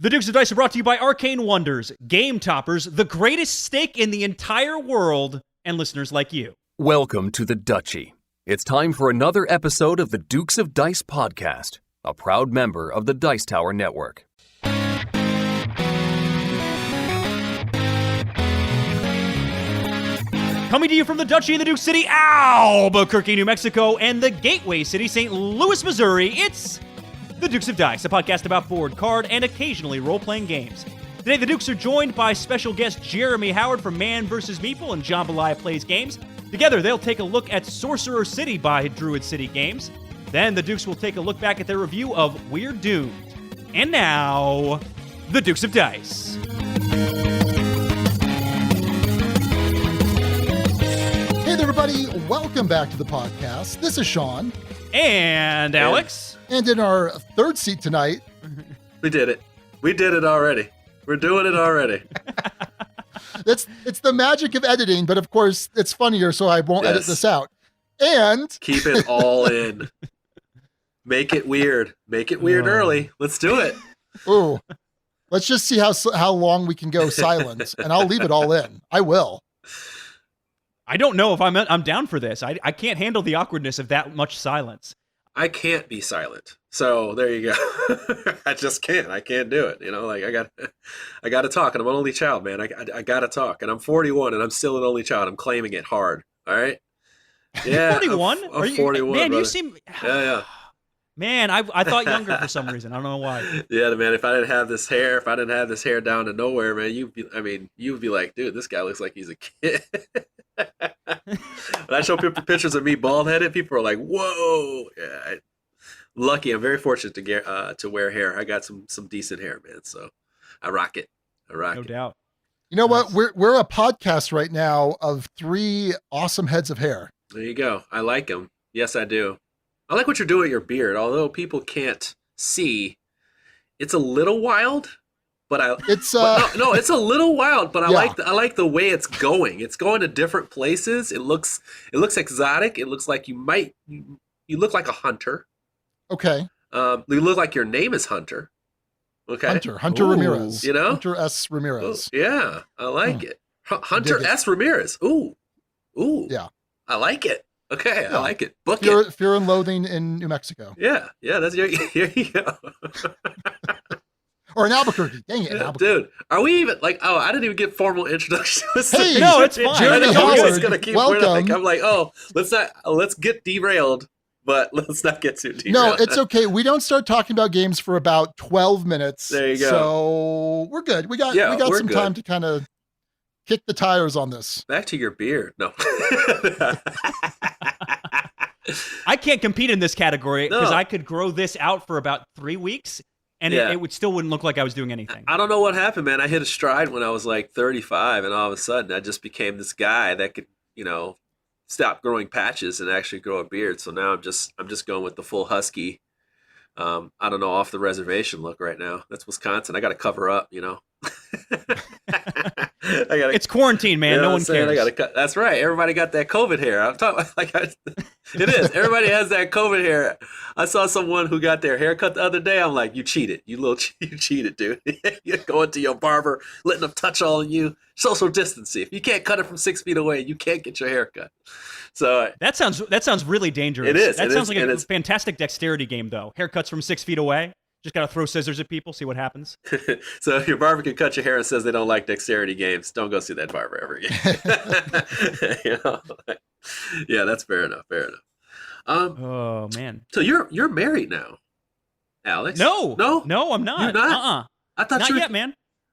The Dukes of Dice are brought to you by Arcane Wonders, Game Toppers, the greatest stake in the entire world, and listeners like you. Welcome to the Duchy. It's time for another episode of the Dukes of Dice podcast, a proud member of the Dice Tower Network. Coming to you from the Duchy of the Duke City, Albuquerque, New Mexico, and the Gateway City, St. Louis, Missouri, it's the Dukes of Dice, a podcast about board, card, and occasionally role-playing games. Today, the Dukes are joined by special guest Jeremy Howard from Man vs. Meeple and Jambalaya Plays Games. Together, they'll take a look at Sorcerer City by Druid City Games. Then, the Dukes will take a look back at their review of We're Doomed. And now, the Dukes of Dice. Hey there, everybody. Welcome back to the podcast. This is Sean. And Alex. And in our third seat tonight... We did it. We did it already. We're doing it already. It's the magic of editing, but of course, it's funnier, so I won't edit this out. And... Keep it all in. Make it weird. Make it weird early. Let's do it. Ooh. Let's just see how long we can go silent, and I'll leave it all in. I will. I don't know if I'm down for this. I can't handle the awkwardness of that much silence. I can't be silent. So there you go. I just can't. I can't do it. You know, like I got to talk, and I'm an only child, man. I got to talk, and I'm 41, and I'm still an only child. I'm claiming it hard. All right. Yeah. 41? I'm 41. Man, brother. you seem. Yeah. Man, I thought younger for some reason. I don't know why. Yeah, man. If I didn't have this hair, down to nowhere, man, you'd be like, dude, this guy looks like he's a kid. When I show people pictures of me bald headed, people are like, whoa. Yeah, lucky. I'm very fortunate to wear hair. I got some decent hair, man. So I rock it. No doubt. You know what? We're a podcast right now of 3 awesome heads of hair. There you go. I like them. Yes, I do. I like what you're doing with your beard. Although people can't see, it's a little wild. But it's it's a little wild. But I like the way it's going. It's going to different places. It looks exotic. It looks like you look like a hunter. Okay. You look like your name is Hunter. Okay. Hunter Ramirez. You know, Hunter S. Ramirez. Ooh, yeah, I like it. Hunter S. Ramirez. Ooh. Yeah. I like it. Okay, yeah. I like it. Book it. Fear and Loathing in New Mexico. Yeah. That's here you go. Or in Albuquerque. Dang it, Dude, are we even like? Oh, I didn't even get formal introduction. Hey, no, it's fine. Jeremy Howard, welcome. I'm like, let's get derailed, but let's not get too derailed. No, it's okay. We don't start talking about games for about 12 minutes. There you go. So we're good. We got some time to kind of kick the tires on this. Back to your beard. No. I can't compete in this category because I could grow this out for about 3 weeks. And it wouldn't look like I was doing anything. I don't know what happened, man. I hit a stride when I was like 35, and all of a sudden I just became this guy that could, stop growing patches and actually grow a beard. So now I'm just going with the full husky, I don't know, off the reservation look right now. That's Wisconsin. I got to cover up, It's quarantine, man. No one cares. I gotta cut. That's right. Everybody got that COVID hair. I'm talking it is. Everybody has that COVID hair. I saw someone who got their hair cut the other day. I'm like, you cheated. You cheated, dude. You're going to your barber, letting them touch all of you. Social distancing. If you can't cut it from 6 feet away, you can't get your hair cut. So that sounds really dangerous. It is. That sounds like a fantastic dexterity game, though. Haircuts from 6 feet away. Just gotta throw scissors at people, see what happens. So if your barber can cut your hair and says they don't like dexterity games, don't go see that barber ever again. Yeah, that's fair enough. Oh man. So you're married now, Alex? No, I'm not. You're not? I thought not yet, man.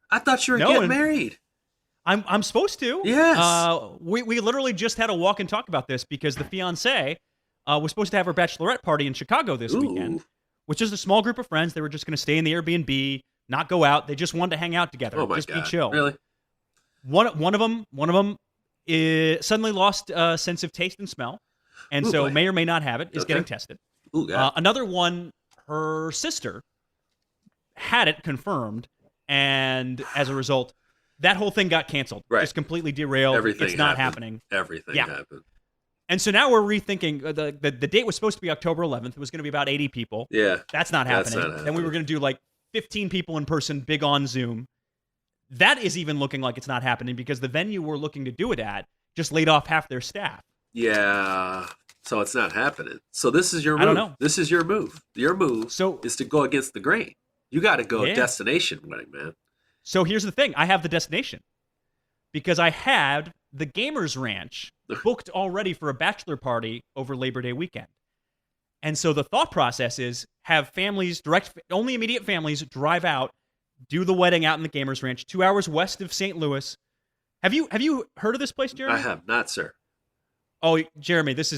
I thought you were getting married. I'm supposed to. Yes. We literally just had a walk and talk about this because the fiance was supposed to have her bachelorette party in Chicago this weekend. Which is a small group of friends. They were just going to stay in the Airbnb, not go out. They just wanted to hang out together, be chill. Really? One of them suddenly lost a sense of taste and smell, and may or may not have it. Is getting tested. Another one, her sister had it confirmed, and as a result, that whole thing got canceled. Right. Just completely derailed. It's not happening. Everything happened. And so now we're rethinking. The date was supposed to be October 11th. It was going to be about 80 people. Yeah. That's not happening. Then we were going to do like 15 people in person, big on Zoom. That is even looking like it's not happening because the venue we're looking to do it at just laid off half their staff. Yeah. So it's not happening. So this is your move. I don't know. This is your move. Your move is to go against the grain. You got to go destination wedding, man. So here's the thing. I have the destination because I had the Gamers Ranch booked already for a bachelor party over Labor Day weekend. And so the thought process is have families, only immediate families, drive out, do the wedding out in the Gamers Ranch, 2 hours west of St. Louis. Have you heard of this place, Jeremy? I have not, sir. Oh, Jeremy, this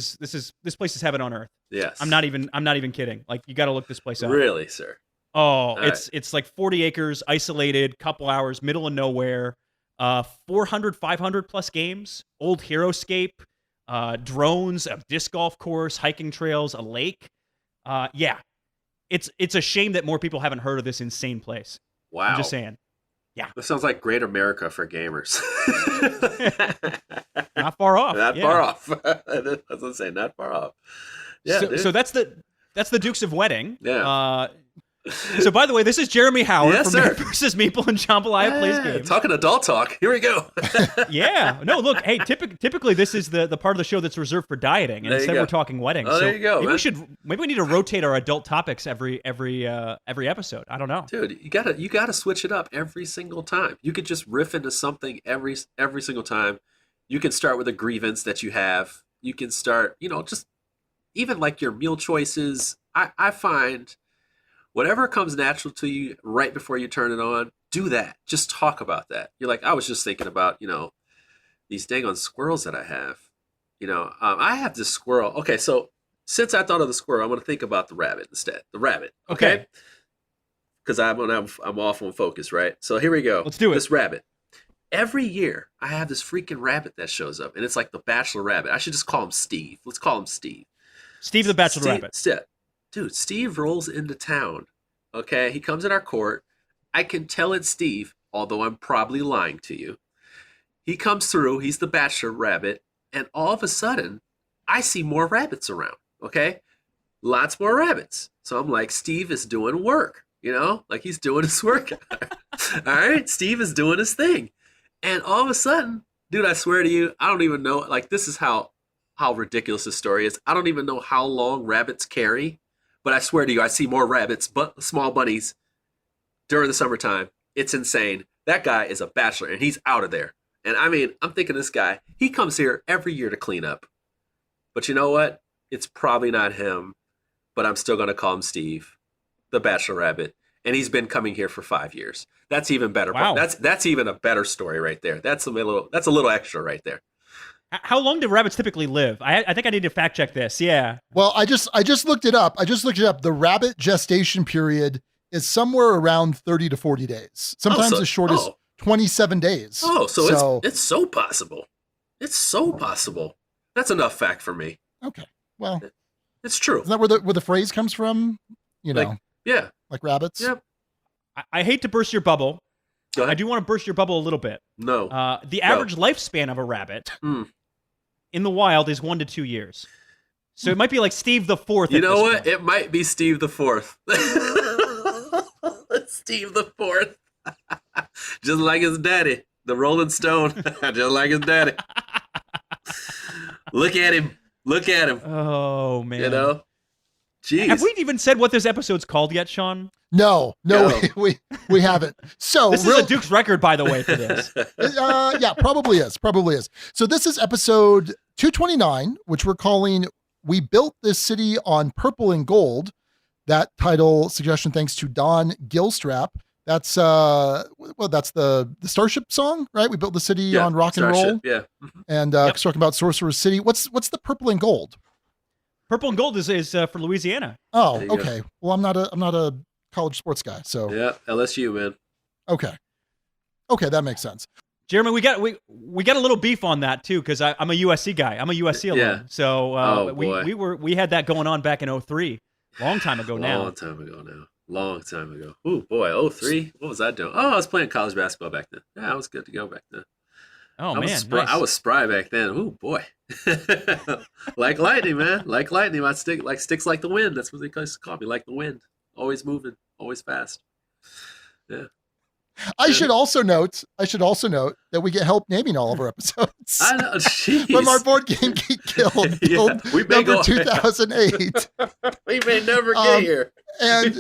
place is heaven on earth. Yes. I'm not even kidding. Like, you got to look this place up. Really, sir? Oh, it's like 40 acres, isolated, couple hours, middle of nowhere. 400, 500 plus games, old HeroScape, drones, a disc golf course, hiking trails, a lake. Yeah, it's a shame that more people haven't heard of this insane place. Wow. I'm just saying. Yeah. This sounds like Great America for gamers. Not far off. Far off. I was gonna say not far off. Yeah. So that's the Dukes of Wedding. Yeah. So, by the way, this is Jeremy Howard yes, from sir. versus Meeple and Jambalaya Plays Games. Talking adult talk. Here we go. Yeah. No, look, hey, typically this is the part of the show that's reserved for dieting, and instead we're talking weddings. Oh, so there you go. Maybe we need to rotate our adult topics every episode. I don't know. Dude, you gotta switch it up every single time. You could just riff into something every single time. You can start with a grievance that you have. You can start, just even like your meal choices. I find whatever comes natural to you right before you turn it on, do that. Just talk about that. You're like, I was just thinking about, these dang on squirrels that I have. I have this squirrel. Okay, so since I thought of the squirrel, I'm going to think about the rabbit instead. The rabbit. Okay? Because I'm off on focus, right? So here we go. Let's do it. This rabbit. Every year, I have this freaking rabbit that shows up, and it's like the bachelor rabbit. I should just call him Steve. Let's call him Steve. Steve the bachelor rabbit. Dude, Steve rolls into town, okay? He comes in our court. I can tell it's Steve, although I'm probably lying to you. He comes through. He's the bachelor rabbit. And all of a sudden, I see more rabbits around, okay? Lots more rabbits. So I'm like, Steve is doing work, like he's doing his work. All right, Steve is doing his thing. And all of a sudden, dude, I swear to you, I don't even know. Like, this is how ridiculous this story is. I don't even know how long rabbits carry. But I swear to you, I see more rabbits, small bunnies, during the summertime. It's insane. That guy is a bachelor, and he's out of there. And I mean, I'm thinking this guy, he comes here every year to clean up. But you know what? It's probably not him, but I'm still going to call him Steve, the bachelor rabbit. And he's been coming here for 5 years. That's even better. Wow. That's even a better story right there. That's a little extra right there. How long do rabbits typically live? I think I need to fact check this. Yeah. Well, I just looked it up. The rabbit gestation period is somewhere around 30 to 40 days. Sometimes as short as 27 days. Oh, so it's so possible. It's so possible. That's enough fact for me. Okay. Well, it's true. Is that where the phrase comes from? Like rabbits? Yep. I hate to burst your bubble. Go ahead. I do want to burst your bubble a little bit. No. The average lifespan of a rabbit in the wild is 1 to 2 years. So it might be like Steve the Fourth. You know what? It might be Steve the Fourth. Steve the Fourth. Just like his daddy, the Rolling Stone. Just like his daddy. Look at him. Oh, man. Jeez. Have we even said what this episode's called yet, Sean? No, we haven't. So this is a Duke's record, by the way, for this. Yeah, probably is. So this is episode 229, which we're calling "We Built This City on Purple and Gold." That title suggestion, thanks to Don Gilstrap. That's the Starship song, right? We built the city on rock and roll. Yeah. And talking about Sorcerer City. What's the purple and gold? Purple and gold is for Louisiana. Oh, okay. Go. Well, I'm not a college sports guy, so yeah, LSU, man. Okay, that makes sense. Jeremy, we got a little beef on that too, because I'm a USC guy. I'm a USC alum. Yeah. So we had that going on back in 2003. Long time ago now. Long time ago. Ooh, boy, 2003. What was I doing? Oh, I was playing college basketball back then. Yeah, I was good to go back then. Oh, nice. I was spry back then. Ooh, boy. Like lightning, man. Like lightning. Sticks like the wind. That's what they used to call me. Like the wind. Always moving. Always fast. Yeah. I should also note that we get help naming all of our episodes. I know, jeez. From our Board Game Geek Guild, Yeah, we may number go 2008. We may never get here. And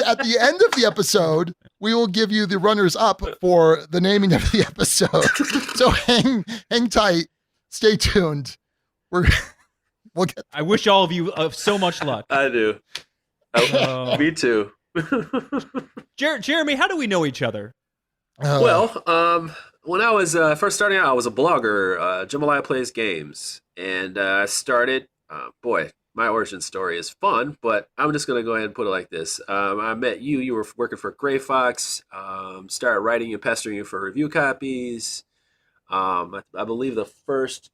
at the end of the episode, we will give you the runners up for the naming of the episode. So hang tight, stay tuned. We'll get. I wish all of you so much luck. I do. Me too. Jeremy, how do we know each other? Well, when I was first starting out, I was a blogger, Jambalaya Plays Games, and I started. Boy, my origin story is fun, but I'm just going to go ahead and put it like this. I met you. You were working for Gray Fox. Started writing and pestering you for review copies. I believe the first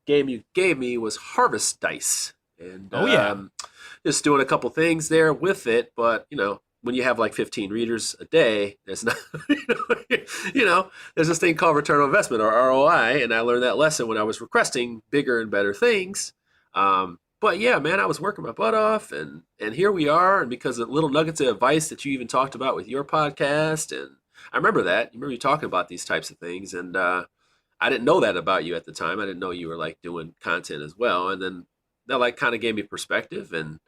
game you gave me was Harvest Dice, and just doing a couple things there with it. But when you have like 15 readers a day, there's not, there's this thing called return on investment, or ROI, and I learned that lesson when I was requesting bigger and better things. But yeah, man, I was working my butt off, and here we are. And because of little nuggets of advice that you even talked about with your podcast, and I remember that. You remember you talking about these types of things, and I didn't know that about you at the time. I didn't know you were like doing content as well, and then that like kind of gave me perspective. And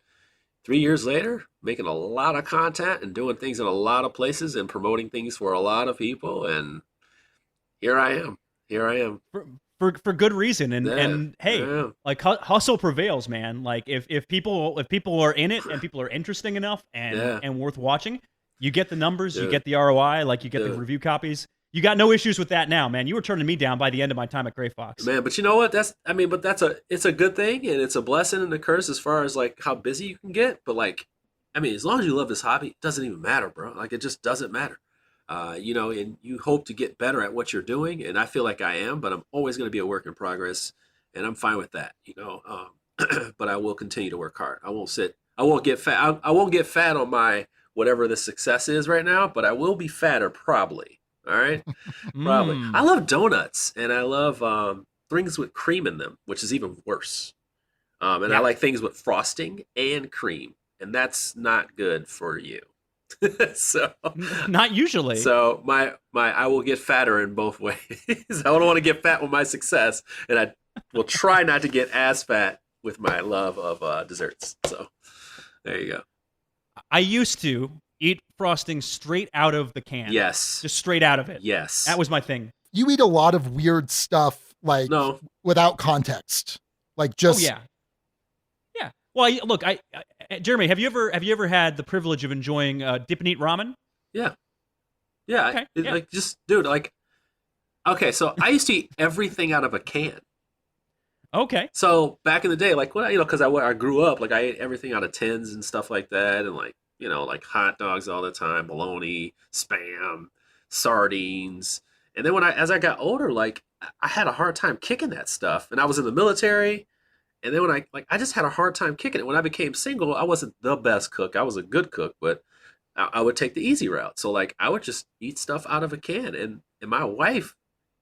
3 years later, making a lot of content and doing things in a lot of places and promoting things for a lot of people, and here I am. For good reason, and hey, like hustle prevails, man. Like if people are in it and people are interesting enough and worth watching, you get the numbers, you get the ROI, like you get the review copies. You got no issues with that now, man. You were turning me down by the end of my time at Gray Fox. Man, but you know what? It's a good thing, and it's a blessing and a curse as far as like how busy you can get. But like, as long as you love this hobby, it doesn't even matter, bro. Like it just doesn't matter. And you hope to get better at what you're doing, and I feel like I am, but I'm always going to be a work in progress, and I'm fine with that, but I will continue to work hard. I won't get fat. I won't get fat on my whatever the success is right now, but I will be fatter probably. All right. Probably. I love donuts, and I love things with cream in them, which is even worse. I like things with frosting and cream, and that's not good for you. So not usually. So I will get fatter in both ways. I don't want to get fat with my success, and I will try not to get as fat with my love of desserts. So there you go. I used to eat frosting straight out of the can. Yes. Just straight out of it. Yes. That was my thing. You eat a lot of weird stuff, like without context. Like just. Oh, yeah. Yeah. Well, look, Jeremy, have you ever had the privilege of enjoying dip and eat ramen? Yeah. Yeah. Okay. Like just, dude, like, okay, so I used to eat everything out of a can. Okay. So back in the day, like, because I grew up, like I ate everything out of tins and stuff like that, and like, like hot dogs all the time, bologna, Spam, sardines. And then as I got older, like I had a hard time kicking that stuff. And I was in the military. And then I just had a hard time kicking it. When I became single, I wasn't the best cook. I was a good cook, but I would take the easy route. So like I would just eat stuff out of a can. And my wife,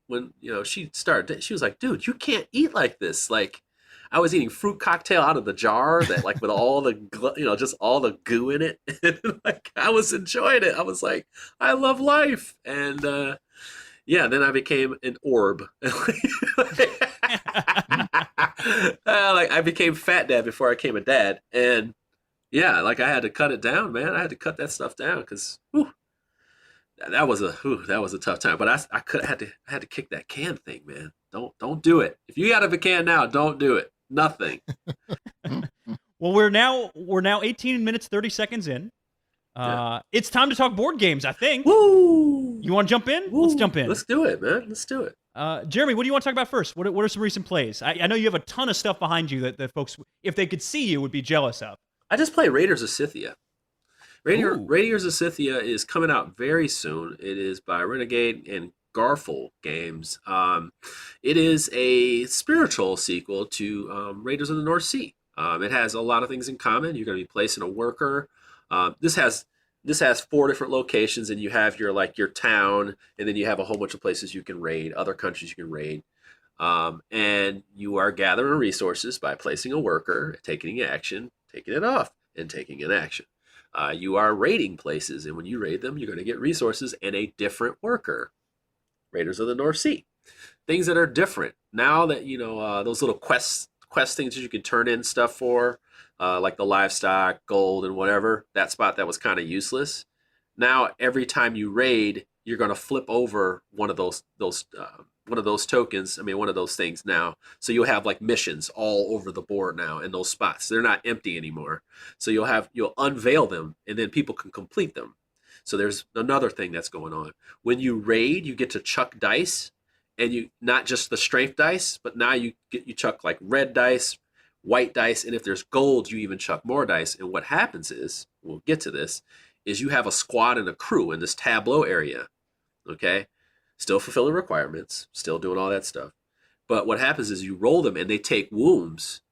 when she started, she was like, dude, you can't eat like this. Like I was eating fruit cocktail out of the jar that like with all the just all the goo in it. And like I was enjoying it. I was like, I love life. And then I became an orb. Like I became fat dad before I became a dad. And yeah, like I had to cut it down, man. I had to cut that stuff down because that was a tough time. But I had to kick that can thing, man. Don't do it. If you got a can now, don't do it. Nothing. Well, we're now 18 minutes 30 seconds in. It's time to talk board games, I think. Woo! You want to jump in? Woo! Let's jump in. Let's do it, man. Let's do it. Jeremy, what do you want to talk about first? What are some recent plays? I know you have a ton of stuff behind you that folks, if they could see you, would be jealous of. I just play Raiders of Scythia. Raiders of Scythia is coming out very soon. It is by Renegade and Garful Games. It is a spiritual sequel to Raiders of the North Sea. It has a lot of things in common. You're going to be placing a worker. This has 4 different locations, and you have your town, and then you have a whole bunch of places you can raid, other countries you can raid. And you are gathering resources by placing a worker, taking action, taking it off, and taking an action. You are raiding places, and when you raid them, you're going to get resources and a different worker. Raiders of the North Sea. Things that are different. Now that, those little quest things that you can turn in stuff for, like the livestock, gold, and whatever, that spot that was kind of useless. Now, every time you raid, you're going to flip over one of those tokens. One of those things now. So you'll have like missions all over the board now in those spots. They're not empty anymore. So you'll unveil them, and then people can complete them. So there's another thing that's going on. When you raid, you get to chuck dice, and you not just the strength dice, but now you chuck like red dice, white dice, and if there's gold, you even chuck more dice. And what happens is, we'll get to this, is you have a squad and a crew in this tableau area. Okay? Still fulfilling requirements, still doing all that stuff. But what happens is you roll them and they take wounds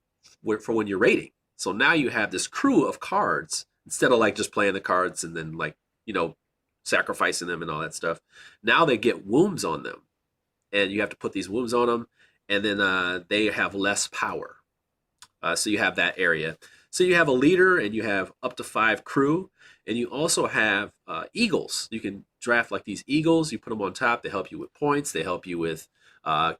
for when you're raiding. So now you have this crew of cards, instead of like just playing the cards and then like, sacrificing them and all that stuff. Now they get wounds on them. And you have to put these wounds on them, and then they have less power. So you have that area. So you have a leader, and you have up to 5 crew, and you also have eagles. You can draft like these eagles. You put them on top. They help you with points. They help you with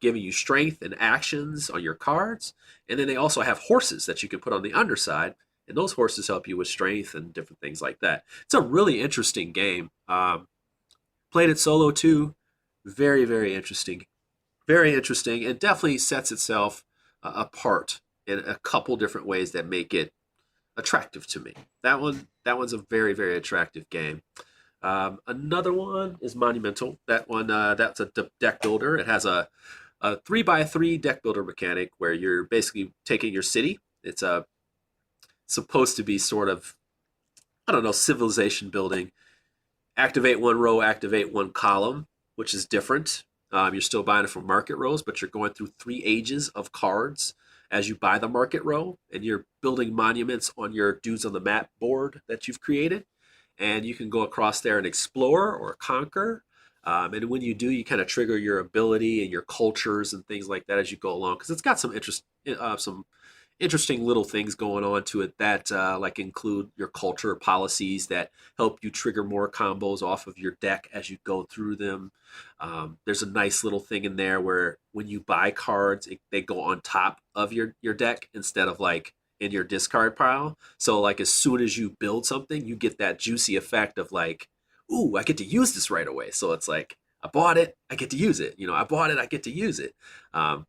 giving you strength and actions on your cards. And then they also have horses that you can put on the underside, and those horses help you with strength and different things like that. It's a really interesting game. Played it solo too. Very, very interesting. Very interesting, and definitely sets itself apart in a couple different ways that make it attractive to me. That one's a very, very attractive game. Another one is Monumental. That one, that's a deck builder. It has a 3x3 deck builder mechanic where you're basically taking your city. It's supposed to be sort of, civilization building. Activate one row, activate one column, which is different. You're still buying it from market rows, but you're going through 3 ages of cards as you buy the market row, and you're building monuments on your dudes on the map board that you've created. And you can go across there and explore or conquer. And when you do, you kind of trigger your ability and your cultures and things like that as you go along, because it's got some interesting little things going on to it that like include your culture policies that help you trigger more combos off of your deck as you go through them. There's a nice little thing in there where when you buy cards, they go on top of your deck instead of like in your discard pile. So like as soon as you build something, you get that juicy effect of like, ooh, I get to use this right away. So it's like, I bought it, I get to use it. I bought it, I get to use it,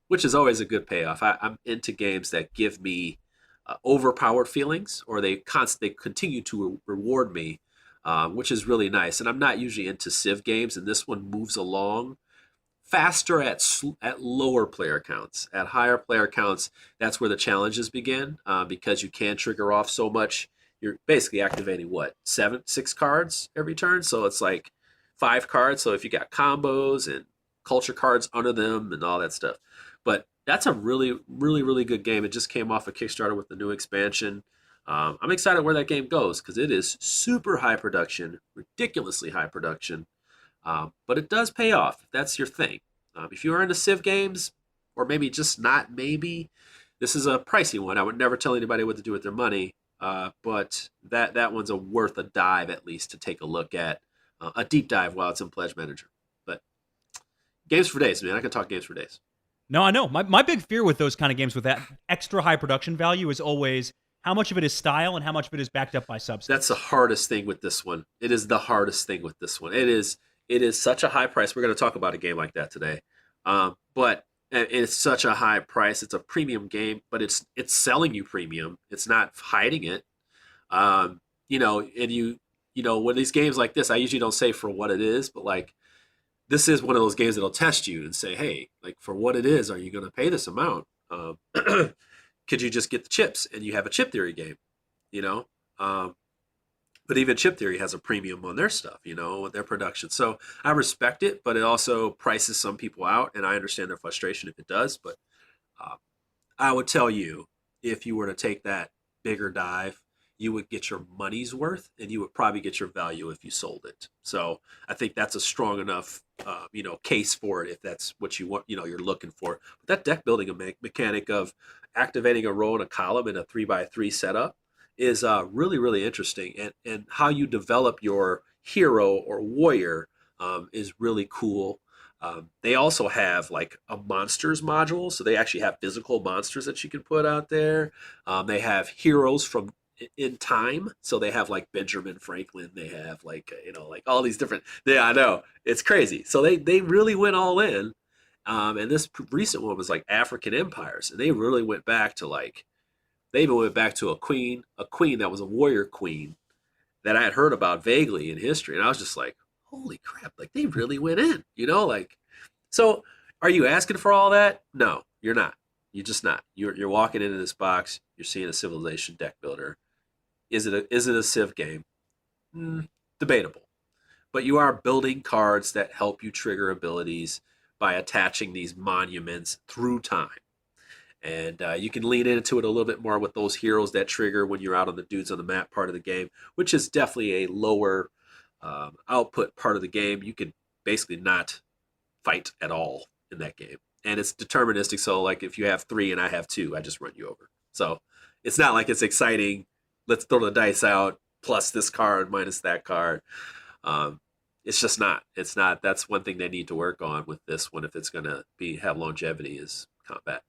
which is always a good payoff. I'm into games that give me overpowered feelings, or they continue to reward me, which is really nice. And I'm not usually into Civ games, and this one moves along faster at lower player counts. At higher player counts, that's where the challenges begin, because you can trigger off so much. You're basically activating 6 cards every turn, so it's like 5 cards. So if you got combos and culture cards under them and all that stuff. But that's a really, really, really good game. It just came off a Kickstarter with the new expansion. I'm excited where that game goes, because it is super high production, ridiculously high production. But it does pay off if that's your thing. If you are into Civ games, or maybe just not maybe, this is a pricey one. I would never tell anybody what to do with their money. But that one's worth a dive, at least, to take a look at. A deep dive while it's in Pledge Manager. But games for days, man. I can talk games for days. No, I know. My big fear with those kind of games with that extra high production value is always how much of it is style and how much of it is backed up by substance. That's the hardest thing with this one. It is the hardest thing with this one. It is such a high price. We're going to talk about a game like that today. But it's such a high price. It's a premium game, but it's selling you premium. It's not hiding it. When these games like this, I usually don't say for what it is, but like this is one of those games that'll test you and say, hey, like for what it is, are you going to pay this amount? Could you just get the chips? And you have a chip theory game, but even chip theory has a premium on their stuff, with their production. So I respect it, but it also prices some people out, and I understand their frustration if it does. But I would tell you, if you were to take that bigger dive, you would get your money's worth, and you would probably get your value if you sold it. So I think that's a strong enough, case for it if that's what you want, you're looking for. But that deck building mechanic of activating a row and a column in a 3x3 setup, is really, really interesting. And how you develop your hero or warrior is really cool. They also have like a monsters module, so they actually have physical monsters that you can put out there. They have heroes from in time, so they have like Benjamin Franklin. They have like like all these different. Yeah, I know, it's crazy. So they really went all in. And this recent one was like African empires, and they really went back to like they even went back to a queen that was a warrior queen that I had heard about vaguely in history, and I was just like, holy crap, like they really went in, like. So are you asking for all that? No, you're not. You're just not. You're walking into this box, you're seeing a civilization deck builder. Is it a Civ game? Debatable. But you are building cards that help you trigger abilities by attaching these monuments through time. And you can lean into it a little bit more with those heroes that trigger when you're out on the dudes on the map part of the game, which is definitely a lower output part of the game. You can basically not fight at all in that game. And it's deterministic, so like if you have 3 and I have 2, I just run you over. So it's not like it's exciting, let's throw the dice out, plus this card, minus that card. It's just not. It's not. That's one thing they need to work on with this one if it's going to have longevity is combat.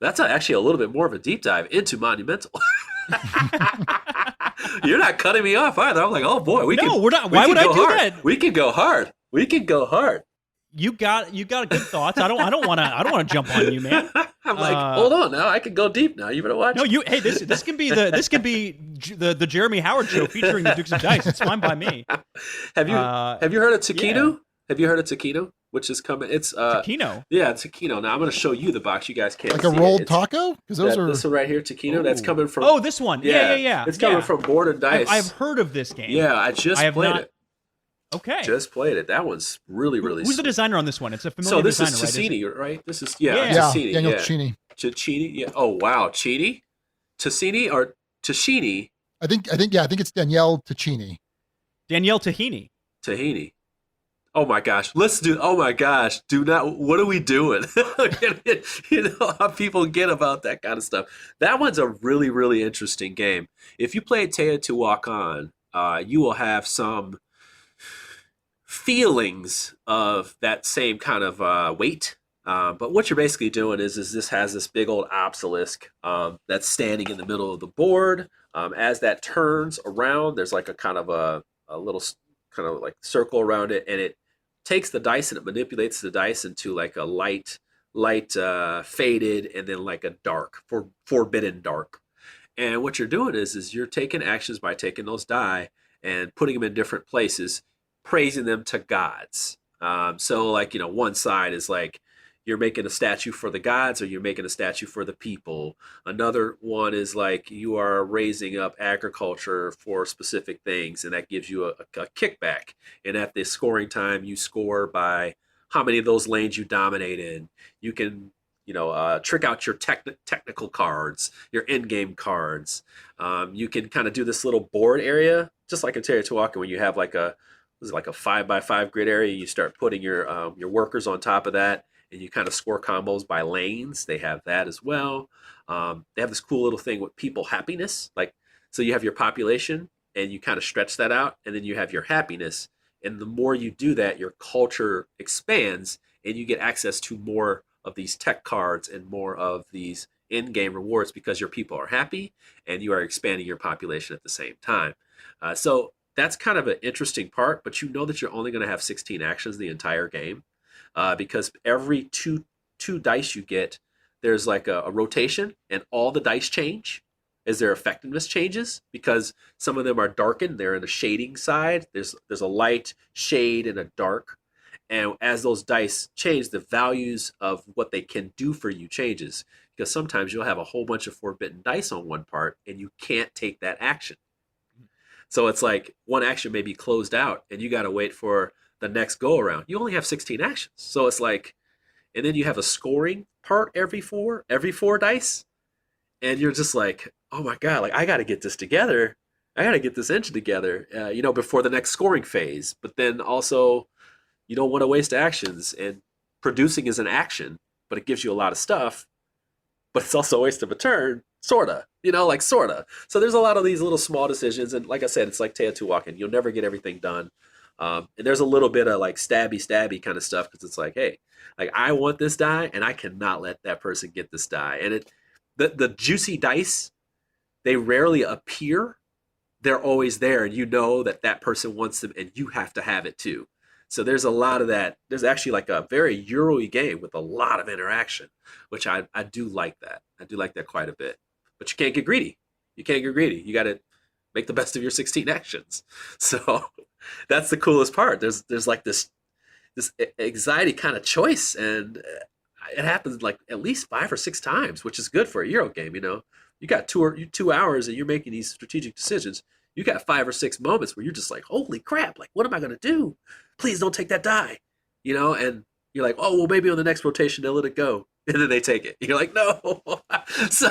That's actually a little bit more of a deep dive into Monumental. You're not cutting me off either. I'm like, oh boy, we're not. Why would I do that? We can go hard. You got good thoughts. I don't want to jump on you, man. I'm like, hold on now. I can go deep now. You better watch. No, hey, this can be the Jeremy Howard show featuring the Dukes of Dice. It's fine by me. Have you heard of Tekhenu? Yeah. Have you heard of Tekhenu? Which is coming. It's Tekhenu. Yeah, Tekhenu. Now I'm going to show you the box. You guys can't like see a rolled taco, because those are this one right here. Tekhenu. That's coming from. Oh, this one. Yeah. It's coming from Board and Dice. I've heard of this game. Yeah, I just played it. Okay. Just played it. That one's really, really Who's the designer on this one? It's a familiar designer, So this is Ticini, right? This is Ticini. Daniel Ticini. Ticini. Yeah. Oh wow, Ticini or Ticini? I think it's Danielle Ticini. Danielle Tahini. Oh my gosh. Oh my gosh. Do not. What are we doing? You know how people get about that kind of stuff. That one's a really, really interesting game. If you play Teotihuacan, you will have some feelings of that same kind of weight. But what you're basically doing is this has this big old obelisk that's standing in the middle of the board. As that turns around, there's like a kind of a little kind of like circle around it, and it takes the dice and it manipulates the dice into like a light faded and then like a dark, forbidden dark. And what you're doing is you're taking actions by taking those die and putting them in different places, praising them to gods. So like, one side is like you're making a statue for the gods or you're making a statue for the people. Another one is like you are raising up agriculture for specific things, and that gives you a kickback. And at the scoring time, you score by how many of those lanes you dominate in. You can trick out your technical cards, your in-game cards. You can kind of do this little board area, just like in Teotihuacan, when you have like a 5x5 grid area. You start putting your workers on top of that, and you kind of score combos by lanes. They have that as well. They have this cool little thing with people happiness. So you have your population, and you kind of stretch that out, and then you have your happiness. And the more you do that, your culture expands, and you get access to more of these tech cards and more of these in-game rewards because your people are happy, and you are expanding your population at the same time. So that's kind of an interesting part, but you know that you're only going to have 16 actions the entire game. Because every two dice you get, there's like a rotation, and all the dice change as their effectiveness changes, because some of them are darkened. They're in the shading side. There's a light, shade, and a dark. And as those dice change, the values of what they can do for you changes, because sometimes you'll have a whole bunch of forbidden dice on one part, and you can't take that action. So it's like one action may be closed out, and you got to wait for the next go around. You only have 16 actions. So it's like, and then you have a scoring part every four dice. And you're just like, oh my God, like I got to get this together. I got to get this engine together, before the next scoring phase. But then also you don't want to waste actions, and producing is an action, but it gives you a lot of stuff, but it's also a waste of a turn. sorta, like sorta. So there's a lot of these little small decisions, and like I said, it's like Teotihuacan. You'll never get everything done. And there's a little bit of like stabby kind of stuff because it's like, hey, like I want this die, and I cannot let that person get this die. And the juicy dice, they rarely appear. They're always there, and that person wants them, and you have to have it too. So there's a lot of that. There's actually like a very Euro-y game with a lot of interaction, which I do like that. I do like that quite a bit. But you can't get greedy. You got to make the best of your 16 actions. So that's the coolest part. There's like this anxiety kind of choice, and it happens like at least 5 or 6 times, which is good for a Euro game. You got 2 hours and you're making these strategic decisions. You got 5 or 6 moments where you're just like, holy crap, like, what am I going to do? Please don't take that die, and you're like, oh, well, maybe on the next rotation, they'll let it go. And then they take it. You're like, no. So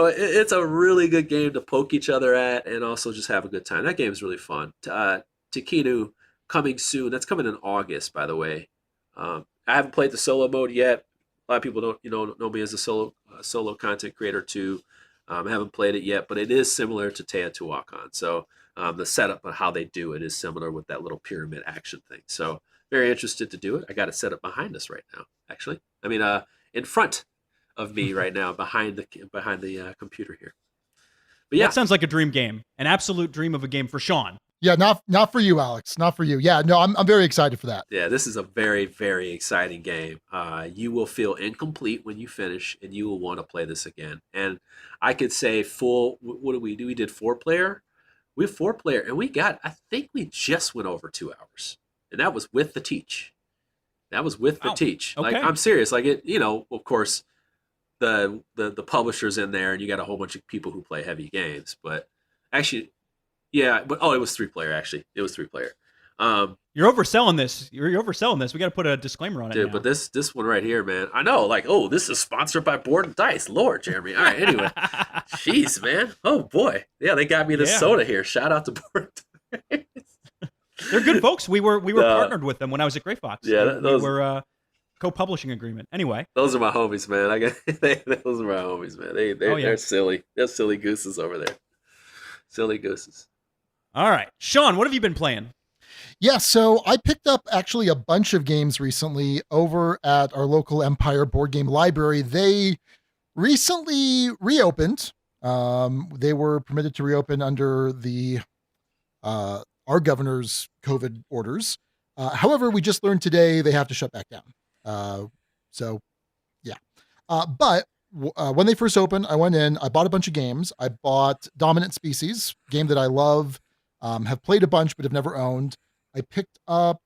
it's a really good game to poke each other at and also just have a good time. That game is really fun. Tekhenu coming soon. That's coming in August, by the way. I haven't played the solo mode yet. A lot of people don't know me as a solo content creator too. I haven't played it yet, but it is similar to Teotihuacan. So the setup of how they do it is similar with that little pyramid action thing. So very interested to do it. I got it set up behind us right now, actually. I mean, in front of me right now, behind the computer here. But yeah, that sounds like a dream game, an absolute dream of a game for Sean. Yeah, not for you, Alex. Not for you. Yeah, no, I'm very excited for that. Yeah, this is a very, very exciting game. You will feel incomplete when you finish, and you will want to play this again. And I could say what did we do? We did 4-player. We have 4-player, and I think we just went over 2 hours. And that was with the teach. Teach. Okay. Like, I'm serious. Like, of course, the publisher's in there, and you got a whole bunch of people who play heavy games. But actually, yeah, but it was 3-player, actually. It was 3-player. You're overselling this. You're overselling this. We got to put a disclaimer on it. Dude, now. but this one right here, man. I know, like, oh, this is sponsored by Board and Dice. Lord, Jeremy. All right, anyway. Jeez, man. Oh, boy. Yeah, they got me this soda here. Shout out to Board and Dice. They're good folks. We were partnered with them when I was at Grey Fox. Yeah, we were co-publishing agreement. Anyway, those are my homies, man. Those are my homies, man. They're silly. They're silly gooses over there. Silly gooses. All right, Sean, what have you been playing? Yeah, so I picked up actually a bunch of games recently over at our local Empire board game library. They recently reopened. They were permitted to reopen under the our governor's COVID orders. However, we just learned today they have to shut back down. So, yeah. But when they first opened, I went in, I bought a bunch of games. I bought Dominant Species, game that I love, have played a bunch, but have never owned. I picked up,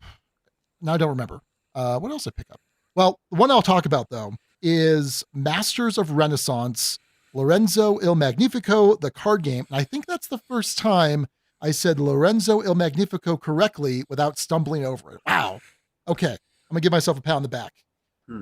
now I don't remember. What else I pick up? Well, the one I'll talk about, though, is Masters of Renaissance, Lorenzo Il Magnifico, the card game. And I think that's the first time I said Lorenzo Il Magnifico correctly without stumbling over it. Wow. Okay. I'm going to give myself a pat on the back.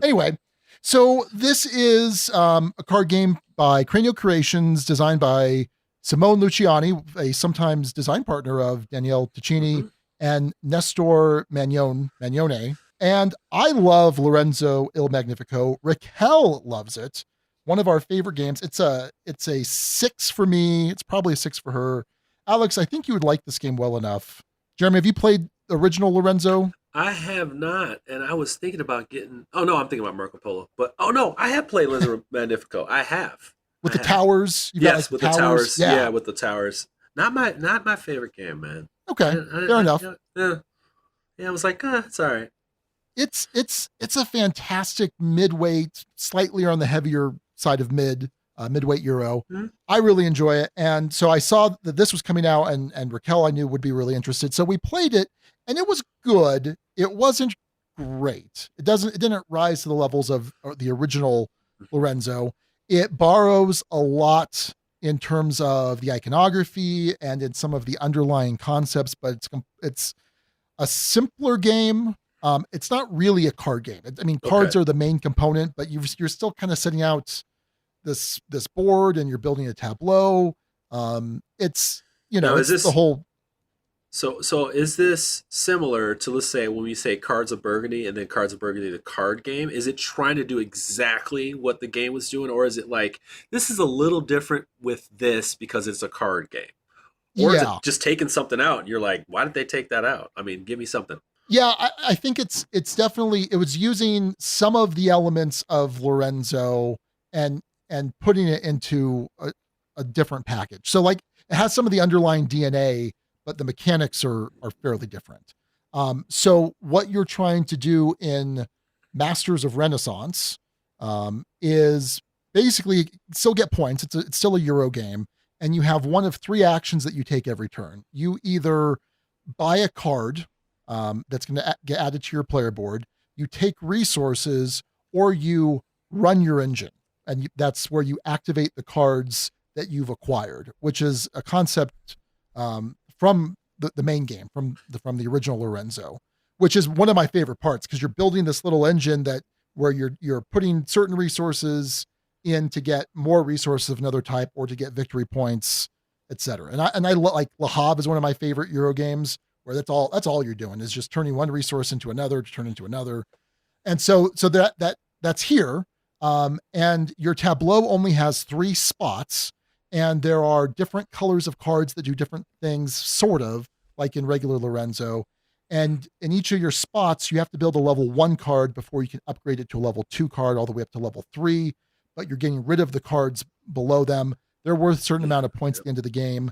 Anyway, so this is a card game by Cranio Creations, designed by Simone Luciani, a sometimes design partner of Daniele Ticini and Nestor Magnone. And I love Lorenzo Il Magnifico. Raquel loves it. One of our favorite games. It's a 6 for me. It's probably a 6 for her. Alex, I think you would like this game well enough. Jeremy, have you played the original Lorenzo? I have not, and I was thinking about getting. Oh no, I'm thinking about Marco Polo. But oh no, I have played Lorenzo Magnifico. I have with the towers. Yes, with the towers. Yeah, with the towers. Not my favorite game, man. Okay, fair enough. Yeah, I was like, it's all right. It's a fantastic midweight, slightly on the heavier side of midweight Euro. Mm-hmm. I really enjoy it. And so I saw that this was coming out and Raquel I knew would be really interested. So we played it and it was good. It wasn't great. It didn't rise to the levels of the original Lorenzo. It borrows a lot in terms of the iconography and in some of the underlying concepts, but it's a simpler game. It's not really a card game. I mean, cards are the main component, but you're still kind of setting out this board and you're building a tableau. It's, is this the whole. So is this similar to, let's say, when we say Cards of Burgundy and then Cards of Burgundy, the card game? Is it trying to do exactly what the game was doing, or is it like this is a little different with this because it's a card game? Or is it just taking something out and you're like, why did they take that out? I mean, give me something. Yeah, I think it's definitely, it was using some of the elements of Lorenzo and putting it into a different package. So like it has some of the underlying DNA, but the mechanics are fairly different. So what you're trying to do in Masters of Renaissance is basically still get points. It's still a Euro game, and you have one of three actions that you take every turn. You either buy a card that's going to get added to your player board, you take resources, or you run your engine. And that's where you activate the cards that you've acquired, which is a concept from the main game, from the original Lorenzo, which is one of my favorite parts because you're building this little engine where you're putting certain resources in to get more resources of another type or to get victory points, etc. And I like Le Havre is one of my favorite Euro games where that's all you're doing is just turning one resource into another to turn into another. And so that's here. And your tableau only has 3 spots, and there are different colors of cards that do different things, sort of like in regular Lorenzo. And in each of your spots, you have to build a level 1 card before you can upgrade it to a level 2 card all the way up to level 3, but you're getting rid of the cards below them. They're worth a certain amount of points at the end of the game.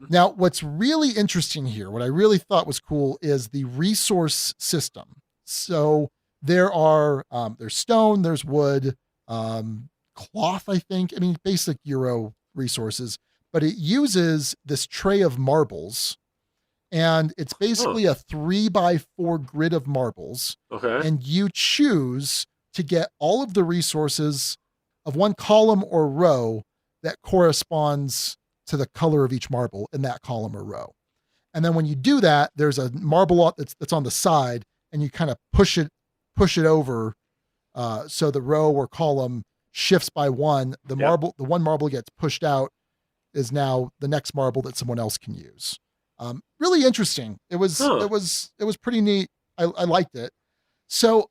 Now, what's really interesting here, what I really thought was cool, is the resource system. So there are, there's stone, there's wood, cloth, I think. I mean, basic Euro resources, but it uses this tray of marbles, and it's basically a 3x4 grid of marbles. Okay. And you choose to get all of the resources of one column or row that corresponds to the color of each marble in that column or row. And then when you do that, there's a marble that's on the side, and you kind of push it over so the row or column shifts by 1. The one marble gets pushed out is now the next marble that someone else can use. Really interesting. It was pretty neat. I liked it. So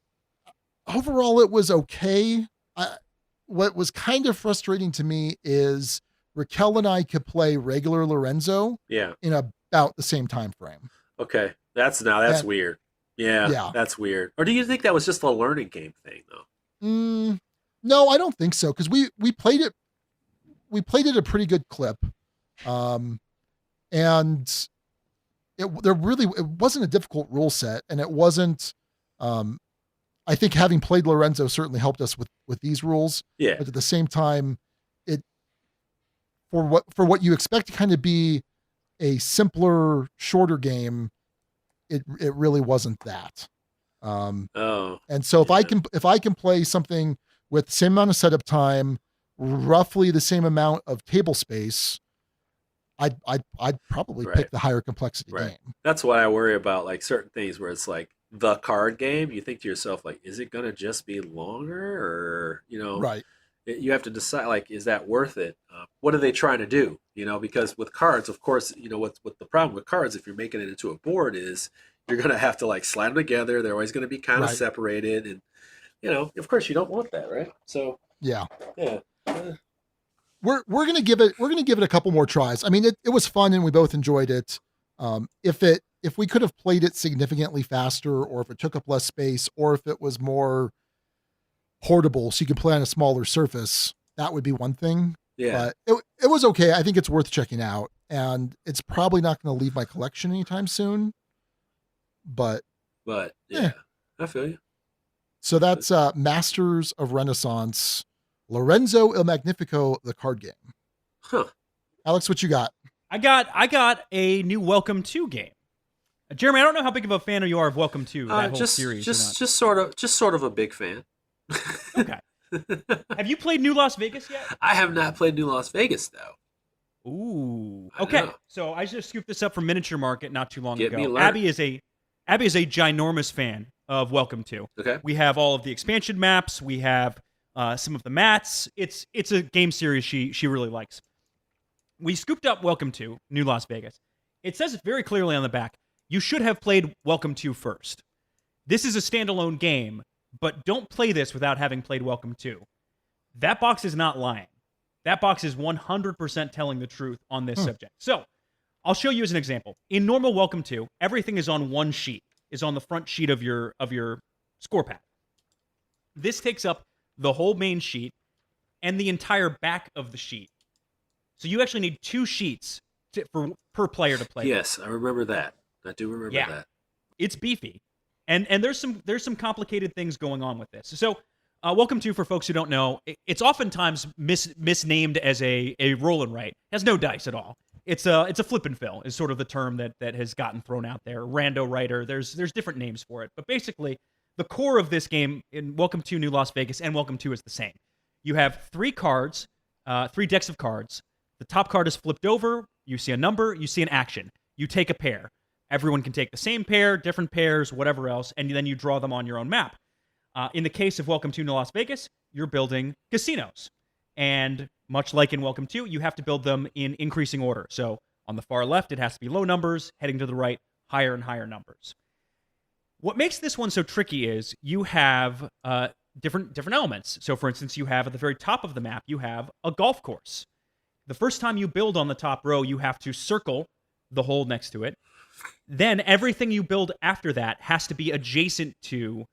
overall, it was okay. What was kind of frustrating to me is Raquel and I could play regular Lorenzo in about the same time frame. Okay. That's weird. Yeah, that's weird. Or do you think that was just a learning game thing, though? No, I don't think so, because we played it at a pretty good clip, and it wasn't a difficult rule set, and it wasn't. I think having played Lorenzo certainly helped us with these rules. Yeah, but at the same time, for what you expect to kind of be a simpler, shorter game, it really wasn't that. And so if I can play something with the same amount of setup time, roughly the same amount of table space, I'd probably pick the higher complexity game. That's why I worry about like certain things where it's like the card game. You think to yourself, like, is it going to just be longer, or right? You have to decide, like, is that worth it? What are they trying to do? Because with cards, of course, what the problem with cards, if you're making it into a board, is you're going to have to like slide them together. They're always going to be kind of separated, and of course, you don't want that, right? So yeah. We're gonna give it a couple more tries. I mean, it was fun and we both enjoyed it. If we could have played it significantly faster, or if it took up less space, or if it was more portable so you can play on a smaller surface, that would be one thing. Yeah. But it was okay. I think it's worth checking out, and it's probably not going to leave my collection anytime soon. But yeah, I feel you. So that's Masters of Renaissance, Lorenzo Il Magnifico, the card game. Huh. Alex, what you got? I got a new Welcome To game. Jeremy, I don't know how big of a fan you are of Welcome To, that whole series. Just sort of a big fan. Okay. Have you played New Las Vegas yet? I have not played New Las Vegas, though. Ooh. Okay. So I just scooped this up from Miniature Market not too long ago. Abby is a ginormous fan of Welcome To. Okay. We have all of the expansion maps. We have some of the mats. It's a game series she really likes. We scooped up Welcome To New Las Vegas. It says it very clearly on the back. You should have played Welcome to first. This is a standalone game, but don't play this without having played Welcome to. That box is not lying. That box is 100% telling the truth on this subject. So, I'll show you as an example. In normal Welcome to, everything is on one sheet, is on the front sheet of your score pack. This takes up the whole main sheet and the entire back of the sheet. So you actually need 2 sheets per player to play. Yes, I remember that. I do remember that. It's beefy. And there's some complicated things going on with this. So Welcome to, for folks who don't know, it's oftentimes misnamed as a roll and write. It has no dice at all. It's a flip and fill is sort of the term that has gotten thrown out there. Rando writer. There's different names for it, but basically the core of this game in Welcome to New Las Vegas and Welcome to is the same. You have 3 cards, 3 decks of cards. The top card is flipped over. You see a number. You see an action. You take a pair. Everyone can take the same pair, different pairs, whatever else, and then you draw them on your own map. In the case of Welcome to New Las Vegas, you're building casinos. And much like in Welcome to, you have to build them in increasing order. So on the far left, it has to be low numbers. Heading to the right, higher and higher numbers. What makes this one so tricky is you have different elements. So for instance, you have at the very top of the map, you have a golf course. The first time you build on the top row, you have to circle the hole next to it. Then everything you build after that has to be adjacent to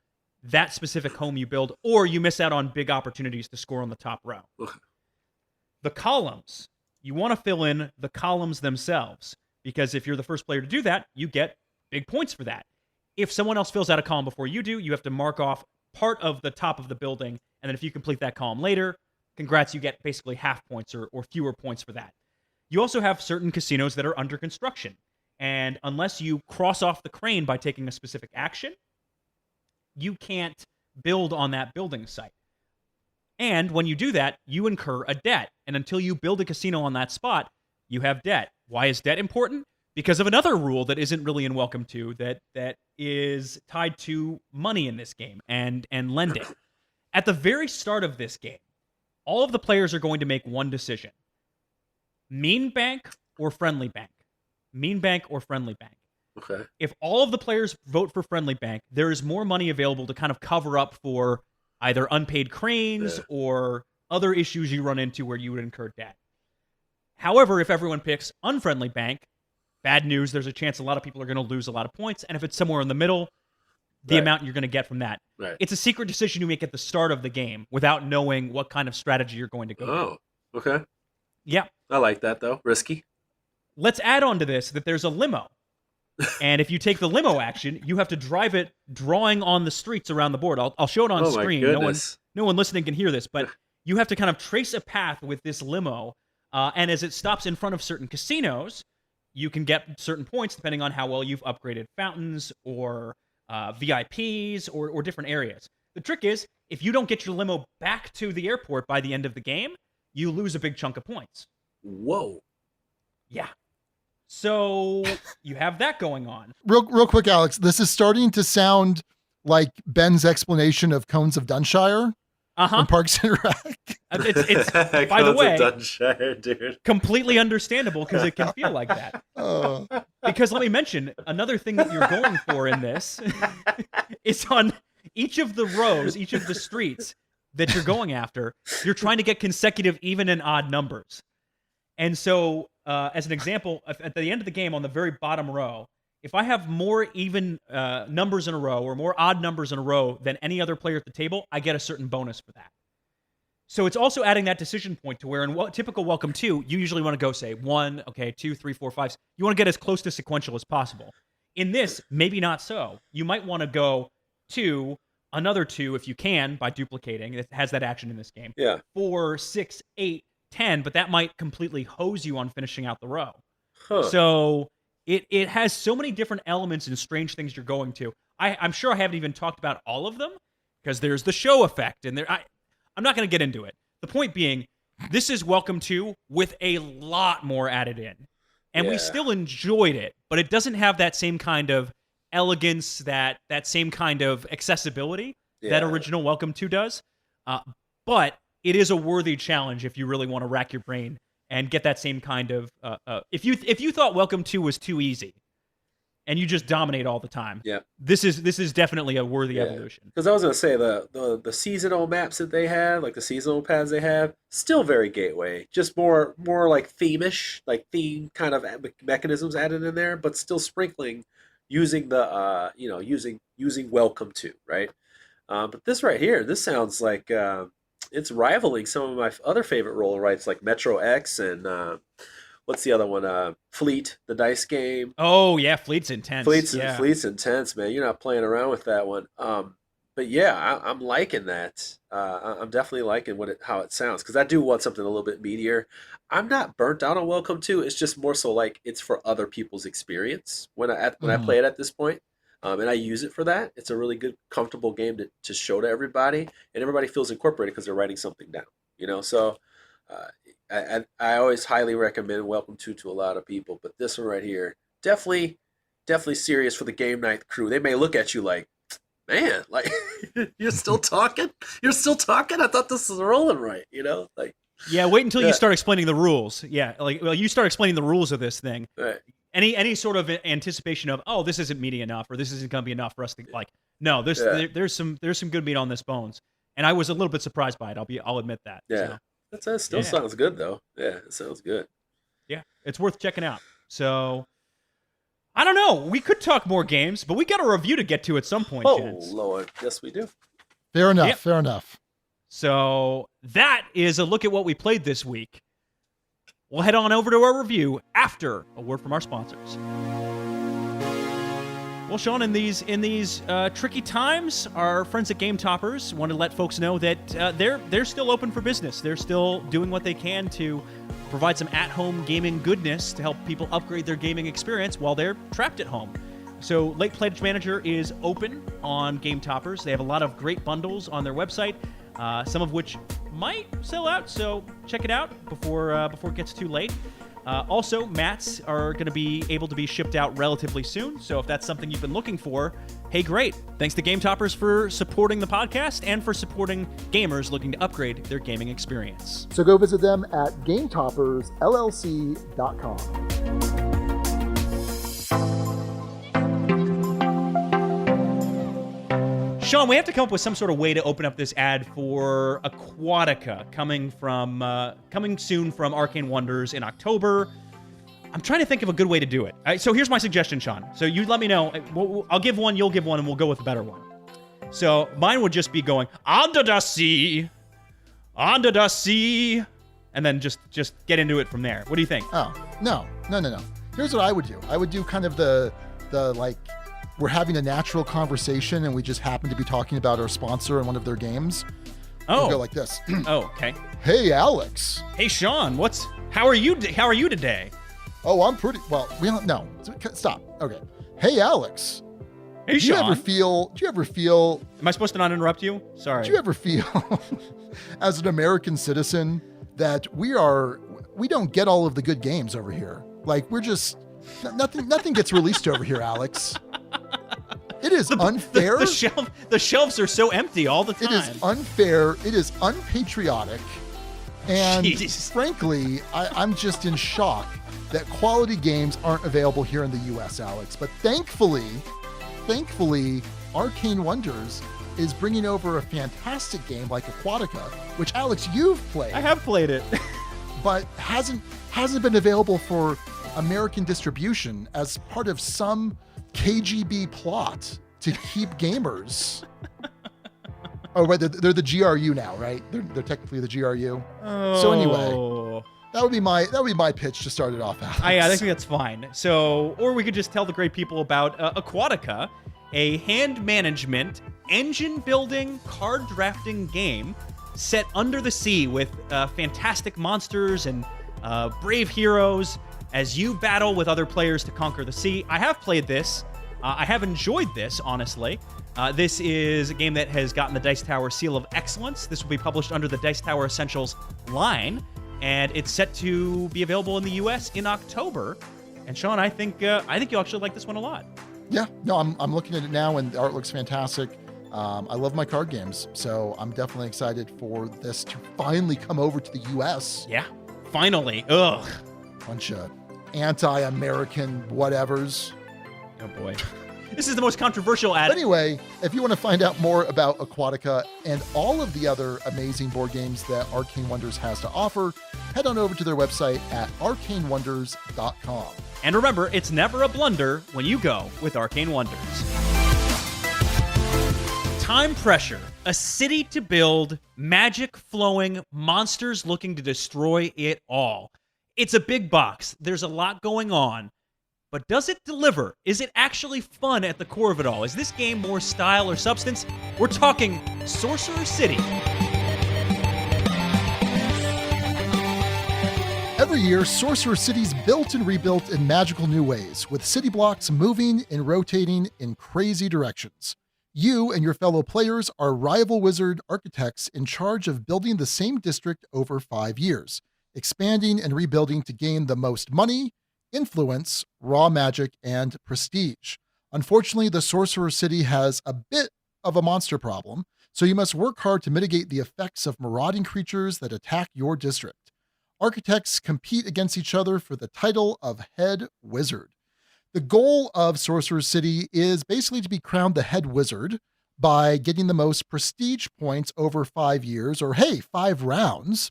that specific home you build, or you miss out on big opportunities to score on the top row. The columns, you want to fill in the columns themselves, because if you're the first player to do that, you get big points for that. If someone else fills out a column before you do, you have to mark off part of the top of the building, and then if you complete that column later, congrats, you get basically half points or fewer points for that. You also have certain casinos that are under construction, and unless you cross off the crane by taking a specific action, you can't build on that building site. And when you do that, you incur a debt. And until you build a casino on that spot, you have debt. Why is debt important? Because of another rule that isn't really in Welcome to that is tied to money in this game and lending. At the very start of this game, all of the players are going to make one decision. Mean bank or friendly bank? Mean bank or friendly bank? Okay. If all of the players vote for friendly bank, there is more money available to kind of cover up for either unpaid cranes or other issues you run into where you would incur debt. However, if everyone picks unfriendly bank, bad news, there's a chance a lot of people are going to lose a lot of points. And if it's somewhere in the middle, the amount you're going to get from that. Right. It's a secret decision you make at the start of the game without knowing what kind of strategy you're going to go through. Okay. Yeah. I like that, though. Risky. Let's add on to this that there's a limo. And if you take the limo action, you have to drive it drawing on the streets around the board. I'll show it on screen. No one listening can hear this, but you have to kind of trace a path with this limo. And as it stops in front of certain casinos, you can get certain points depending on how well you've upgraded fountains or VIPs or different areas. The trick is, if you don't get your limo back to the airport by the end of the game, you lose a big chunk of points. Whoa. Yeah. So you have that going on. Real quick, Alex, this is starting to sound like Ben's explanation of Cones of Dunshire from Parks and Rec. It's by the way, Dunshire, dude. Completely understandable because it can feel like that. Because let me mention, another thing that you're going for in this is on each of the rows, each of the streets that you're going after, you're trying to get consecutive even and odd numbers. And so, as an example, at the end of the game on the very bottom row, if I have more even numbers in a row or more odd numbers in a row than any other player at the table, I get a certain bonus for that. So it's also adding that decision point to where in typical Welcome to, you usually want to go, say, 1, 2, 3, 4, 5. You want to get as close to sequential as possible. In this, maybe not so. You might want to go 2, another 2 if you can by duplicating. It has that action in this game. Yeah. 4, 6, 8, 10, but that might completely hose you on finishing out the row. Huh. So it has so many different elements and strange things you're going to. I'm sure I haven't even talked about all of them because there's the show effect, and I'm not going to get into it. The point being, this is Welcome to with a lot more added in, and we still enjoyed it, but it doesn't have that same kind of elegance, that same kind of accessibility that original Welcome to does. But it is a worthy challenge if you really want to rack your brain and get that same kind of if you thought Welcome 2 was too easy and you just dominate all the time. Yeah. This is definitely a worthy evolution. Because I was gonna say the seasonal maps that they have, like the seasonal paths they have, still very gateway. Just more like theme-ish, like theme kind of mechanisms added in there, but still sprinkling using the using Welcome to, right? But this right here, this sounds like it's rivaling some of my other favorite roll rights, like Metro X and what's the other one? Fleet, the dice game. Oh yeah, Fleet's intense. Fleet's intense, man. You're not playing around with that one. But yeah, I'm liking that. I'm definitely liking how it sounds, because I do want something a little bit meatier. I'm not burnt out on Welcome to. It's just more so like it's for other people's experience when I play it at this point. And I use it for that. It's a really good, comfortable game to show to everybody, and everybody feels incorporated because they're writing something down. So I always highly recommend Welcome to a lot of people, but this one right here, definitely serious for the game night crew. They may look at you like, man, like you're still talking? You're still talking? I thought this was rolling right, like. Yeah, wait until you start explaining the rules. Yeah, you start explaining the rules of this thing. Right. Any sort of anticipation of, oh, this isn't meaty enough, or this isn't going to be enough for us to like. No, there's some good meat on this bones, and I was a little bit surprised by it. I'll admit that. Yeah, that still sounds good though. Yeah, it sounds good. Yeah, it's worth checking out. So, I don't know. We could talk more games, but we got a review to get to at some point. Oh gents. Lord, yes we do. Fair enough. Yep. Fair enough. So that is a look at what we played this week. We'll head on over to our review after a word from our sponsors. Well, Sean, in these tricky times, our friends at Game Toppers want to let folks know that they're still open for business. They're still doing what they can to provide some at-home gaming goodness to help people upgrade their gaming experience while they're trapped at home. So Late Pledge Manager is open on Game Toppers. They have a lot of great bundles on their website, some of which might sell out, so check it out before it gets too late. Also, mats are going to be able to be shipped out relatively soon, so if that's something you've been looking for, hey, great. Thanks to Game Toppers for supporting the podcast and for supporting gamers looking to upgrade their gaming experience. So go visit them at GameToppersLLC.com. Sean, we have to come up with some sort of way to open up this ad for Aquatica coming soon from Arcane Wonders in October. I'm trying to think of a good way to do it. So here's my suggestion, Sean. So you let me know. I'll give one, you'll give one, and we'll go with a better one. So mine would just be going, under the sea, and then just get into it from there. What do you think? Oh, no. Here's what I would do. I would do kind of the like, we're having a natural conversation and we just happen to be talking about our sponsor and one of their games. Oh. We'll go like this. Oh, okay. Hey, Alex. Hey, Sean. How are you today? Oh, I'm pretty well. No, stop. Okay. Hey, Alex. Hey, Sean. Do you ever feel? Am I supposed to not interrupt you? Sorry. Do you ever feel, as an American citizen, that we don't get all of the good games over here? Like we're just nothing gets released over here, Alex. It is unfair. The shelves are so empty all the time. It is unfair. It is unpatriotic. And frankly, I'm just in shock that quality games aren't available here in the U.S., Alex. But thankfully, Arcane Wonders is bringing over a fantastic game like Aquatica, which, Alex, you've played. I have played it. But hasn't been available for American distribution as part of some KGB plot to keep gamers. Oh, right, they're the GRU now, right? They're technically the GRU. Oh. So anyway, that would be my pitch to start it off, Alex. I think that's fine. So, or we could just tell the great people about Aquatica, a hand management, engine building, card drafting game set under the sea with fantastic monsters and brave heroes as you battle with other players to conquer the sea. I have played this. I have enjoyed this, honestly. This is a game that has gotten the Dice Tower Seal of Excellence. This will be published under the Dice Tower Essentials line, and it's set to be available in the U.S. in October. And Sean, I think you'll actually like this one a lot. Yeah, no, I'm looking at it now, and the art looks fantastic. I love my card games, so I'm definitely excited for this to finally come over to the U.S. Yeah. Finally. Ugh. Bunch of anti-American whatevers. Oh boy. This is the most controversial ad. Anyway, if you want to find out more about Aquatica and all of the other amazing board games that Arcane Wonders has to offer, head on over to their website at arcanewonders.com. And remember, it's never a blunder when you go with Arcane Wonders. Time pressure. A city to build, magic flowing, monsters looking to destroy it all. It's a big box. There's a lot going on. But does it deliver? Is it actually fun at the core of it all? Is this game more style or substance? We're talking Sorcerer City. Every year, Sorcerer City's built and rebuilt in magical new ways, with city blocks moving and rotating in crazy directions. You and your fellow players are rival wizard architects in charge of building the same district over 5 years, expanding and rebuilding to gain the most money, influence, raw magic, and prestige. Unfortunately, the Sorcerer City has a bit of a monster problem, so you must work hard to mitigate the effects of marauding creatures that attack your district. Architects compete against each other for the title of head wizard. The goal of Sorcerer City is basically to be crowned the head wizard by getting the most prestige points over 5 years, or 5 rounds.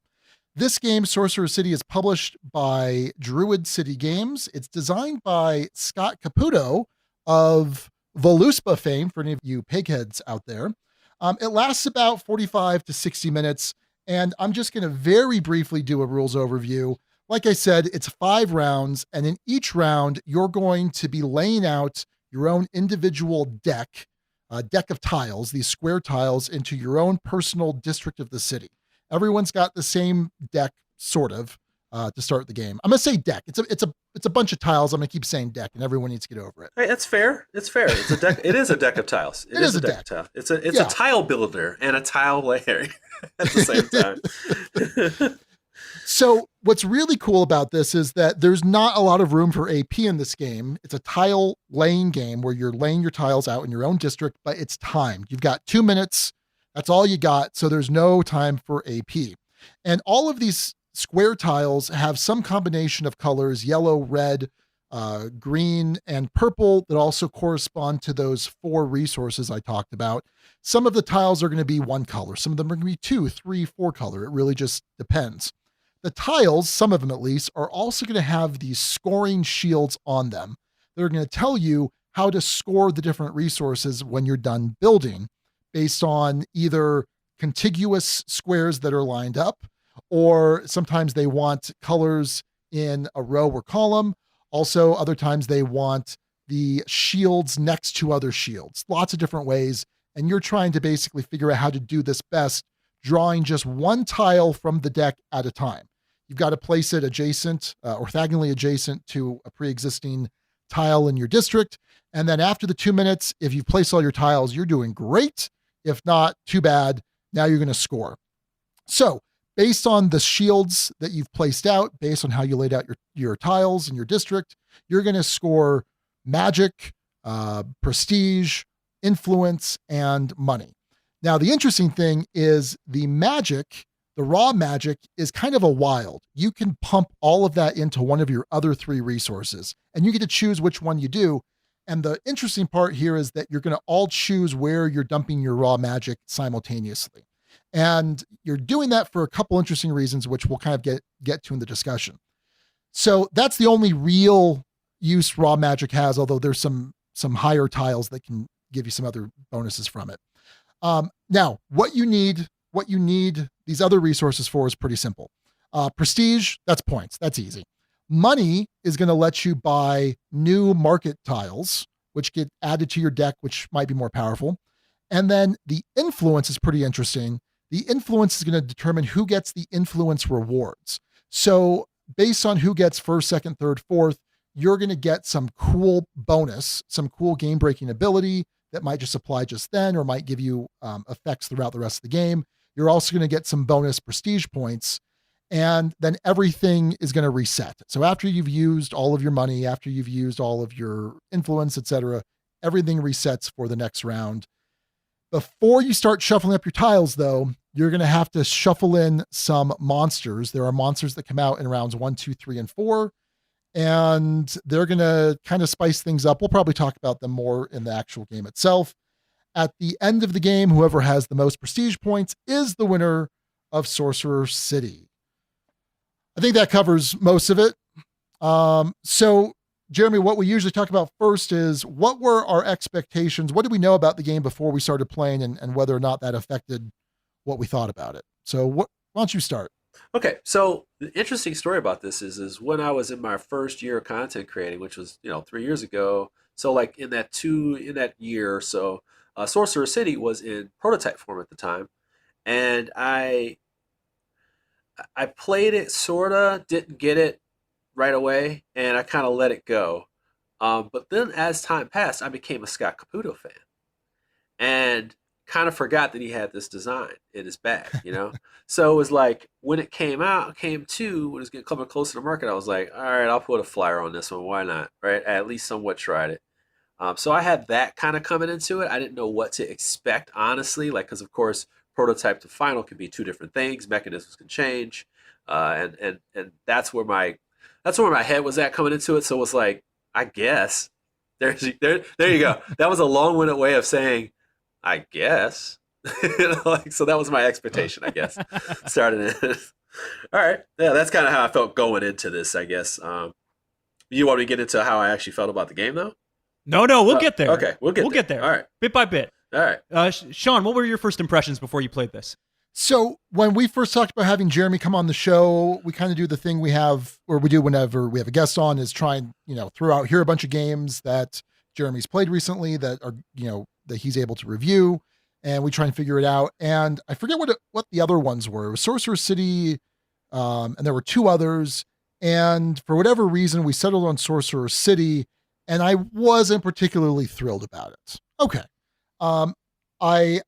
This game, Sorcerer City, is published by Druid City Games. It's designed by Scott Caputo of Voluspa fame, for any of you pigheads out there. It lasts about 45 to 60 minutes, and I'm just going to very briefly do a rules overview. Like I said, it's 5 rounds, and in each round, you're going to be laying out your own individual deck of tiles, these square tiles, into your own personal district of the city. Everyone's got the same deck, sort of, to start the game. I'm gonna say deck. It's a bunch of tiles. I'm gonna keep saying deck, and everyone needs to get over it. Hey, that's fair. It's fair. It's a deck. It is a deck of tiles. It is a deck of tiles. It's a tile builder and a tile layer at the same time. So what's really cool about this is that there's not a lot of room for AP in this game. It's a tile laying game where you're laying your tiles out in your own district, but it's timed. You've got 2 minutes. That's all you got, so there's no time for AP. And all of these square tiles have some combination of colors, yellow, red, green, and purple, that also correspond to those 4 resources I talked about. Some of the tiles are going to be 1 color. Some of them are going to be 2, 3, 4 color. It really just depends. The tiles, some of them at least, are also going to have these scoring shields on them. They're going to tell you how to score the different resources when you're done building, based on either contiguous squares that are lined up, or sometimes they want colors in a row or column. Also, other times they want the shields next to other shields. Lots of different ways. And you're trying to basically figure out how to do this best, drawing just 1 tile from the deck at a time. You've got to place it adjacent, orthogonally adjacent to a pre-existing tile in your district. And then after the 2 minutes, if you've placed all your tiles, you're doing great. If not, too bad. Now you're going to score. So based on the shields that you've placed out, based on how you laid out your tiles in your district, you're going to score magic, prestige, influence, and money. Now, the interesting thing is the magic, the raw magic, is kind of a wild. You can pump all of that into one of your other 3 resources, and you get to choose which one you do. And the interesting part here is that you're going to all choose where you're dumping your raw magic simultaneously. And you're doing that for a couple interesting reasons, which we'll kind of get to in the discussion. So that's the only real use raw magic has, although there's some higher tiles that can give you some other bonuses from it. Now, what you need these other resources for is pretty simple. Prestige, that's points. That's easy. Money is going to let you buy new market tiles, which get added to your deck, which might be more powerful. And then the influence is pretty interesting. The influence is going to determine who gets the influence rewards. So based on who gets first, second, third, fourth, you're going to get some cool bonus, some cool game-breaking ability that might just apply just then or might give you effects throughout the rest of the game. You're also going to get some bonus prestige points. And then everything is going to reset. So after you've used all of your money, after you've used all of your influence, etc., everything resets for the next round. Before you start shuffling up your tiles, though, you're going to have to shuffle in some monsters. There are monsters that come out in rounds 1, 2, 3, and 4, and they're going to kind of spice things up. We'll probably talk about them more in the actual game itself. At the end of the game, whoever has the most prestige points is the winner of Sorcerer City. I think that covers most of it. So, Jeremy, what we usually talk about first is what were our expectations? What did we know about the game before we started playing, and whether or not that affected what we thought about it? So why don't you start? Okay, so the interesting story about this is when I was in my first year of content creating, which was 3 years ago. So like in that year or so, Sorcerer City was in prototype form at the time, and I played it, sorta didn't get it right away, and I kind of let it go. But then as time passed, I became a Scott Caputo fan, and kind of forgot that he had this design in his bag, So it was like when it when it was getting coming close to the market, I was like, all right, I'll put a flyer on this one. Why not? Right? I at least somewhat tried it. So I had that kind of coming into it. I didn't know what to expect, honestly, because of course, prototype to final can be two different things. Mechanisms can change, and that's where my head was at coming into it. So it was like, I guess there you go. That was a long-winded way of saying, I guess. So that was my expectation, I guess. Starting it. All right. Yeah, that's kind of how I felt going into this, I guess. You want me to get into how I actually felt about the game, though? No, we'll get there. Okay, we'll get there. All right. Bit by bit. All right. Sean, what were your first impressions before you played this? So when we first talked about having Jeremy come on the show, we kind of do the thing we do whenever we have a guest on, is try and, hear a bunch of games that Jeremy's played recently that are, that he's able to review, and we try and figure it out. And I forget what the other ones were. It was Sorcerer City, and there were two others. And for whatever reason, we settled on Sorcerer City, and I wasn't particularly thrilled about it. Okay. I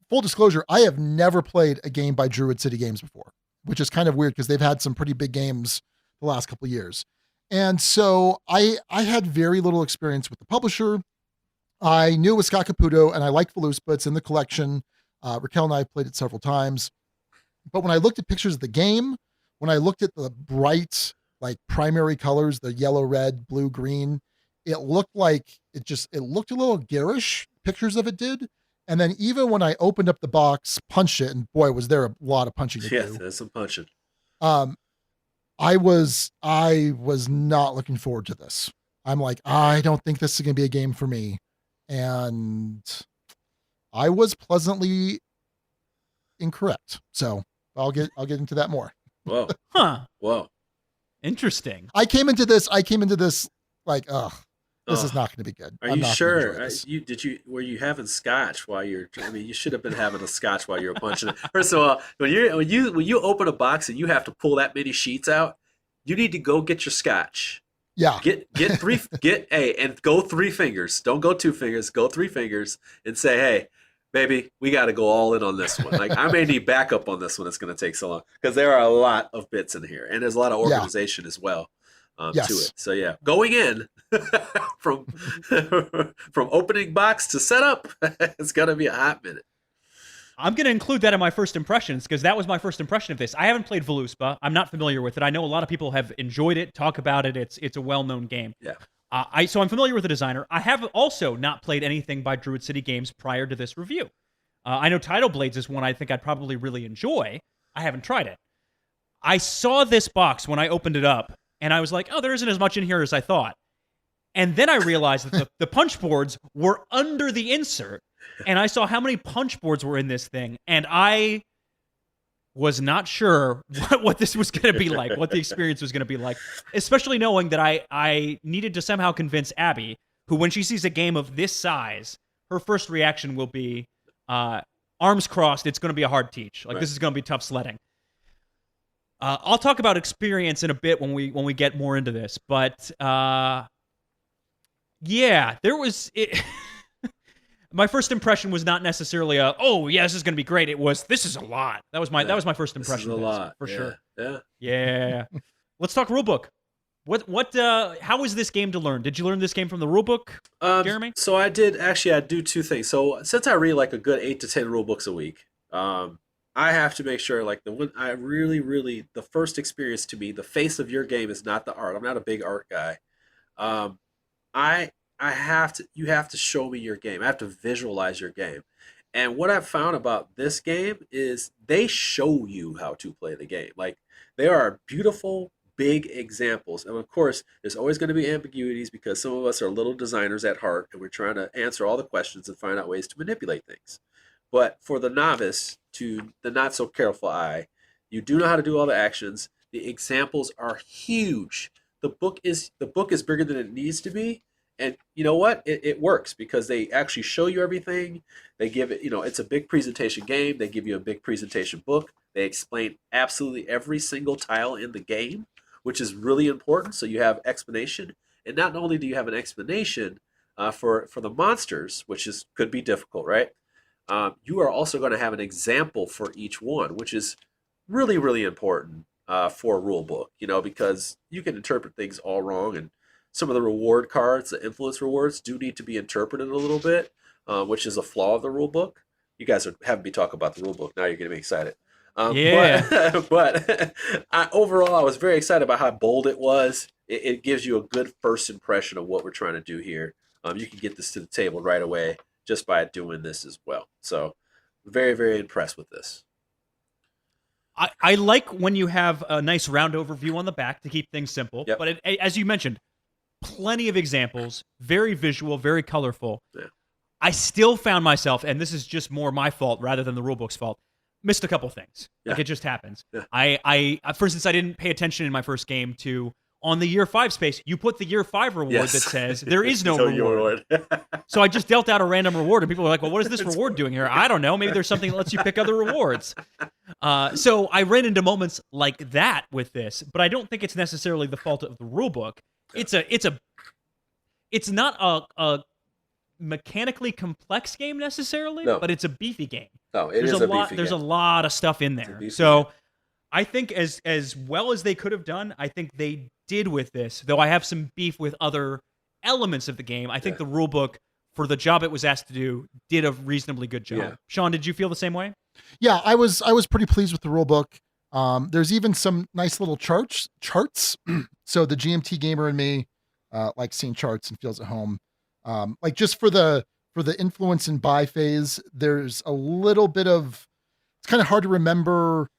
full disclosure, I have never played a game by Druid City Games before, which is kind of weird because they've had some pretty big games the last couple of years. And so I had very little experience with the publisher. I knew it was Scott Caputo, and I liked Voluspa. It's in the collection. Raquel and I have played it several times. But when I looked at pictures of the game, when I looked at the bright, primary colors, the yellow, red, blue, green, it looked like it looked a little garish. Pictures of it did. And then even when I opened up the box, punched it, and boy, was there a lot of punching to do. Yes, there's some punching. I was not looking forward to this. I'm like, I don't think this is going to be a game for me. And I was pleasantly incorrect. So I'll get into that more. Whoa. Huh. Whoa. Interesting. I came into this like, this is not going to be good. Are you sure? Were you having scotch while you're? I mean, you should have been having a scotch while you were punching it. First of all, when you open a box and you have to pull that many sheets out, you need to go get your scotch. Yeah. Get three. And go 3 fingers. Don't go 2 fingers. Go 3 fingers and say, hey, baby, we got to go all in on this one. I may need backup on this one. It's going to take so long because there are a lot of bits in here, and there's a lot of organization as well. Yes. To it. So yeah, going in from opening box to setup, it's gonna be a hot minute. I'm going to include that in my first impressions because that was my first impression of this. I haven't played Voluspa. I'm not familiar with it. I know a lot of people have enjoyed it, talk about it. It's a well-known game. Yeah. So I'm familiar with the designer. I have also not played anything by Druid City Games prior to this review. I know Tidal Blades is one I think I'd probably really enjoy. I haven't tried it. I saw this box when I opened it up, and I was like, oh, there isn't as much in here as I thought. And then I realized that the punch boards were under the insert, and I saw how many punch boards were in this thing, and I was not sure what this was going to be like, what the experience was going to be like, especially knowing that I needed to somehow convince Abby, who when she sees a game of this size, her first reaction will be, arms crossed, it's going to be a hard teach. Like, This is going to be tough sledding. I'll talk about experience in a bit when we get more into this, but yeah, there was it. My first impression was not necessarily this is going to be great. It was, this is a lot. That was my first impression. This is a lot for sure. Yeah. Let's talk rulebook. How was this game to learn? Did you learn this game from the rulebook, Jeremy? So I do 2 things. So since I read like a good 8 to 10 rule books a week, I have to make sure, like the first experience to me, the face of your game is not the art. I'm not a big art guy. Um, I you have to show me your game. I have to visualize your game. And what I've found about this game is they show you how to play the game. Like, there are beautiful, big examples. And of course, there's always going to be ambiguities because some of us are little designers at heart and we're trying to answer all the questions and find out ways to manipulate things. But for the novice to the not so careful eye, you do know how to do all the actions. The examples are huge. The book is bigger than it needs to be. And you know what? It works because they actually show you everything. They give it, it's a big presentation game. They give you a big presentation book. They explain absolutely every single tile in the game, which is really important. So you have explanation. And not only do you have an explanation for the monsters, which could be difficult, right? You are also going to have an example for each one, which is really, really important for a rule book, because you can interpret things all wrong. And some of the reward cards, the influence rewards, do need to be interpreted a little bit, which is a flaw of the rule book. You guys are having me talk about the rule book. Now you're getting me excited. Yeah. But overall, I was very excited about how bold it was. It gives you a good first impression of what we're trying to do here. You can get this to the table right away just by doing this as well. So very, very impressed with this. I like when you have a nice round overview on the back to keep things simple. Yep. But as you mentioned, plenty of examples, very visual, very colorful. Yeah. I still found myself, and this is just more my fault rather than the rulebook's fault, missed a couple things. Yeah. Like, it just happens. Yeah. I for instance, I didn't pay attention in my first game to, on the year 5 space, you put the year 5 reward that says there is no reward. So I just dealt out a random reward, and people were like, well, what is this reward doing here? I don't know. Maybe there's something that lets you pick other rewards. So I ran into moments like that with this, but I don't think it's necessarily the fault of the rulebook. It's not a mechanically complex game necessarily, but it's a beefy game. No, it is a beefy game. There's a lot of stuff in there. So I think as well as they could have done, I think they did with this, though I have some beef with other elements of the game. I think the rulebook, for the job it was asked to do, did a reasonably good job. Yeah. Sean, did you feel the same way? Yeah, I was pretty pleased with the rulebook. There's even some nice little charts. So the GMT gamer in me likes seeing charts and feels at home. Like, just for the influence and buy phase, there's a little bit of, it's kind of hard to remember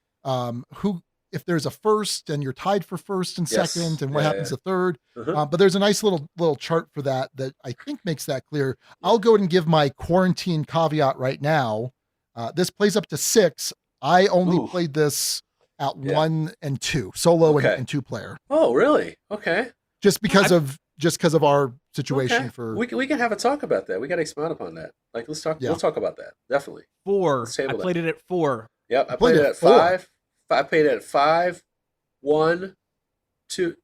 if there's a first and you're tied for first and second, and what happens to third. But there's a nice little chart for that I think makes that clear. I'll go ahead and give my quarantine caveat right now. This plays up to 6. I only played this at 1 and 2, solo and 2 player. Oh, really? Okay. Just because of our situation. For we can have a talk about that. We got to expound upon that. Like, let's talk. We'll talk about that. Definitely. 4. I played it at 4. Yep, I played it at 5. I played it at 5, 1, 2,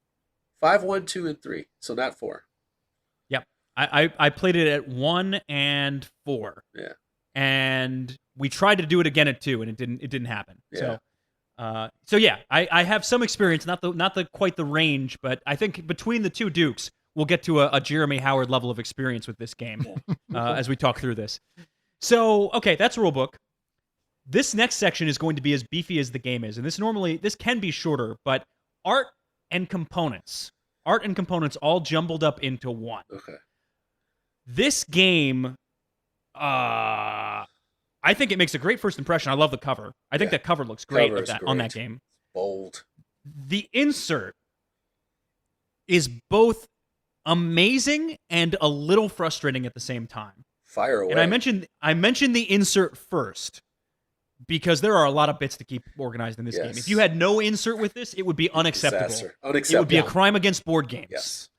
5, 1, 2, and 3. So not 4. Yep. I played it at 1 and 4. Yeah. And we tried to do it again at 2, and it didn't happen. Yeah. So yeah, I have some experience, not the quite the range, but I think between the two Dukes, we'll get to a Jeremy Howard level of experience with this game as we talk through this. So, okay, that's rulebook. This next section is going to be as beefy as the game is, and this can be shorter, but art and components all jumbled up into one. Okay. This game, I think it makes a great first impression. I love the cover. I think that cover looks great on that game. Bold. The insert is both amazing and a little frustrating at the same time. Fire away. And I mentioned the insert first because there are a lot of bits to keep organized in this game. If you had no insert with this, it would be unacceptable. Disaster. It would be a crime against board games. Yes.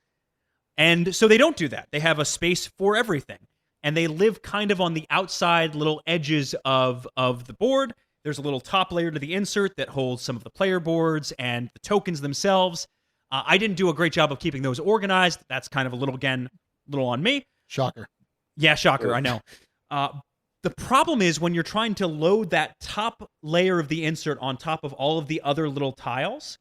And so they don't do that. They have a space for everything. And they live kind of on the outside little edges of the board. There's a little top layer to the insert that holds some of the player boards and the tokens themselves. I didn't do a great job of keeping those organized. That's kind of a little on me. Shocker. Yeah, shocker, I know. The problem is when you're trying to load that top layer of the insert on top of all of the other little tiles,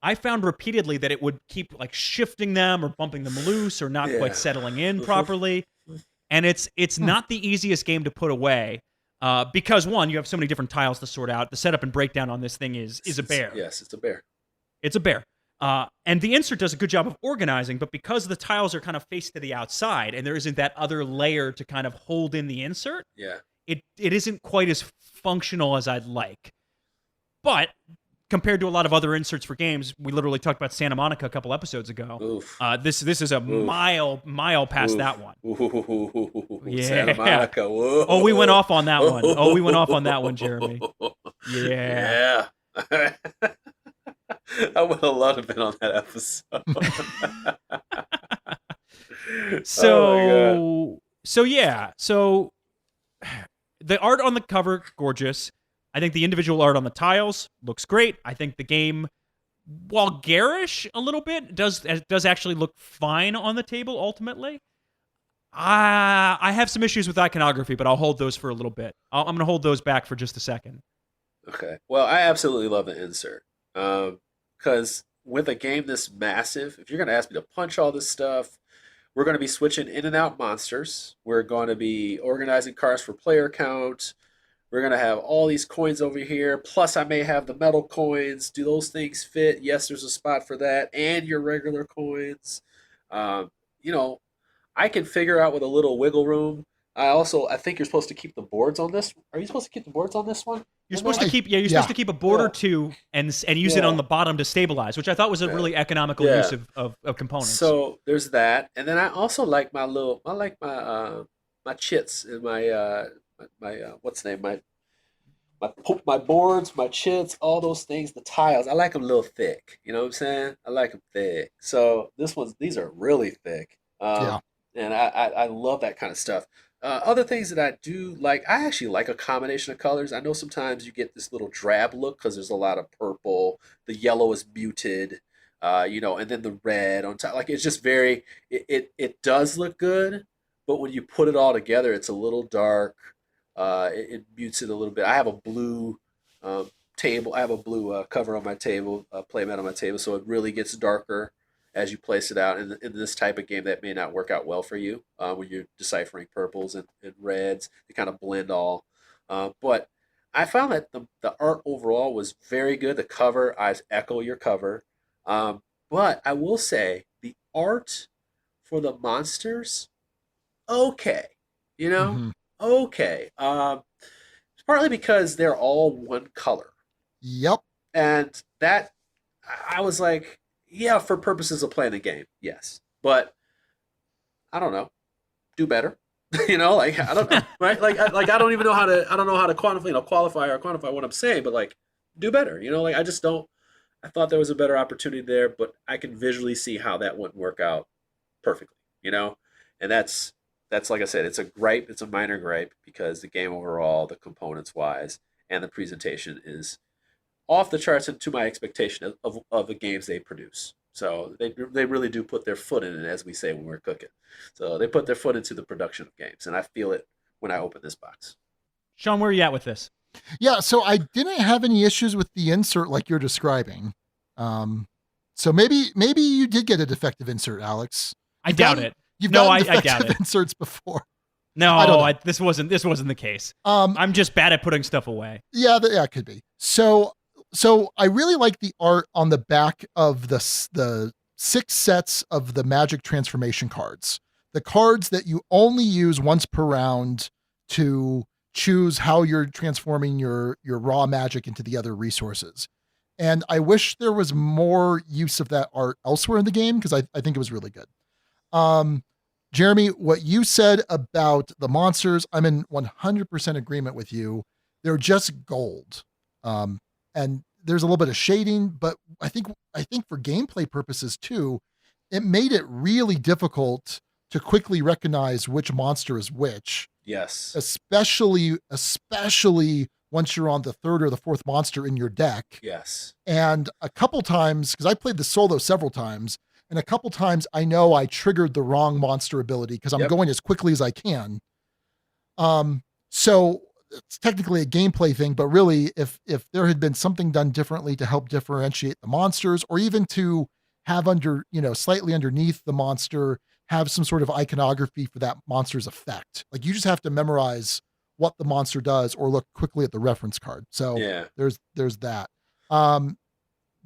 I found repeatedly that it would keep like shifting them or bumping them loose or not quite settling in properly. And it's not the easiest game to put away. Because one, you have so many different tiles to sort out. The setup and breakdown on this thing is a bear. Yes, it's a bear. It's a bear. And the insert does a good job of organizing, but because the tiles are kind of faced to the outside and there isn't that other layer to kind of hold in the insert, it isn't quite as functional as I'd like. But compared to a lot of other inserts for games, we literally talked about Santa Monica a couple episodes ago. This is a mile past that one. Yeah. Santa Monica. Whoa. Oh, we went off on that one. Oh, we went off on that one, Jeremy. Yeah. I would have loved to have been on that episode. So the art on the cover, gorgeous. I think the individual art on the tiles looks great. I think the game, while garish a little bit, does actually look fine on the table ultimately. I have some issues with iconography, but I'll hold those for a little bit. I'm going to hold those back for just a second. Okay. Well, I absolutely love the insert. Because with a game this massive, if you're going to ask me to punch all this stuff, we're going to be switching in and out monsters. We're going to be organizing cards for player count. We're going to have all these coins over here. Plus, I may have the metal coins. Do those things fit? Yes, there's a spot for that. And your regular coins. I can figure out with a little wiggle room. I think you're supposed to keep the boards on this. Are you supposed to keep the boards on this one? You're supposed to keep supposed to keep a board or two and use it on the bottom to stabilize, which I thought was a really economical use of components. So there's that, and then I also like my chits and my what's the name, my boards, my chits, all those things, the tiles. I like them a little thick. You know what I'm saying? I like them thick. So these are really thick. And I love that kind of stuff. Other things that I do like, I actually like a combination of colors. I know sometimes you get this little drab look because there's a lot of purple. The yellow is muted, and then the red on top. Like it's just it does look good, but when you put it all together, it's a little dark. It mutes it a little bit. I have a blue table. I have a blue cover on my table, playmat on my table, so it really gets darker as you place it out. In this type of game, that may not work out well for you when you're deciphering purples and reds. They kind of blend all. But I found that the art overall was very good. The cover, I echo your cover. But I will say the art for the monsters, okay. Okay. It's partly because they're all one color. Yep. And that, I was like, yeah, for purposes of playing the game, yes. But I don't know. Do better. I don't know, right? I don't even know how to qualify what I'm saying, but do better. I just don't. I thought there was a better opportunity there, but I can visually see how that wouldn't work out perfectly. And that's like I said, it's a gripe. It's a minor gripe because the game overall, the components wise, and the presentation is off the charts and to my expectation of the games they produce. So they really do put their foot in it, as we say when we're cooking. So they put their foot into the production of games, and I feel it when I open this box. Sean, where are you at with this? Yeah, so I didn't have any issues with the insert like you're describing. So maybe you did get a defective insert, Alex. I doubt it. You've gotten defective inserts before. No, this wasn't the case. I'm just bad at putting stuff away. Yeah, it could be. So I really like the art on the back of the 6 sets of the magic transformation cards. The cards that you only use once per round to choose how you're transforming your raw magic into the other resources. And I wish there was more use of that art elsewhere in the game because I think it was really good. Jeremy, what you said about the monsters, I'm in 100% agreement with you. They're just gold. And there's a little bit of shading, but I think for gameplay purposes too, it made it really difficult to quickly recognize which monster is which. Yes. Especially once you're on the 3rd or the 4th monster in your deck. Yes. And a couple times, because I played the solo several times, and a couple times I know I triggered the wrong monster ability because I'm going as quickly as I can. So it's technically a gameplay thing, but really if there had been something done differently to help differentiate the monsters, or even to have slightly underneath the monster, have some sort of iconography for that monster's effect. Like you just have to memorize what the monster does or look quickly at the reference card. So there's that.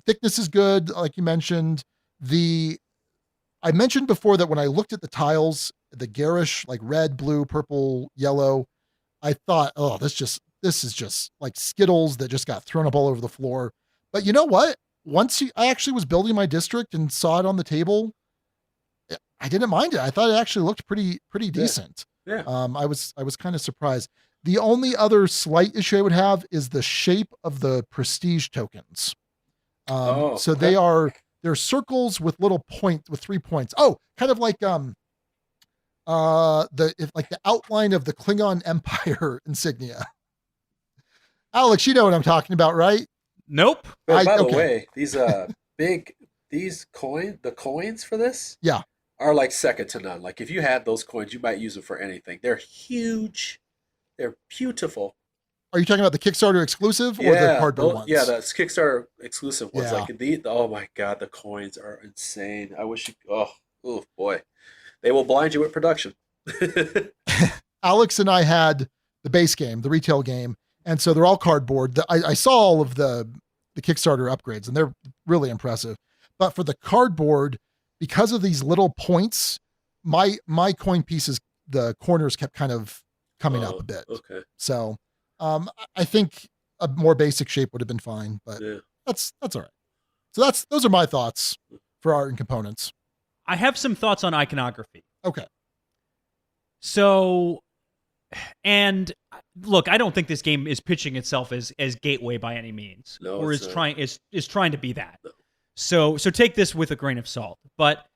Thickness is good, like you mentioned. I mentioned before that when I looked at the tiles, the garish, like red, blue, purple, yellow, I thought, oh, this is just like Skittles that just got thrown up all over the floor. But you know what? I actually was building my district and saw it on the table, I didn't mind it. I thought it actually looked pretty decent. Yeah. I was kind of surprised. The only other slight issue I would have is the shape of the prestige tokens. So they're circles with little points with 3 points. Oh, kind of like the outline of the Klingon Empire insignia. Alex, you know what I'm talking about, right? Nope. By the way, these the coins for this, are like second to none. Like if you had those coins, you might use them for anything. They're huge. They're beautiful. Are you talking about the Kickstarter exclusive or the cardboard ones? Yeah, the Kickstarter exclusive ones. Yeah. Like oh my God, the coins are insane. I wish oh boy. They will blind you with production. Alex and I had the base game, the retail game, and so they're all cardboard. I saw all of the Kickstarter upgrades, and they're really impressive. But for the cardboard, because of these little points, my coin pieces, the corners kept kind of coming up a bit. Okay. So I think a more basic shape would have been fine, but that's all right. So those are my thoughts for art and components. I have some thoughts on iconography. Okay. So, and look, I don't think this game is pitching itself as Gateway by any means, or is trying to be that. No. So take this with a grain of salt. But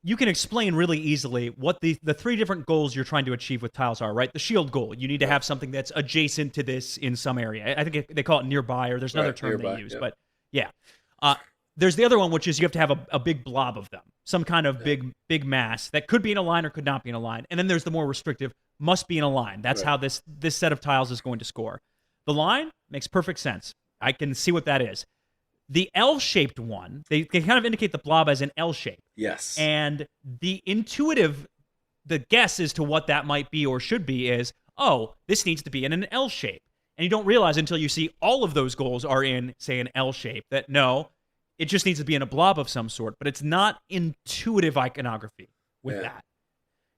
you can explain really easily what the three different goals you're trying to achieve with tiles are, right? The shield goal, you need to have something that's adjacent to this in some area. I think they call it nearby, or there's another term they use, but yeah. There's the other one, which is you have to have a big blob of them, some kind of big mass that could be in a line or could not be in a line. And then there's the more restrictive, must be in a line. That's how this set of tiles is going to score. The line makes perfect sense. I can see what that is. The L-shaped one, they kind of indicate the blob as an L shape. Yes. And the guess as to what that might be or should be is, this needs to be in an L shape. And you don't realize until you see all of those goals are in, say, an L shape, that no, it just needs to be in a blob of some sort, but it's not intuitive iconography with that.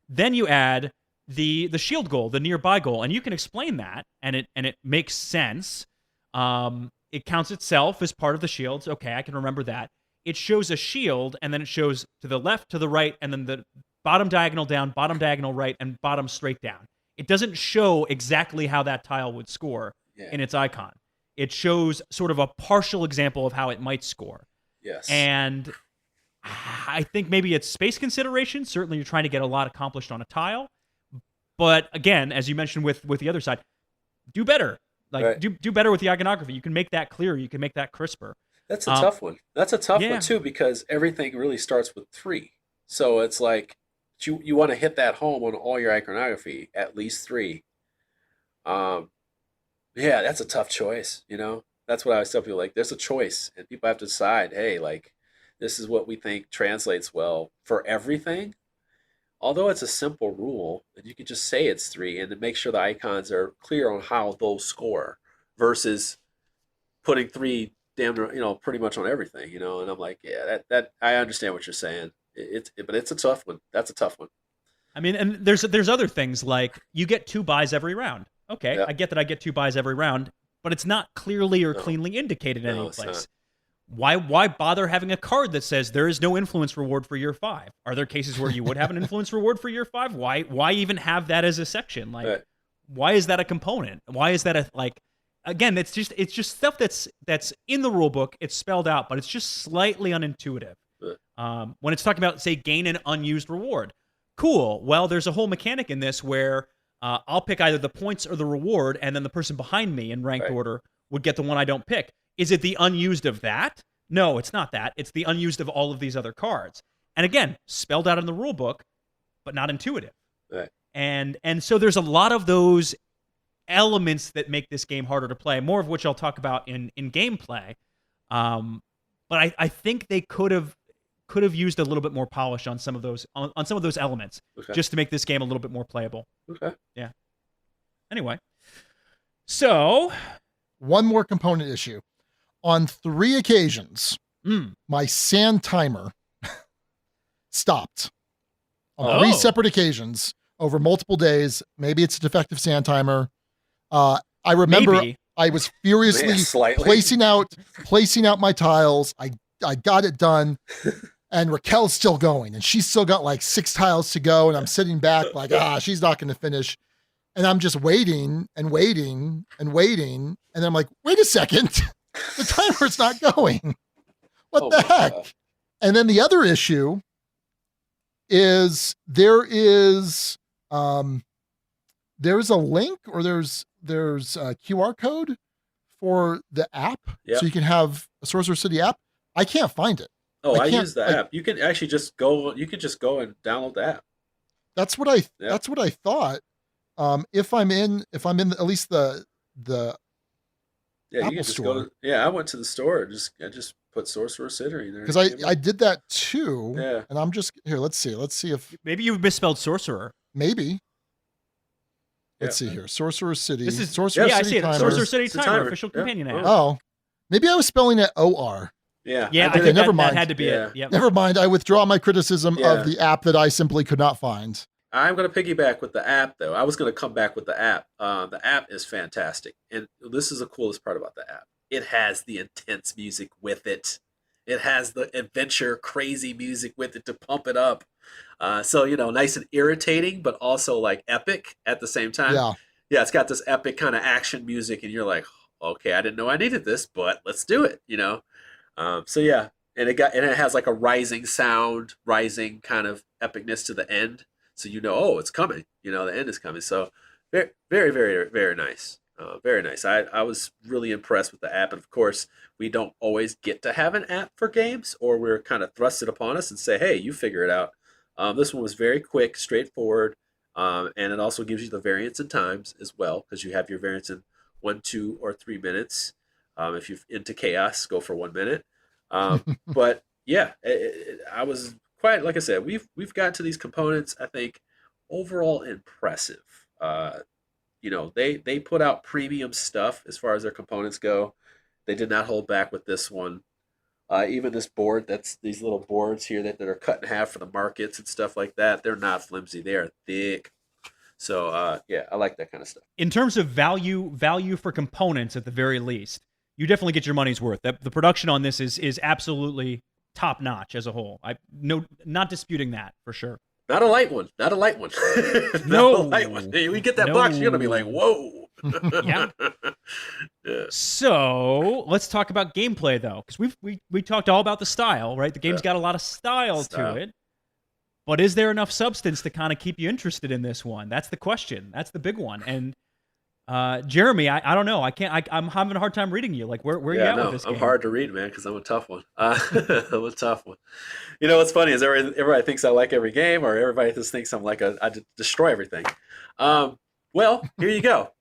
Then you add the shield goal, the nearby goal, and you can explain that, and it makes sense. It counts itself as part of the shields. Okay, I can remember that. It shows a shield, and then it shows to the left, to the right, and then the bottom diagonal down, bottom diagonal right, and bottom straight down. It doesn't show exactly how that tile would score in its icon. It shows sort of a partial example of how it might score. Yes. And I think maybe it's space consideration. Certainly you're trying to get a lot accomplished on a tile. But again, as you mentioned with the other side, do better. Do better with the iconography. You can make that clearer. You can make that crisper. That's a tough one. That's a tough one, too, because everything really starts with 3. So it's like you want to hit that home on all your iconography, at least 3. That's a tough choice, you know? That's what I always tell people, like, there's a choice, and people have to decide, hey, like, this is what we think translates well for everything. Although it's a simple rule, and you can just say it's 3, and to make sure the icons are clear on how those score, versus putting 3 damn near, pretty much on everything, And I'm like, that I understand what you're saying. But it's a tough one. That's a tough one. I mean, and there's other things like you get 2 buys every round. Okay, I get that I get 2 buys every round, but it's not clearly or cleanly indicated in any place. Why bother having a card that says there is no influence reward for year 5? Are there cases where you would have an influence reward for year 5? Why even have that as a section? Like, why is that a component? Why is that again, it's just stuff that's in the rule book. It's spelled out, but it's just slightly unintuitive. When it's talking about, say, gain an unused reward. Cool. Well, there's a whole mechanic in this where I'll pick either the points or the reward, and then the person behind me in ranked order would get the one I don't pick. Is it the unused of that? No, it's not that. It's the unused of all of these other cards. And again, spelled out in the rule book, but not intuitive. Right. And so there's a lot of those elements that make this game harder to play, more of which I'll talk about in gameplay. But I think they could have used a little bit more polish on some of those elements, just to make this game a little bit more playable. Okay. Yeah. Anyway, so one more component issue. On 3 occasions, my sand timer stopped. On 3 separate occasions over multiple days. Maybe it's a defective sand timer. I remember I was furiously placing out my tiles. I got it done. And Raquel's still going, and she's still got like 6 tiles to go. And I'm sitting back like, she's not going to finish. And I'm just waiting and waiting and waiting. And then I'm like, wait a second, the timer's not going. What the heck? God. And then the other issue is there's a link or there's a QR code for the app. Yep. So you can have a Sorcerer City app. I can't find it. Oh, I use the app. You can actually just go and download the app. That's what I thought. If I'm in at least the Apple you can just go. I went to the store. I just put Sorcerer City in there. Because I did that too. Yeah. And I'm just here. Let's see if maybe you misspelled sorcerer. Maybe. Let's see here. Sorcerer City. This is Sorcerer City. I see it. Timer. Sorcerer City Timer, official companion app. Oh, maybe I was spelling it OR. Yeah. I think never mind. That had to be it. Yep. Never mind. I withdraw my criticism of the app that I simply could not find. I'm going to piggyback with the app, though. I was going to come back with the app. The app is fantastic. And this is the coolest part about the app. It has the intense music with it. It has the adventure, crazy music with it to pump it up. So, nice and irritating, but also like epic at the same time. Yeah, it's got this epic kind of action music, and you're like, okay, I didn't know I needed this, but let's do it, So yeah, and it has like a rising sound, rising kind of epicness to the end. So it's coming. The end is coming. So very, very, very, very nice. Very nice. I was really impressed with the app. And of course, we don't always get to have an app for games, or we're kind of thrusted upon us and say, hey, you figure it out. This one was very quick, straightforward. And it also gives you the variance in times as well, because you have your variance in 1, 2, or 3 minutes. If you're into chaos, go for 1 minute. But yeah, I was quite, like I said, we've got to these components, I think, overall impressive. They put out premium stuff as far as their components go. They did not hold back with this one. Even this board, that's these little boards here that are cut in half for the markets and stuff like that. They're not flimsy. They are thick. So I like that kind of stuff. In terms of value for components at the very least, you definitely get your money's worth. The production on this is absolutely top notch as a whole. Not disputing that for sure. Not a light one. Not a light one. No. A light one. When you get that box, you're gonna be like, whoa. Yeah. So let's talk about gameplay though, because we talked all about the style, right? The game's got a lot of style to it. But is there enough substance to kind of keep you interested in this one? That's the question. That's the big one. And Jeremy, I don't know. I'm having a hard time reading you. Like, where are you at with this game? I'm hard to read, man, because I'm a tough one. I'm a tough one. What's funny is everybody thinks I like every game, or everybody just thinks I'm like I destroy everything. Well, here you go.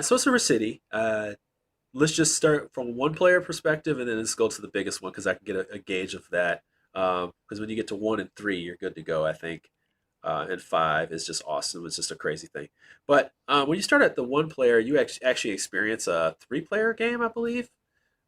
Sorcerer City. Let's just start from one player perspective, and then let's go to the biggest one, because I can get a gauge of that. Because when you get to 1 and 3, you're good to go, I think. And 5 is just awesome. It's just a crazy thing. But when you start at the 1 player, you actually experience a 3-player game, I believe.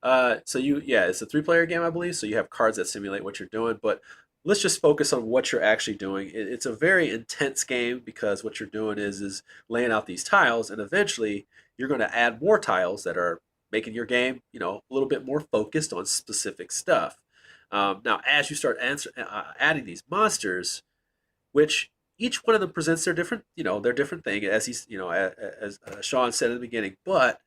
It's a 3-player game, I believe. So you have cards that simulate what you're doing. But let's just focus on what you're actually doing. It's a very intense game, because what you're doing is laying out these tiles, and eventually you're going to add more tiles that are making your game, a little bit more focused on specific stuff. Now, as you start adding these monsters, which each one of them presents their different thing, as as Sean said in the beginning. But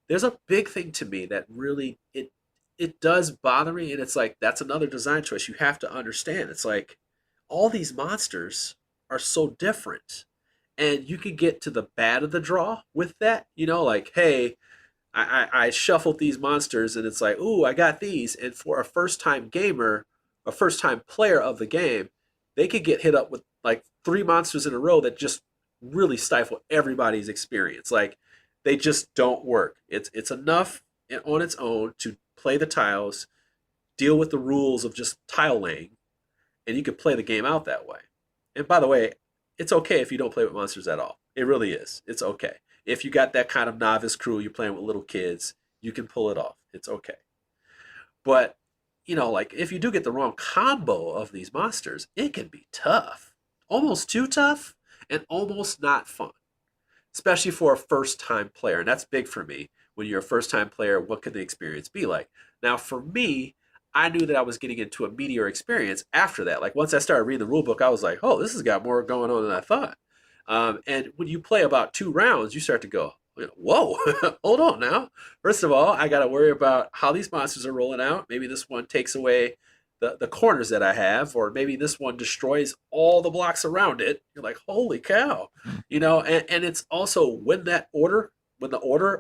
there's a big thing to me that really it does bother me, and it's like that's another design choice you have to understand. It's like all these monsters are so different, and you can get to the bad of the draw with that. Like, hey, I shuffled these monsters, and it's like, ooh, I got these, and for a first-time gamer, a first-time player of the game, they could get hit up with like 3 monsters in a row that just really stifle everybody's experience. Like, they just don't work. It's enough on its own to play the tiles, deal with the rules of just tile laying, and you can play the game out that way. And by the way, it's okay if you don't play with monsters at all. It really is. It's okay. if you got that kind of novice crew, you're playing with little kids, you can pull it off. It's okay. But, like if you do get the wrong combo of these monsters, it can be tough. Almost too tough and almost not fun. Especially for a first-time player. And that's big for me. When you're a first-time player, what can the experience be like? Now, for me, I knew that I was getting into a meatier experience after that. Like, once I started reading the rulebook, I was like, oh, this has got more going on than I thought. And when you play about 2 rounds, you start to go, whoa, hold on now. First of all, I got to worry about how these monsters are rolling out. Maybe this one takes away the corners that I have, or maybe this one destroys all the blocks around it. You're like, holy cow. And it's also when the order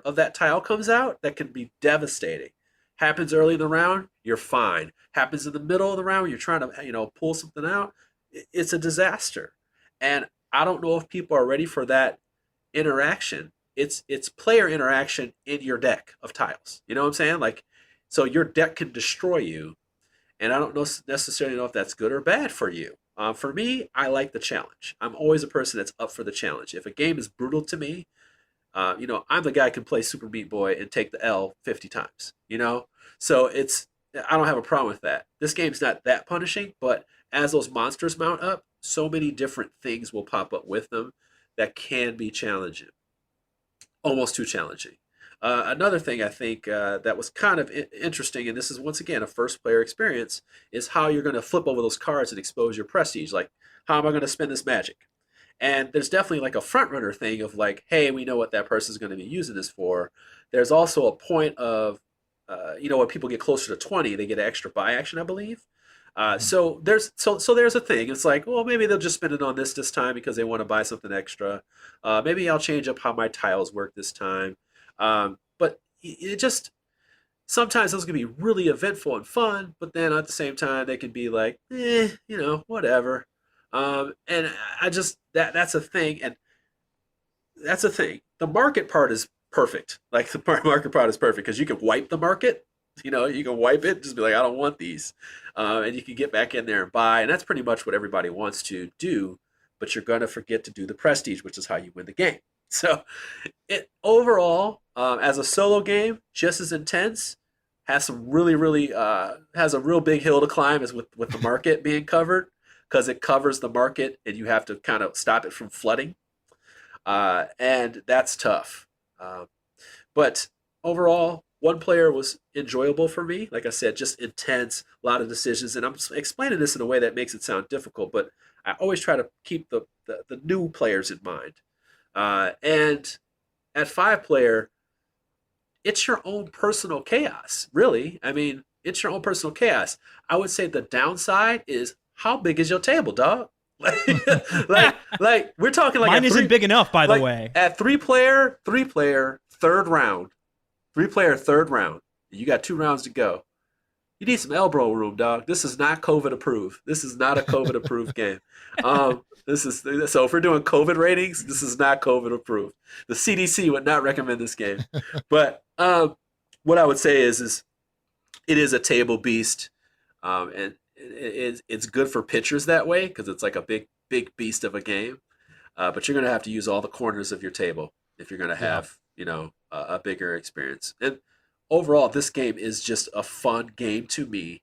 of that tile comes out, that can be devastating. Happens early in the round, you're fine. Happens in the middle of the round, you're trying to, pull something out. It's a disaster. And I don't know if people are ready for that interaction. It's player interaction in your deck of tiles. You know what I'm saying? Like, so your deck can destroy you. And I don't necessarily know if that's good or bad for you. For me, I like the challenge. I'm always a person that's up for the challenge. If a game is brutal to me, I'm the guy who can play Super Meat Boy and take the L 50 times. So I don't have a problem with that. This game's not that punishing, but as those monsters mount up, so many different things will pop up with them that can be challenging. Almost too challenging. Another thing I think that was kind of interesting, and this is once again a first player experience, is how you're going to flip over those cards and expose your prestige. Like, how am I going to spend this magic? And there's definitely like a front runner thing of like, hey, we know what that person's going to be using this for. There's also a point of, when people get closer to 20, they get an extra buy action, I believe. So there's a thing. It's like, well, maybe they'll just spend it on this time because they want to buy something extra. Maybe I'll change up how my tiles work this time. But it just, sometimes those can be really eventful and fun, but then at the same time, they can be like, whatever. And I just, that's a thing. And that's a thing. The market part is perfect. Like, the market part is perfect because you can wipe the market. You can wipe it, just be like, I don't want these. And you can get back in there and buy. And that's pretty much what everybody wants to do. But you're going to forget to do the prestige, which is how you win the game. So it overall, as a solo game, just as intense, has some really, really, has a real big hill to climb as with the market being covered, because it covers the market and you have to kind of stop it from flooding. And that's tough. But overall, one player was enjoyable for me. Like I said, just intense, a lot of decisions. And I'm explaining this in a way that makes it sound difficult, but I always try to keep the new players in mind. And at 5-player, it's your own personal chaos, really. I mean, it's your own personal chaos. I would say the downside is, how big is your table, dog? like we're talking like mine isn't big enough, by the way. At 3-player, third round. 3-player, third round. You got 2 rounds to go. You need some elbow room, dog. This is not COVID approved. This is not a COVID approved game. So if we're doing COVID ratings, this is not COVID approved. The CDC would not recommend this game. But what I would say is it is a table beast, and it's good for pitchers that way because it's like a big beast of a game. But you're going to have to use all the corners of your table if you're going to have a bigger experience. And overall, this game is just a fun game to me,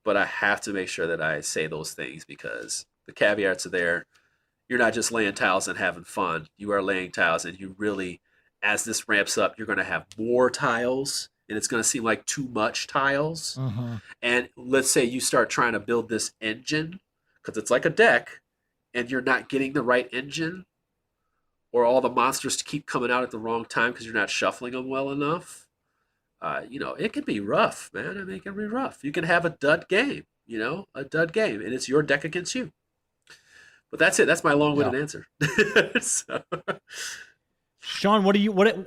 but I have to make sure that I say those things because the caveats are there. You're not just laying tiles and having fun. You are laying tiles, and you really, as this ramps up, you're going to have more tiles, and it's going to seem like too much tiles. Mm-hmm. And let's say you start trying to build this engine, because it's like a deck, and you're not getting the right engine, or all the monsters keep coming out at the wrong time because you're not shuffling them well enough. It can be rough, man. I mean, it can be rough. You can have a dud game, and it's your deck against you. But that's it. That's my long-winded answer. So. Sean,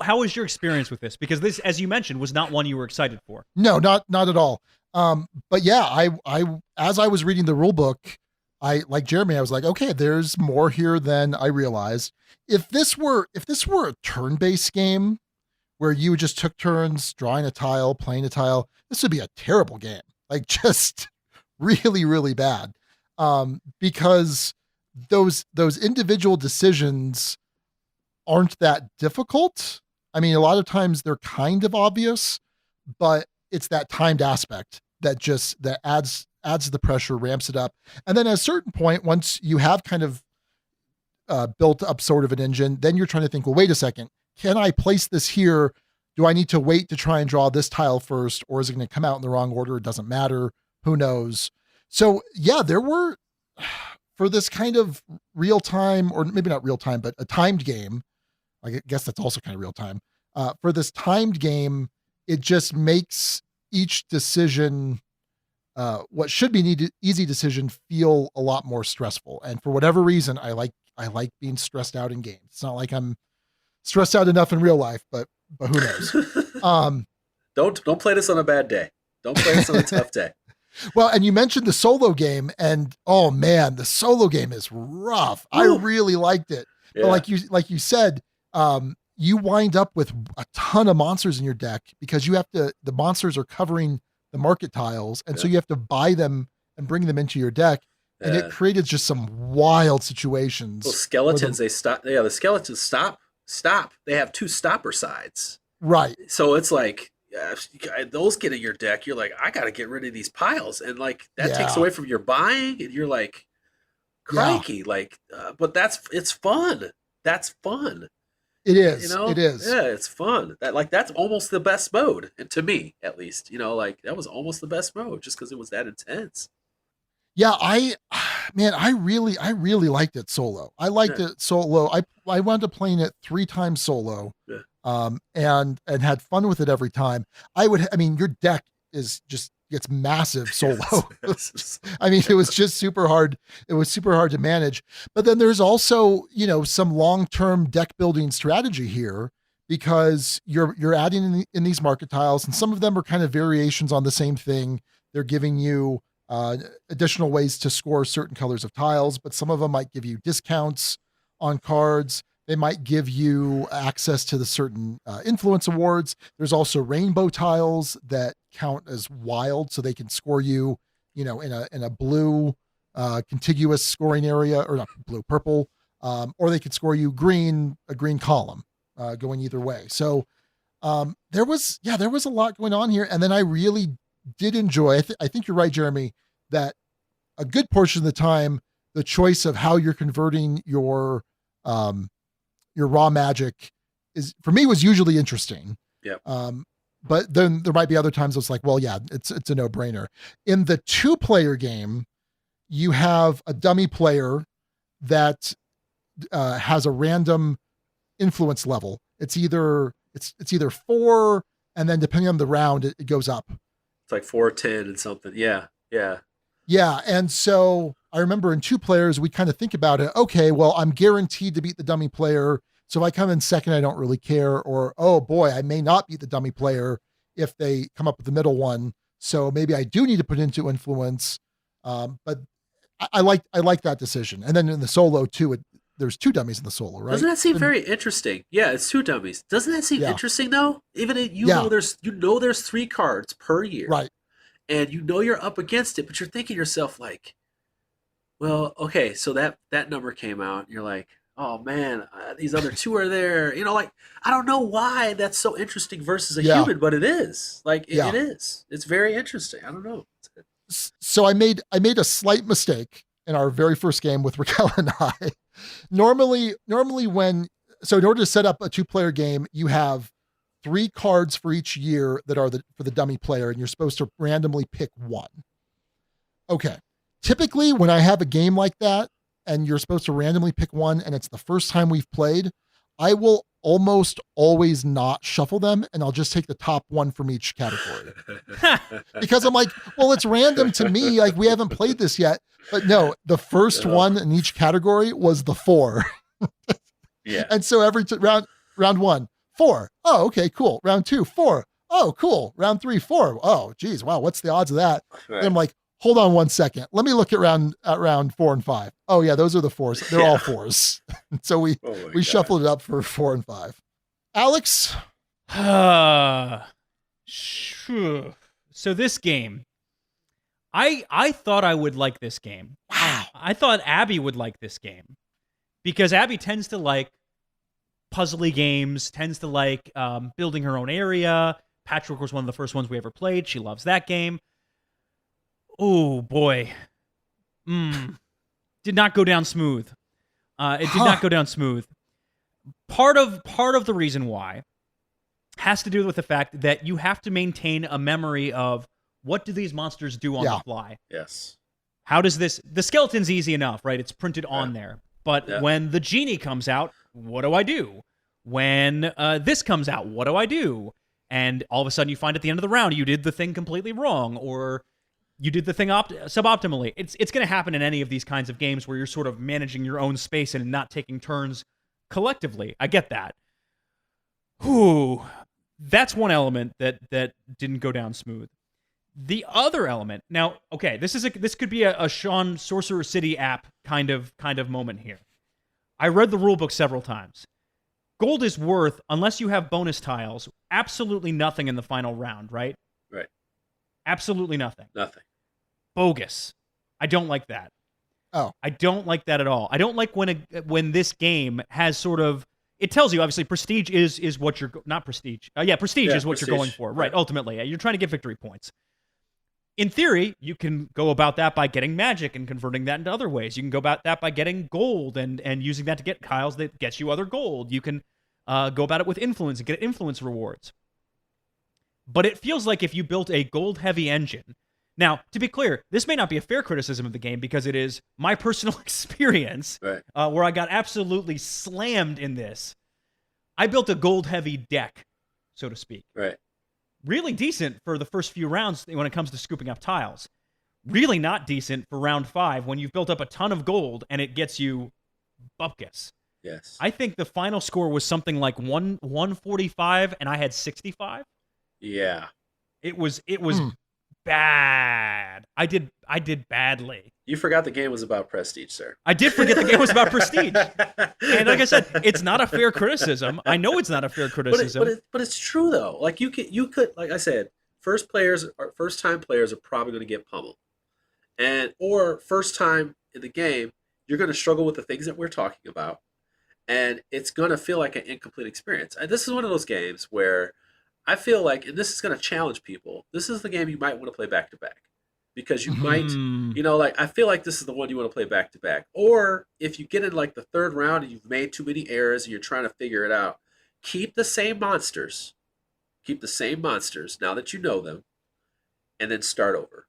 how was your experience with this? Because this, as you mentioned, was not one you were excited for. No, not at all. But yeah, I as I was reading the rule book, like Jeremy, I was like, okay, there's more here than I realized. If this were a turn-based game where you just took turns drawing a tile, playing a tile, this would be a terrible game. Like, just really, really bad. Because those individual decisions aren't that difficult. I mean, a lot of times they're kind of obvious, but it's that timed aspect that adds the pressure, ramps it up. And then at a certain point, once you have kind of built up sort of an engine, then you're trying to think, well, wait a second, can I place this here? Do I need to wait to try and draw this tile first, or is it going to come out in the wrong order? It doesn't matter. Who knows? So yeah, there were, for this kind of real time, or maybe not real time, but a timed game, I guess that's also kind of real time. For this timed game, it just makes each decision, what should be an easy decision, feel a lot more stressful. And for whatever reason, I like being stressed out in games. It's not like I'm stressed out enough in real life, but who knows? Don't play this on a bad day. Don't play this on a tough day. Well, and you mentioned the solo game, and oh man, the solo game is rough. Ooh. I really liked it. Yeah. But like you said, you wind up with a ton of monsters in your deck because the monsters are covering the market tiles. And so you have to buy them and bring them into your deck. And it created just some wild situations. Well, skeletons, they stop. Yeah, the skeletons stop. They have 2 stopper sides. Right. So it's like, those get in your deck, you're like, I got to get rid of these piles. And like, that takes away from your buying. And you're like, crikey. Like, but it's fun. That's fun. It is. It is. Yeah, it's fun. That's almost the best mode, and to me, at least. That was almost the best mode, just because it was that intense. Yeah, I really liked it solo. I liked it solo. I wound up playing it 3 times solo, and had fun with it every time. Your deck gets massive solo. I mean, it was just super hard. It was super hard to manage. But then there's also, some long-term deck building strategy here, because you're adding in these market tiles, and some of them are kind of variations on the same thing. They're giving you additional ways to score certain colors of tiles, but some of them might give you discounts on cards. They might give you access to the certain influence awards. There's also rainbow tiles that count as wild, so they can score you, in a blue contiguous scoring area, or not blue, purple, or they could score you a green column, going either way. So there was a lot going on here, and then I really did enjoy. I think you're right, Jeremy, that a good portion of the time, the choice of how you're converting your raw magic for me was usually interesting. Yeah. But then there might be other times it's like, well, yeah, it's a no-brainer. In the 2-player game, you have a dummy player that has a random influence level. It's either 4, and then depending on the round, it goes up. It's like 4, 10, and something. Yeah. Yeah. And so I remember in 2 players, we kind of think about it. Okay, well, I'm guaranteed to beat the dummy player. So if I come in second, I don't really care. Or, oh boy, I may not beat the dummy player if they come up with the middle one. So maybe I do need to put into influence. But I like that decision. And then in the solo too, there's 2 dummies in the solo, right? Doesn't that seem very interesting? Yeah, it's 2 dummies. Doesn't that seem interesting though? Even there's 3 cards per year. Right. And you're up against it, but you're thinking to yourself like, well, okay, so that number came out, and you're like, oh man, these other 2 are there. I don't know why that's so interesting versus a human, but it is. Like it is. It's very interesting. I don't know. So I made a slight mistake in our very first game with Raquel and I. Normally in order to set up a 2-player game, you have 3 cards for each year that are for the dummy player, and you're supposed to randomly pick 1. Okay. Typically, when I have a game like that, and you're supposed to randomly pick 1, and it's the first time we've played, I will almost always not shuffle them, and I'll just take the top 1 from each category. Because I'm like, well, it's random to me. Like, we haven't played this yet. But no, the first one in each category was the 4. Yeah. And so every round 1, 4. Oh, okay, cool. Round 2, 4. Oh, cool. Round 3, 4. Oh, geez. Wow. What's the odds of that? Right. And I'm like, hold on 1 second. Let me look at round 4 and 5. Oh yeah, those are the 4s. They're all 4s. So we shuffled it up for 4 and 5. Alex? So this game, I thought I would like this game. Wow. I thought Abby would like this game, because Abby tends to like puzzly games, tends to like building her own area. Patchwork was one of the first ones we ever played. She loves that game. Oh, boy. Did not go down smooth. It did not go down smooth. Part of the reason why has to do with the fact that you have to maintain a memory of what do these monsters do on the fly. Yes. How does this... The skeleton's easy enough, right? It's printed on there. But when the genie comes out, what do I do? When this comes out, what do I do? And all of a sudden you find at the end of the round you did the thing completely wrong, or you did the thing suboptimally. It's going to happen in any of these kinds of games where you're sort of managing your own space and not taking turns collectively. I get that. Whew. That's one element that didn't go down smooth. The other element, now, okay, this could be a Sean Sorcerer City app kind of moment here. I read the rulebook several times. Gold is worth, unless you have bonus tiles, absolutely nothing in the final round, right? Right. Absolutely nothing. Nothing. Bogus. I don't like that. Oh. I don't like that at all. I don't like when this game has sort of... It tells you, obviously, prestige is what you're... Not prestige. Prestige is what you're going for. Right, ultimately. You're trying to get victory points. In theory, you can go about that by getting magic and converting that into other ways. You can go about that by getting gold and using that to get tiles that gets you other gold. You can go about it with influence and get influence rewards. But it feels like if you built a gold-heavy engine... Now, to be clear, this may not be a fair criticism of the game because it is my personal experience where I got absolutely slammed in this. I built a gold-heavy deck, so to speak. Right. Really decent for the first few rounds when it comes to scooping up tiles. Really not decent for round 5 when you've built up a ton of gold and it gets you bupkis. Yes. I think the final score was something like 145 and I had 65. Yeah. It was bad. I did badly. You forgot the game was about prestige, sir. I did forget the game was about prestige. And like I said, it's not a fair criticism. I know it's not a fair criticism. But it's true though. Like you could like I said, first time players are probably going to get pummeled. Or first time in the game, you're going to struggle with the things that we're talking about. And it's going to feel like an incomplete experience. And this is one of those games where I feel like, and this is going to challenge people, this is the game you might want to play back-to-back. Because you might, I feel like this is the one you want to play back-to-back. Or if you get in like the third round and you've made too many errors and you're trying to figure it out, keep the same monsters. Keep the same monsters now that you know them. And then start over.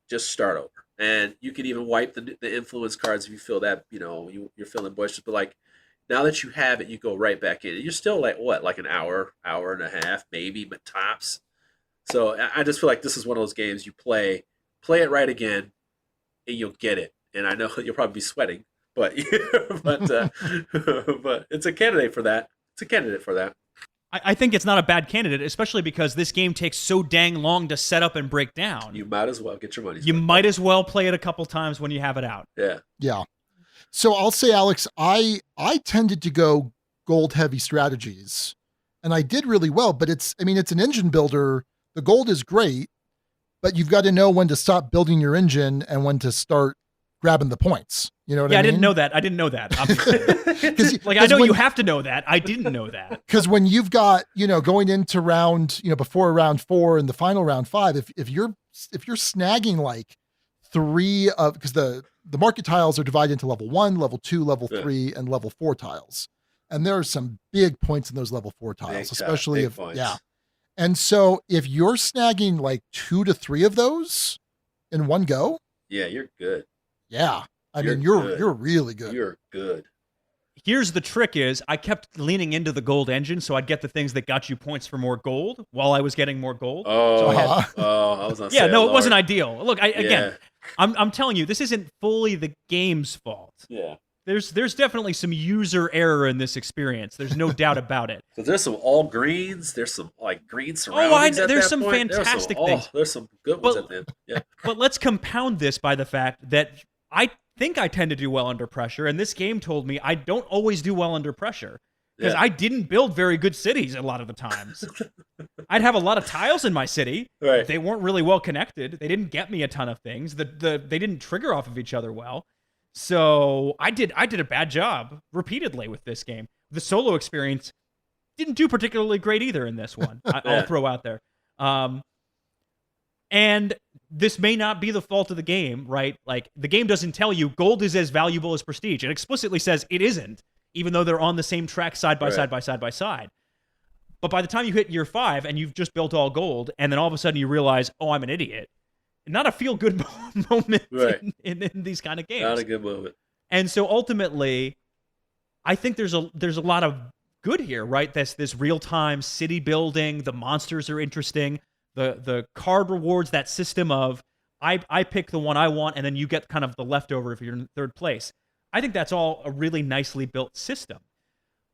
Just start over. And you can even wipe the influence cards if you feel that, you're feeling boisterous. But now that you have it, you go right back in. And you're still like an hour and a half, maybe, but tops. So I just feel like this is one of those games you play it right again, and you'll get it. And I know you'll probably be sweating, but but it's a candidate for that. I think it's not a bad candidate, especially because this game takes so dang long to set up and break down. You might as well get your money's worth. You might as well play it a couple times when you have it out. Yeah. Yeah. So I'll say, Alex, I tended to go gold heavy strategies and I did really well, but it's an engine builder. The gold is great, but you've got to know when to stop building your engine and when to start grabbing the points. You know what I mean? I didn't know that. I know you have to know that. I didn't know that. Because when you've got, going into round, before round 4 and the final round 5, if you're snagging like 3 of, because the market tiles are divided into level 1, level 2, level 3, and level 4 tiles. And there are some big points in those level 4 tiles, especially if, points. Yeah. And so if you're snagging like 2 to 3 of those in one go. Yeah, you're good. Yeah. You're really good. You're good. Here's the trick is I kept leaning into the gold engine so I'd get the things that got you points for more gold while I was getting more gold. Oh, I was not saying, it wasn't ideal. Look, again, I'm telling you, this isn't fully the game's fault. Yeah. There's definitely some user error in this experience. There's no doubt about it. So there's some all greens. There's some green surroundings. There's some fantastic things. There's some good ones at the end. Yeah. But let's compound this by the fact that I think I tend to do well under pressure, and this game told me I don't always do well under pressure because I didn't build very good cities a lot of the times. I'd have a lot of tiles in my city. Right. They weren't really well connected. They didn't get me a ton of things. They didn't trigger off of each other well. So I did a bad job repeatedly with this game. The solo experience didn't do particularly great either in this one. I'll throw out there. And this may not be the fault of the game, right? Like, the game doesn't tell you gold is as valuable as prestige. It explicitly says it isn't, even though they're on the same track side by side by side by side. But by the time you hit year 5 and you've just built all gold, and then all of a sudden you realize, oh, I'm an idiot. Not a feel-good moment in these kind of games. Not a good moment. And so ultimately, I think there's a lot of good here, right? This real-time city building. The monsters are interesting. The card rewards, that system of I pick the one I want, and then you get kind of the leftover if you're in third place. I think that's all a really nicely built system.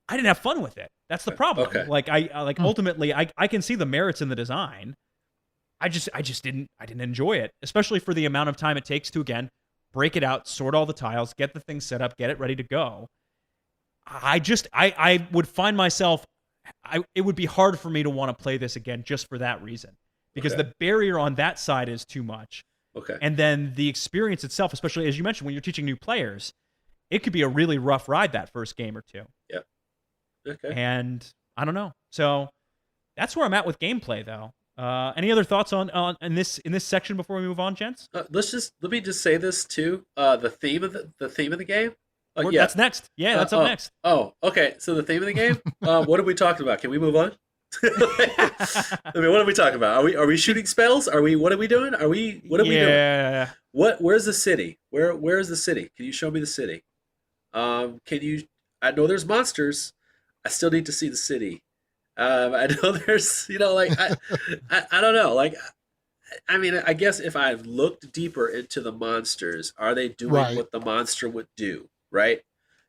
I didn't have fun with it. That's the problem. Okay. Like ultimately I can see the merits in the design. I didn't enjoy it, especially for the amount of time it takes to, again, break it out, sort all the tiles, get the thing set up, get it ready to go. I would find myself, it would be hard for me to want to play this again just for that reason, because the barrier on that side is too much. Okay. And then the experience itself, especially as you mentioned, when you're teaching new players, it could be a really rough ride that first game or two. Yeah. Okay. And I don't know. So that's where I'm at with gameplay, though. Any other thoughts on in this section before we move on, gents? Let me just say this too. The theme of the game. That's next. Yeah, that's up next. Oh, okay. So the theme of the game. What are we talking about? Can we move on? I mean, what are we talking about? Are we shooting spells? What are we doing? What are we doing? Yeah. Where's the city? Where is the city? Can you show me the city? Can you? I know there's monsters. I still need to see the city. I know there's, I don't know. Like, I mean, I guess if I've looked deeper into the monsters, are they doing what the monster would do? Right.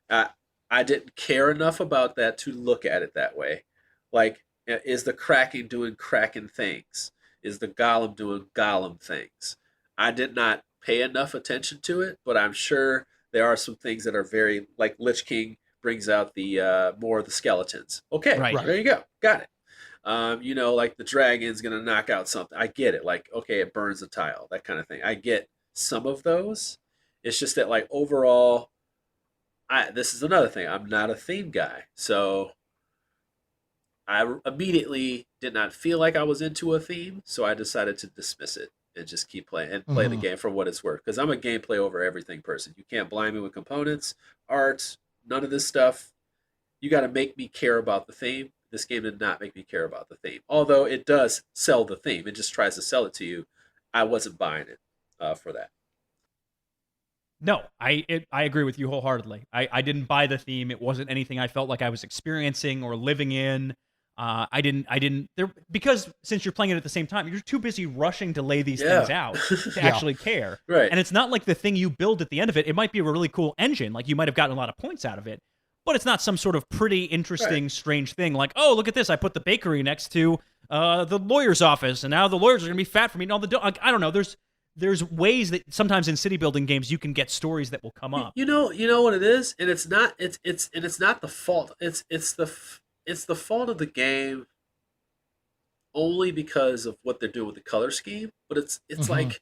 I didn't care enough about that to look at it that way. Like, is the Kraken doing Kraken things? Is the Golem doing Golem things? I did not pay enough attention to it, but I'm sure there are some things that are very, like Lich King brings out the more of the skeletons. Okay, there you go. Got it. Like the dragon's going to knock out something. I get it. Like, okay, it burns a tile, that kind of thing. I get some of those. It's just that, like, overall, this is another thing. I'm not a theme guy. So I immediately did not feel like I was into a theme, so I decided to dismiss it and just keep playing and play the game for what it's worth. Because I'm a gameplay over everything person. You can't blind me with components, art, none of this stuff. You got to make me care about the theme. This game did not make me care about the theme. Although it does sell the theme. It just tries to sell it to you. I wasn't buying it for that. No, I agree with you wholeheartedly. I didn't buy the theme. It wasn't anything I felt like I was experiencing or living in. I didn't because since you're playing it at the same time, you're too busy rushing to lay these things out to actually care. Right. And it's not like the thing you build at the end of it. It might be a really cool engine. Like, you might have gotten a lot of points out of it, but it's not some sort of pretty interesting, strange thing. Like, oh, look at this. I put the bakery next to the lawyer's office, and now the lawyers are going to be fat for me. All the like, I don't know. There's ways that sometimes in city building games you can get stories that will come up. You know what it is, and it's not the fault. It's the fault of the game only because of what they're doing with the color scheme. But it's like,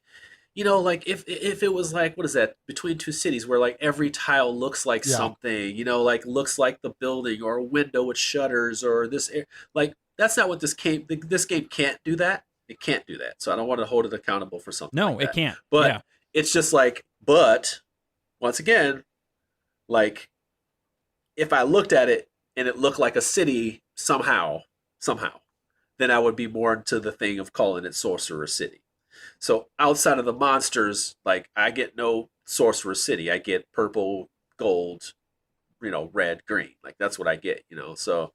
like if it was like, what is that, Between Two Cities, where like every tile looks like something, like looks like the building or a window with shutters or this, like that's not what this game can't do that. It can't do that. So I don't want to hold it accountable for something. No, like that. It can't. But it's just like, but once again, like if I looked at it and it looked like a city somehow, then I would be more into the thing of calling it Sorcerer City. So outside of the monsters, like I get no Sorcerer City. I get purple, gold, red, green. Like that's what I get, so.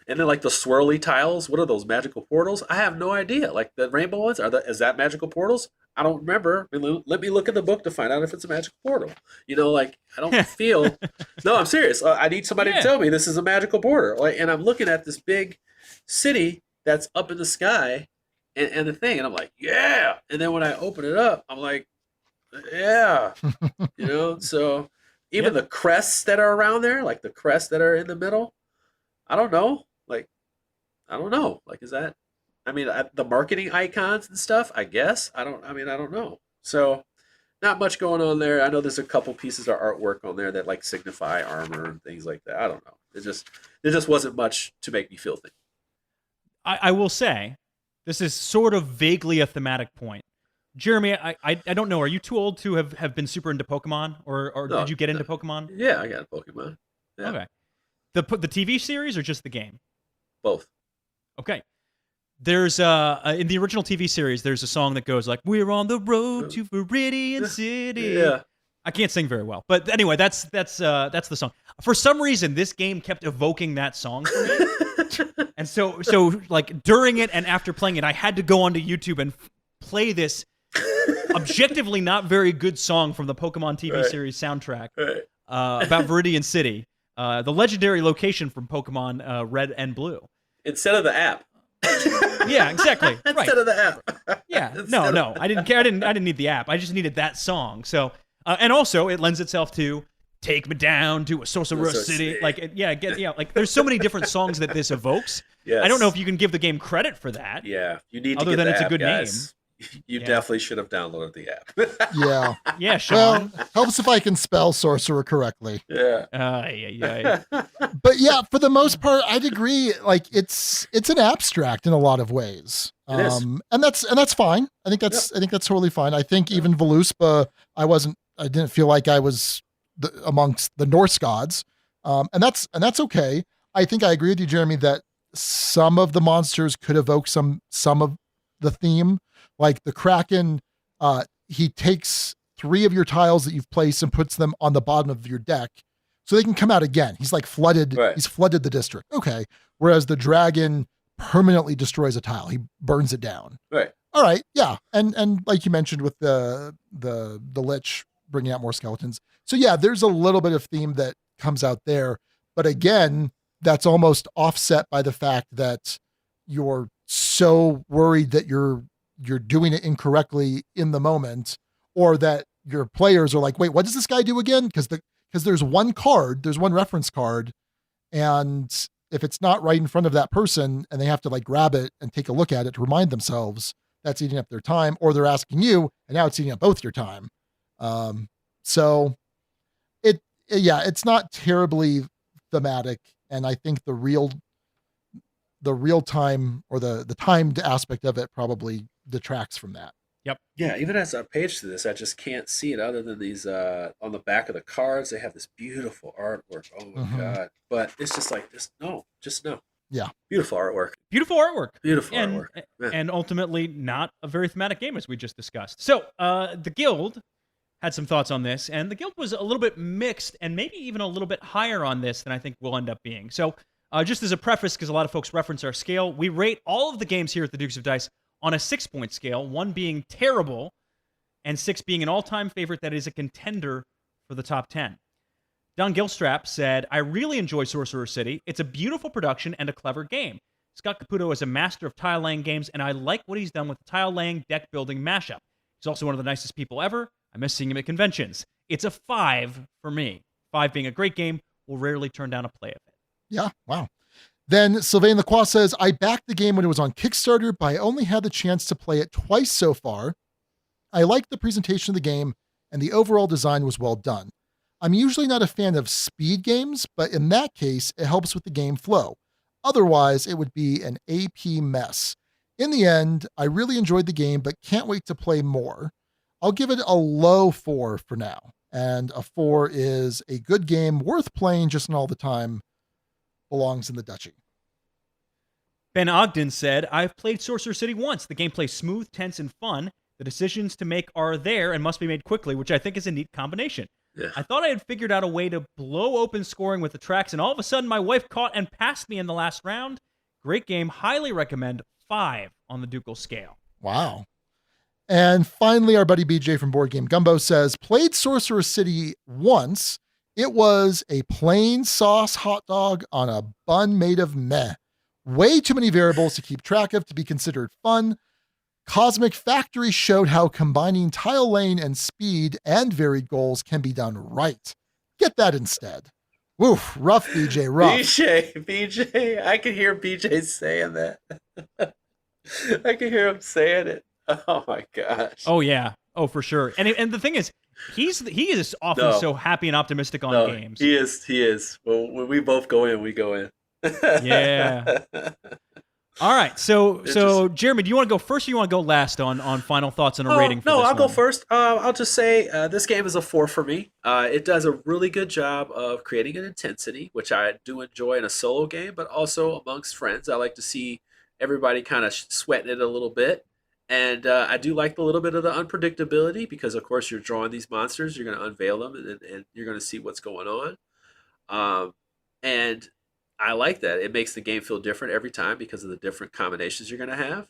And then like the swirly tiles, what are those, magical portals? I have no idea. Like the rainbow ones, is that magical portals? I don't remember. Let me look in the book to find out if it's a magical portal. Like I don't feel. No, I'm serious. I need somebody to tell me this is a magical portal. Like, and I'm looking at this big city that's up in the sky, and the thing, and I'm like, yeah. And then when I open it up, I'm like, yeah. So even the crests that are around there, like the crests that are in the middle, I don't know. Like, I don't know. Like, is that? I mean, the marketing icons and stuff, I guess. I don't know. So Not much going on there. I know there's a couple pieces of artwork on there that like signify armor and things like that. I don't know. There just wasn't much to make me feel things. I will say, this is sort of vaguely a thematic point. Jeremy, I don't know. Are you too old to have been super into Pokemon, or No, did you get into Pokemon? Yeah, I got a Pokemon. Yeah. Okay. The TV series or just the game? Both. Okay. There's in the original TV series, there's a song that goes like, "We're on the road to Viridian City." Yeah. I can't sing very well, but anyway, that's the song. For some reason, this game kept evoking that song for me, and so like during it and after playing it, I had to go onto YouTube and play this objectively not very good song from the Pokemon TV series soundtrack about Viridian City, the legendary location from Pokemon Red and Blue. Instead of the app. Yeah, exactly. Instead of the app. Yeah, no, I didn't care. I didn't need the app. I just needed that song. So, and also it lends itself to "Take Me Down to a Sorcerer City." Like, like there's so many different songs that this evokes. Yes. I don't know if you can give the game credit for that. Yeah, you need to other get than the it's app, a good guys. name. You definitely should have downloaded the app. Yeah. Yeah, Sean. Well, helps if I can spell sorcerer correctly. Yeah. Yeah. But yeah, for the most part, I'd agree. Like it's an abstract in a lot of ways. It is. And that's fine. I think that's totally fine. I think even Voluspa, I didn't feel like I was amongst the Norse gods. And that's okay. I think I agree with you, Jeremy, that some of the monsters could evoke some of the theme. Like the Kraken, he takes 3 of your tiles that you've placed and puts them on the bottom of your deck so they can come out again. He's like flooded. Right. He's flooded the district. Okay. Whereas the dragon permanently destroys a tile. He burns it down. Right. All right. Yeah. And like you mentioned with the Lich bringing out more skeletons. So yeah, there's a little bit of theme that comes out there. But again, that's almost offset by the fact that you're so worried that you're doing it incorrectly in the moment, or that your players are like, wait, what does this guy do again? Because there's one reference card, and if it's not right in front of that person and they have to like grab it and take a look at it to remind themselves, that's eating up their time, or they're asking you and now it's eating up both your time. So it's not terribly thematic. And I think the real time or the timed aspect of it probably detracts from that. Yep. Yeah, even as I page to this, I just can't see it other than these on the back of the cards. They have this beautiful artwork. Oh my God. But it's just like this. No. Yeah. Beautiful artwork. And ultimately not a very thematic game, as we just discussed. So the Guild had some thoughts on this, and the Guild was a little bit mixed and maybe even a little bit higher on this than I think we'll end up being. So just as a preface, because a lot of folks reference our scale, we rate all of the games here at the Dukes of Dice on a 6-point scale, 1 being terrible and 6 being an all-time favorite that is a contender for the top 10. Don Gilstrap said, "I really enjoy Sorcerer City. It's a beautiful production and a clever game. Scott Caputo is a master of tile-laying games, and I like what he's done with the tile-laying, deck-building mashup. He's also one of the nicest people ever. I miss seeing him at conventions. It's a 5 for me. 5 being a great game. Will rarely turn down a play of it." Yeah, wow. Then Sylvain Lacroix says, "I backed the game when it was on Kickstarter, but I only had the chance to play it twice so far. I liked the presentation of the game, and the overall design was well done. I'm usually not a fan of speed games, but in that case, it helps with the game flow. Otherwise, it would be an AP mess. In the end, I really enjoyed the game, but can't wait to play more. I'll give it a low 4 for now. And a 4 is a good game, worth playing just not all the time. Belongs in the duchy." Ben Ogden said, "I've played Sorcerer City once. The gameplay's smooth, tense, and fun. The decisions to make are there and must be made quickly, which I think is a neat combination. Yeah. I thought I had figured out a way to blow open scoring with the tracks, and all of a sudden my wife caught and passed me in the last round. Great game. Highly recommend. 5 on the Ducal scale." Wow. And finally, our buddy BJ from Board Game Gumbo says, "Played Sorcerer City once. It was a plain sauce hot dog on a bun made of meh. Way too many variables to keep track of to be considered fun. Cosmic Factory showed how combining tile lane and speed and varied goals can be done right. Get that instead." Woof, rough, BJ, rough. BJ, I can hear BJ saying that. I can hear him saying it. Oh my gosh. Oh yeah. Oh, for sure. And the thing is, he is often so happy and optimistic on games. He is. Well, when we both go in, we go in. Yeah. All right. So Jeremy, do you want to go first or you want to go last on final thoughts and a rating for this I'll one? go first. I'll just say this game is a 4 for me. It does a really good job of creating an intensity, which I do enjoy in a solo game, but also amongst friends. I like to see everybody kind of sweating it a little bit. And I do like the little bit of the unpredictability because, of course, you're drawing these monsters. You're going to unveil them, and you're going to see what's going on. And I like that. It makes the game feel different every time because of the different combinations you're going to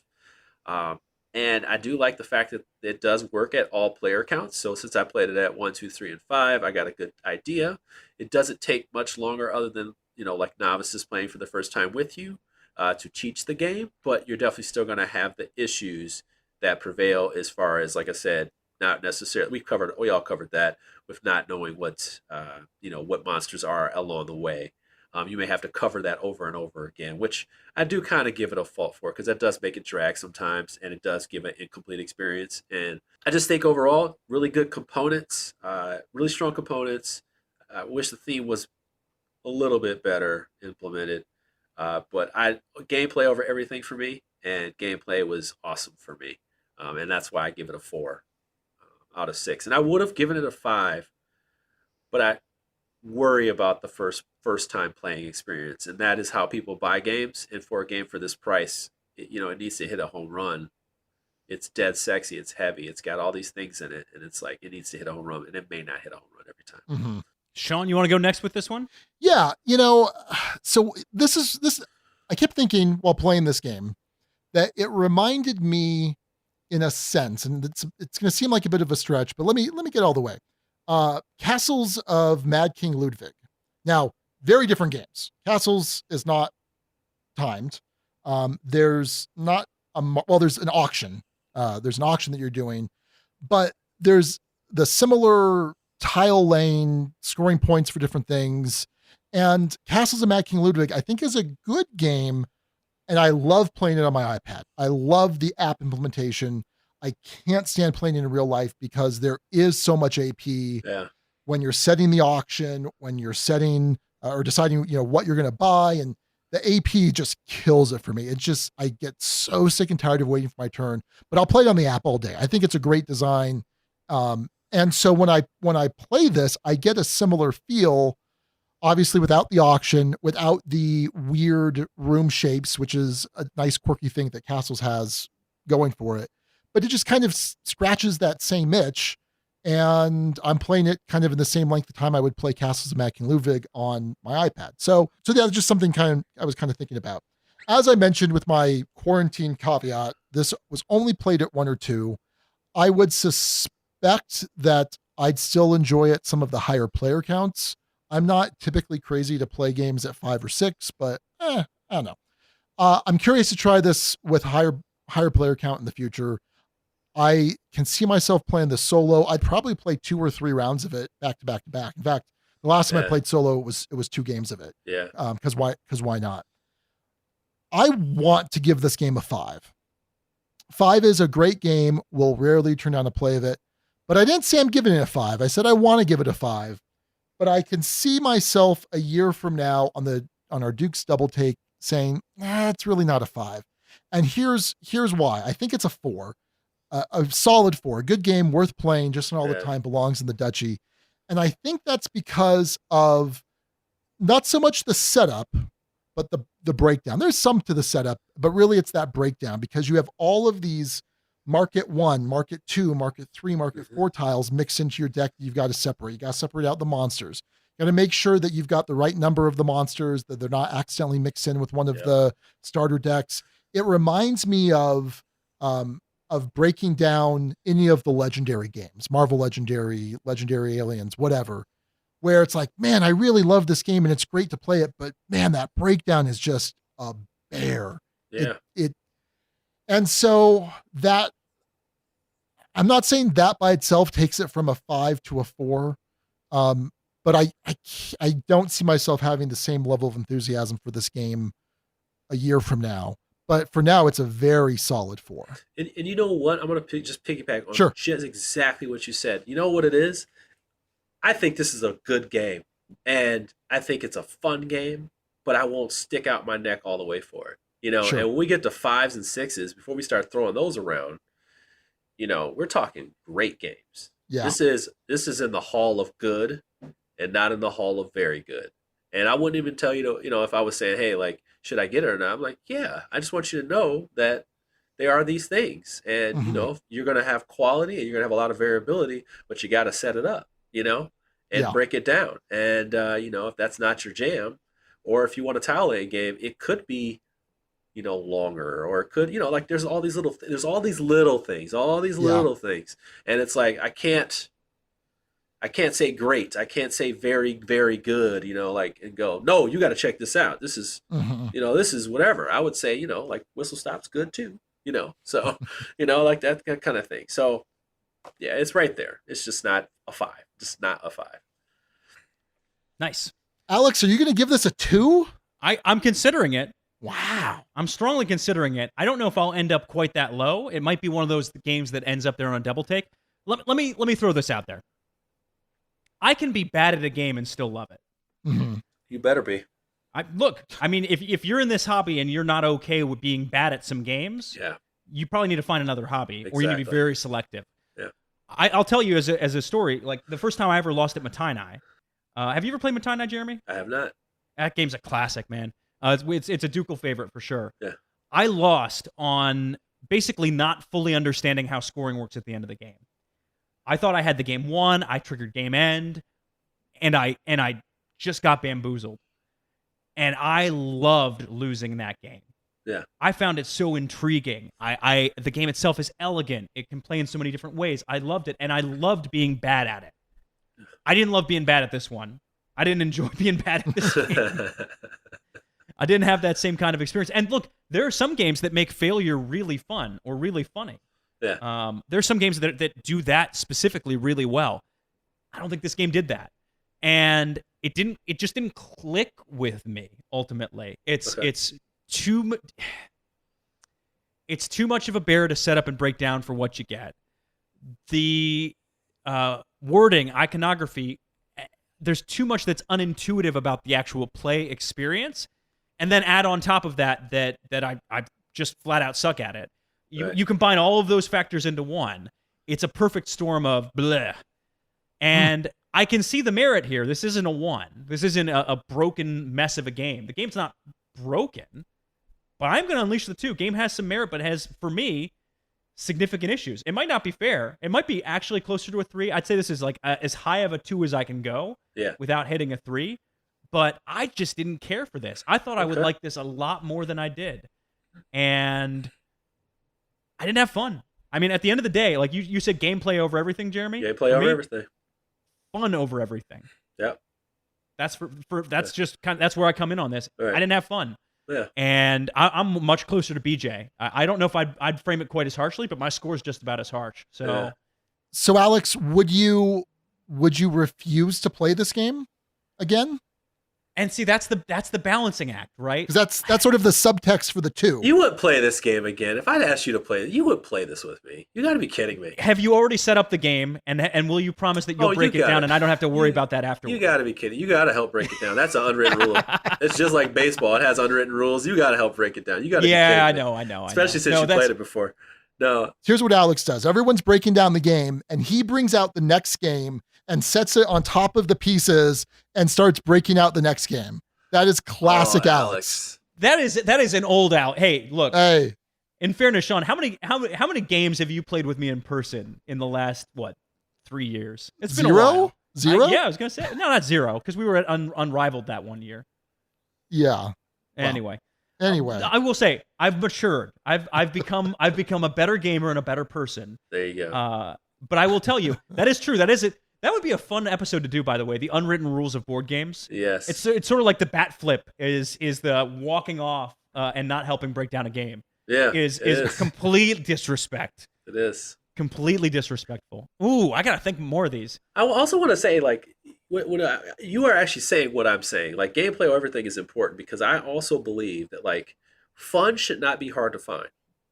have. And I do like the fact that it does work at all player counts. So since I played it at 1, 2, 3, and 5, I got a good idea. It doesn't take much longer other than, like novices playing for the first time with you. To teach the game, but you're definitely still going to have the issues that prevail as far as, like I said, not necessarily. We all covered that with not knowing what monsters are along the way. You may have to cover that over and over again, which I do kind of give it a fault for because that does make it drag sometimes, and it does give an incomplete experience. And I just think overall, really good components, really strong components. I wish the theme was a little bit better implemented. But gameplay over everything for me, and gameplay was awesome for me, and that's why I give it a 4 out of 6. And I would have given it a 5, but I worry about the first time playing experience, and that is how people buy games. And for a game for this price, it needs to hit a home run. It's dead sexy, it's heavy, it's got all these things in it, and it's like it needs to hit a home run, and it may not hit a home run every time. Mm-hmm. Sean, you want to go next with this one? Yeah, so this I kept thinking while playing this game that it reminded me in a sense, and it's going to seem like a bit of a stretch, but let me get all the way. Castles of Mad King Ludwig. Now, very different games. Castles is not timed. There's not there's an auction. There's an auction that you're doing, but there's the similar tile lane, scoring points for different things. And Castles of Mad King Ludwig, I think, is a good game, and I love playing it on my iPad. I love the app implementation. I can't stand playing it in real life because there is so much AP when you're setting the auction, when you're setting or deciding, what you're going to buy, and the AP just kills it for me. It's just, I get so sick and tired of waiting for my turn, but I'll play it on the app all day. I think it's a great design. And so when I play this, I get a similar feel, obviously without the auction, without the weird room shapes, which is a nice quirky thing that Castles has going for it. But it just kind of scratches that same itch. And I'm playing it kind of in the same length of time I would play Castles of Mad King Ludwig on my iPad. So that's just something I was kind of thinking about. As I mentioned with my quarantine caveat, this was only played at 1 or 2. I would suspect that I'd still enjoy it some of the higher player counts. I'm not typically crazy to play games at 5 or 6, but I don't know. I'm curious to try this with higher player count in the future. I can see myself playing this solo. I'd probably play 2 or 3 rounds of it back to back to back. In fact, the last time I played solo, it was 2 games of it. Yeah. Because why not? I want to give this game a 5. 5 is a great game. We'll rarely turn down a play of it. But I didn't say I'm giving it a 5. I said I want to give it a 5. But I can see myself a year from now on our Duke's Double Take saying, it's really not a 5. And here's why. I think it's a 4. A solid 4. A good game, worth playing, just not all the time, belongs in the duchy. And I think that's because of not so much the setup, but the breakdown. There's some to the setup, but really it's that breakdown because you have all of these Market 1, Market 2, Market 3, Market 4 tiles mixed into your deck that you've got to separate. You got to separate out the monsters. You got to make sure that you've got the right number of the monsters, that they're not accidentally mixed in with one of the starter decks. It reminds me of breaking down any of the legendary games, Marvel Legendary Aliens, whatever, where it's like, man, I really love this game and it's great to play it, but man, that breakdown is just a bear. Yeah. And so that, I'm not saying that by itself takes it from a 5 to a 4. But I don't see myself having the same level of enthusiasm for this game a year from now. But for now, it's a very solid 4. And you know what? I'm going to just piggyback on Sure. just exactly what you said. You know what it is? I think this is a good game, and I think it's a fun game, but I won't stick out my neck all the way for it. Sure. And when we get to 5s and 6s, before we start throwing those around, we're talking great games. Yeah. This is in the hall of good and not in the hall of very good. And I wouldn't even tell you if I was saying, hey, like, should I get it or not? I'm like, yeah, I just want you to know that there are these things. And, you're going to have quality and you're going to have a lot of variability, but you got to set it up, and break it down. And, if that's not your jam, or if you want a tile laying game, it could be, longer, or it could, like there's all these little things. And it's like, I can't say great. I can't say very, very good, and go, no, you got to check this out. This is, this is whatever. I would say, like Whistle Stop's good too, so, like that kind of thing. So yeah, it's right there. It's just not a 5, just not a 5. Nice. Alex, are you going to give this a 2? I'm considering it. Wow. I'm strongly considering it. I don't know if I'll end up quite that low. It might be one of those games that ends up there on Double Take. Let me throw this out there. I can be bad at a game and still love it. Mm-hmm. You better be. If you're in this hobby and you're not okay with being bad at some games, you probably need to find another hobby, or you need to be very selective. Yeah. I'll tell you as a story, like the first time I ever lost at Matai, have you ever played Matai, Jeremy? I have not. That game's a classic, man. It's a ducal favorite for sure. Yeah. I lost on basically not fully understanding how scoring works at the end of the game. I thought I had the game won. I triggered game end, and I just got bamboozled. And I loved losing that game. Yeah. I found it so intriguing. The game itself is elegant. It can play in so many different ways. I loved it, and I loved being bad at it. I didn't love being bad at this one. I didn't enjoy being bad at this game. I didn't have that same kind of experience. And look, there are some games that make failure really fun or really funny. Yeah. There's some games that do that specifically really well. I don't think this game did that. And it just didn't click with me ultimately. It's too much of a bear to set up and break down for what you get. The wording, iconography, there's too much that's unintuitive about the actual play experience. And then add on top of that I just flat out suck at it. You combine all of those factors into one. It's a perfect storm of bleh. And I can see the merit here. This isn't a 1. This isn't a broken mess of a game. The game's not broken, but I'm going to unleash the 2. Game has some merit, but has, for me, significant issues. It might not be fair. It might be actually closer to a 3. I'd say this is like as high of a 2 as I can go without hitting a 3. But I just didn't care for this. I thought I would like this a lot more than I did. And I didn't have fun. I mean, at the end of the day, like you said, gameplay over everything, Jeremy. Gameplay over everything. Fun over everything. Yep. That's that's just kind of, that's where I come in on this. Right. I didn't have fun. Yeah. And I'm much closer to BJ. I don't know if I'd frame it quite as harshly, but my score is just about as harsh. So Alex, would you refuse to play this game again? And see, that's the balancing act, right? Because that's sort of the subtext for the 2. You would play this game again. If I'd asked you to play it, you would play this with me. You got to be kidding me. Have you already set up the game, and will you promise that you'll break it down and I don't have to worry about that afterwards? You got to be kidding. You got to help break it down. That's an unwritten rule. It's just like baseball. It has unwritten rules. You got to help break it down. You got to be kidding me. I know. Especially since you played it before. No. Here's what Alex does. Everyone's breaking down the game, and he brings out the next game and sets it on top of the pieces and starts breaking out the next game. That is classic Alex. That is an old out. Hey, look. Hey. In fairness, Sean, how many games have you played with me in person in the last 3 years? It's been 0? a while. 0? Yeah, I was gonna say no, not 0, because we were at Unrivaled that one year. Yeah. Anyway, I will say I've matured. I've become a better gamer and a better person. There you go. But I will tell you that is true. That is it. That would be a fun episode to do, by the way. The unwritten rules of board games. Yes. It's sort of like the bat flip is the walking off and not helping break down a game. Yeah. Is complete disrespect. It is. Completely disrespectful. Ooh, I gotta think more of these. I also want to say, like, when you are actually saying what I'm saying. Like, gameplay or everything is important, because I also believe that, like, fun should not be hard to find.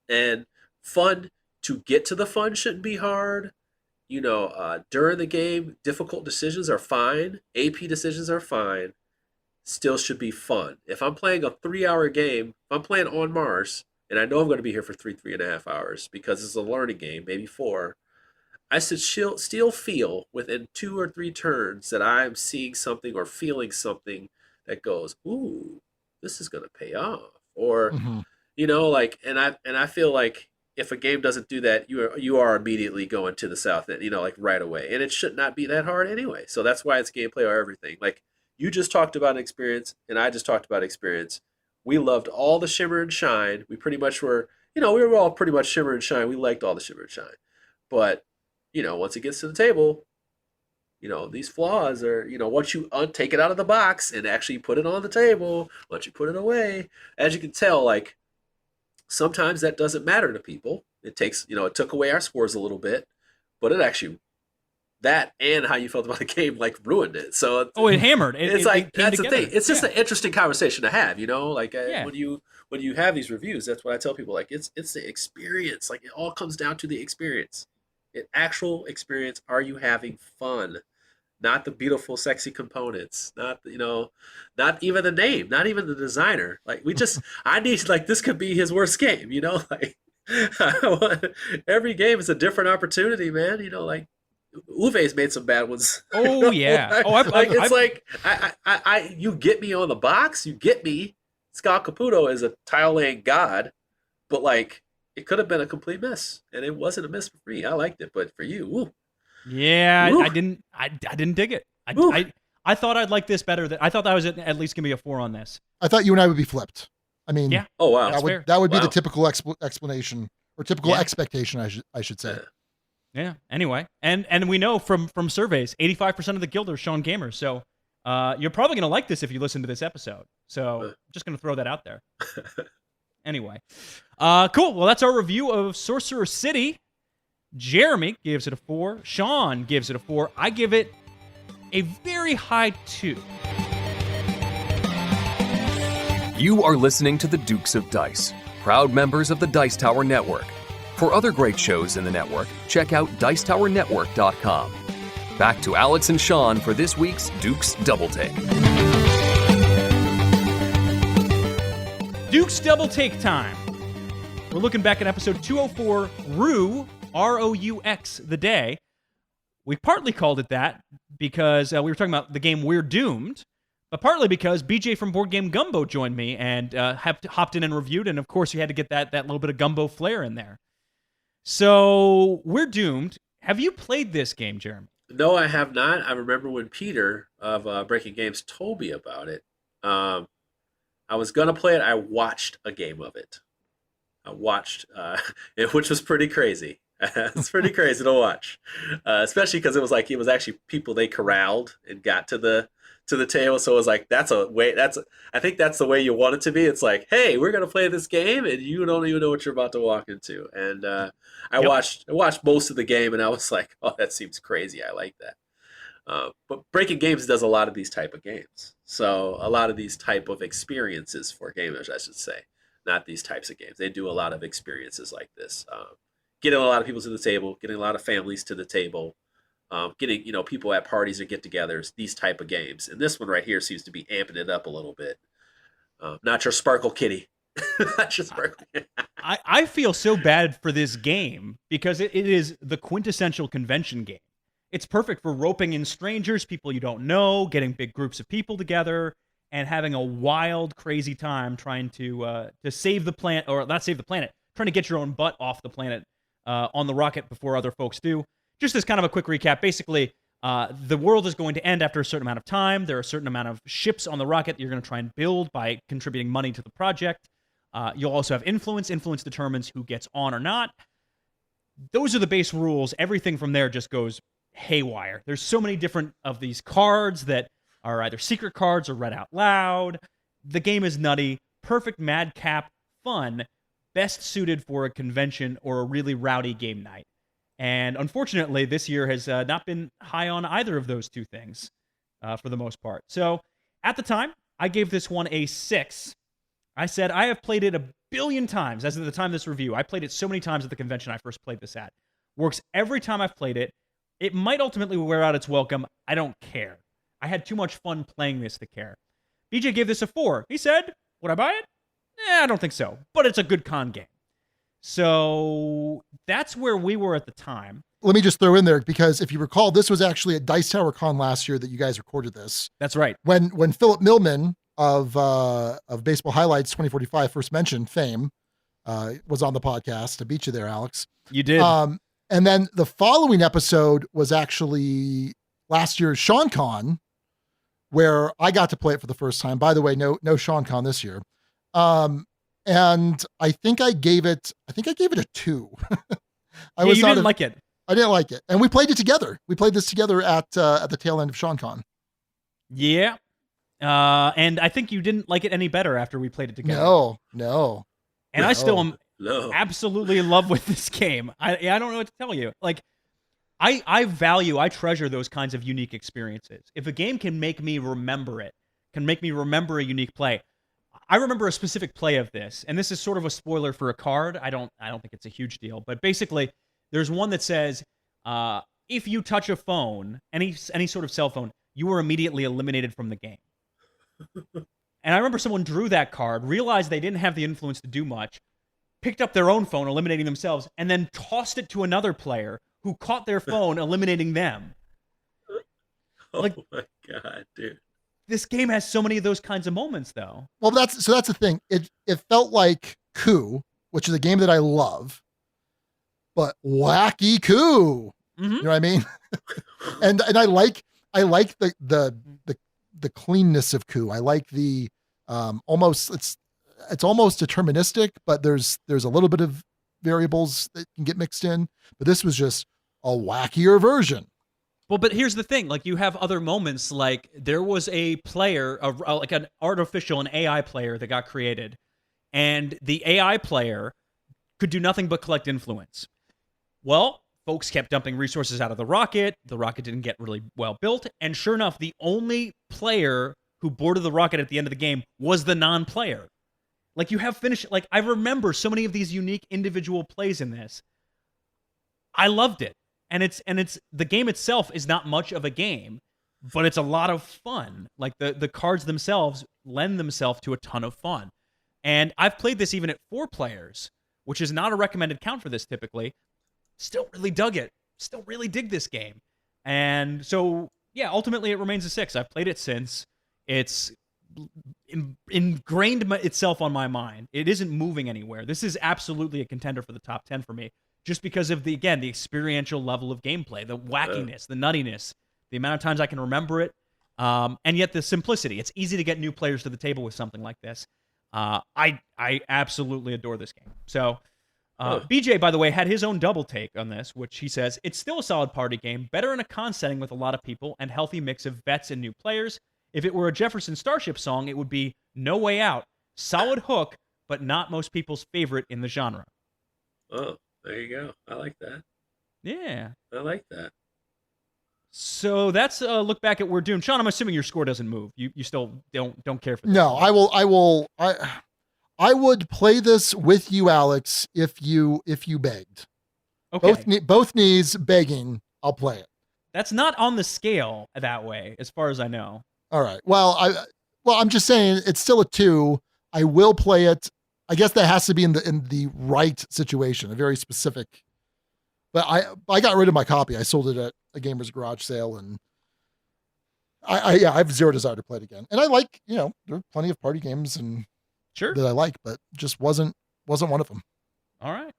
And fun to get to the fun shouldn't be hard. During the game, difficult decisions are fine. AP decisions are fine. Still should be fun. If I'm playing a 3-hour game, if I'm playing on Mars, and I know I'm going to be here for 3.5 hours because it's a learning game, maybe 4, I should still feel within 2 or 3 turns that I'm seeing something or feeling something that goes, ooh, this is going to pay off. Or, and I feel like if a game doesn't do that, you are immediately going to the south end, right away. And it should not be that hard anyway. So that's why it's gameplay or everything. Like, you just talked about experience, and I just talked about experience. We loved all the shimmer and shine. We pretty much were, we were all pretty much shimmer and shine. We liked all the shimmer and shine. But, once it gets to the table, these flaws are, once you take it out of the box and actually put it on the table, once you put it away, as you can tell, like, sometimes that doesn't matter to people. It takes, it took away our scores a little bit, but it actually, that and how you felt about the game, like, ruined it. So it hammered. That's the thing. It's just an interesting conversation to have, when you have these reviews. That's what I tell people. Like, it's the experience. Like, it all comes down to the experience. Actual experience. Are you having fun? Not the beautiful, sexy components. Not not even the name. Not even the designer. Like, I need, like, this could be his worst game. Like, every game is a different opportunity, man. Like, Uwe's made some bad ones. Oh yeah. You get me on the box. You get me. Skal Caputo is a tile laying god, but, like, it could have been a complete miss, and it wasn't a miss for me. I liked it, but for you, woo. Yeah, Woo. I didn't dig it. I thought I'd like this better. I thought that was at least gonna be a 4 on this. I thought you and I would be flipped. I mean, yeah. Oh wow, that would be the typical explanation or typical expectation, I should say. Yeah. Anyway, and we know from surveys, 85% of the guild are Sean gamers. So you're probably gonna like this if you listen to this episode. So just gonna throw that out there. Anyway, cool. Well, that's our review of Sorcerer City. Jeremy gives it a 4. Sean gives it a 4. I give it a very high 2. You are listening to the Dukes of Dice, proud members of the Dice Tower Network. For other great shows in the network, check out dicetowernetwork.com. Back to Alex and Sean for this week's Dukes Double Take. Dukes Double Take time. We're looking back at episode 204, Rue, R-O-U-X, the day. We partly called it that because we were talking about the game We're Doomed, but partly because BJ from Board Game Gumbo joined me and hopped in and reviewed, and of course you had to get that little bit of Gumbo flair in there. So, We're Doomed. Have you played this game, Jeremy? No, I have not. I remember when Peter of Breaking Games told me about it. I was going to play it. I watched a game of it. Which was pretty crazy. It's pretty crazy to watch, especially because it was actually people they corralled and got to the table. So it was like, I think that's the way you want it to be. It's like, hey, we're gonna play this game, and you don't even know what you're about to walk into. And I watched most of the game, and I was like, oh, that seems crazy. I like that. But Breaking Games does a lot of these type of games, so a lot of these type of experiences for gamers, I should say. Not these types of games. They do a lot of experiences like this. Getting a lot of people to the table, getting a lot of families to the table, getting people at parties or get-togethers, these type of games. And this one right here seems to be amping it up a little bit. Not your Sparkle Kitty. Not your Sparkle Kitty. I feel so bad for this game because it is the quintessential convention game. It's perfect for roping in strangers, people you don't know, getting big groups of people together, and having a wild, crazy time trying to save the planet, or not save the planet, trying to get your own butt off the planet on the rocket before other folks do. Just as kind of a quick recap, basically, the world is going to end after a certain amount of time. There are a certain amount of ships on the rocket that you're going to try and build by contributing money to the project. You'll also have influence. Influence determines who gets on or not. Those are the base rules. Everything from there just goes haywire. There's so many different of these cards that are either secret cards or read out loud. The game is nutty, perfect madcap fun, best suited for a convention or a really rowdy game night. And unfortunately, this year has not been high on either of those two things for the most part. So at the time, I gave this one a 6. I said, I have played it a billion times. As of the time of this review, I played it so many times at the convention I first played this at. Works every time I've played it. It might ultimately wear out its welcome. I don't care. I had too much fun playing this to care. BJ gave this a 4. He said, would I buy it? I don't think so. But it's a good con game. So that's where we were at the time. Let me just throw in there, because if you recall, this was actually at Dice Tower Con last year that you guys recorded this. That's right. When Philip Millman of Baseball Highlights 2045 first mentioned fame was on the podcast. I beat you there, Alex. You did. And then the following episode was actually last year's Sean Con, where I got to play it for the first time. By the way, no Sean Con this year. And I think I gave it a 2. You didn't like it. I didn't like it. And we played it together. We played this together at the tail end of Sean Con. Yeah. And I think you didn't like it any better after we played it together. No. And I still am absolutely in love with this game. I don't know what to tell you. Like, I treasure those kinds of unique experiences. If a game can make me remember it, can make me remember a unique play. I remember a specific play of this, and this is sort of a spoiler for a card. I don't think it's a huge deal, but basically, there's one that says, if you touch a phone, any sort of cell phone, you are immediately eliminated from the game. And I remember someone drew that card, realized they didn't have the influence to do much, picked up their own phone, eliminating themselves, and then tossed it to another player who caught their phone, eliminating them. Oh my God, dude. This game has so many of those kinds of moments, though. Well, that's the thing. It felt like Coup, which is a game that I love, but wacky Coup. Mm-hmm. You know what I mean? and I like the cleanness of Coup. I like the it's almost deterministic, but there's a little bit of variables that can get mixed in. But this was just a wackier version. Well, but here's the thing. Like, you have other moments, like there was a player, like an AI player that got created, and the AI player could do nothing but collect influence. Well, folks kept dumping resources out of the rocket. The rocket didn't get really well built. And sure enough, the only player who boarded the rocket at the end of the game was the non-player. Like, you have finished, like, I remember so many of these unique individual plays in this. I loved it. And it's the game itself is not much of a game, but it's a lot of fun. Like, the cards themselves lend themselves to a ton of fun. And I've played this even at 4 players, which is not a recommended count for this typically. Still really dug it. Still really dig this game. And so, yeah, ultimately it remains a 6. I've played it since. It's ingrained itself on my mind. It isn't moving anywhere. This is absolutely a contender for the top 10 for me. Just because of the experiential level of gameplay, the wackiness, the nuttiness, the amount of times I can remember it, and yet the simplicity. It's easy to get new players to the table with something like this. I absolutely adore this game. So, BJ, by the way, had his own double take on this, which he says, it's still a solid party game, better in a con setting with a lot of people, and healthy mix of vets and new players. If it were a Jefferson Starship song, it would be No Way Out. Solid hook, but not most people's favorite in the genre. Oh. There you go. I like that. Yeah. I like that. So that's a look back at We're Doomed. Sean, I'm assuming your score doesn't move. You still don't care for this. No, I would play this with you, Alex, if you begged. Okay. Both knees begging, I'll play it. That's not on the scale that way, as far as I know. All right. Well, I'm just saying it's still a 2. I will play it. I guess that has to be in the right situation, a very specific. But I got rid of my copy. I sold it at a gamer's garage sale, and I have zero desire to play it again. And I like, there are plenty of party games and sure that I like, but just wasn't one of them. All right.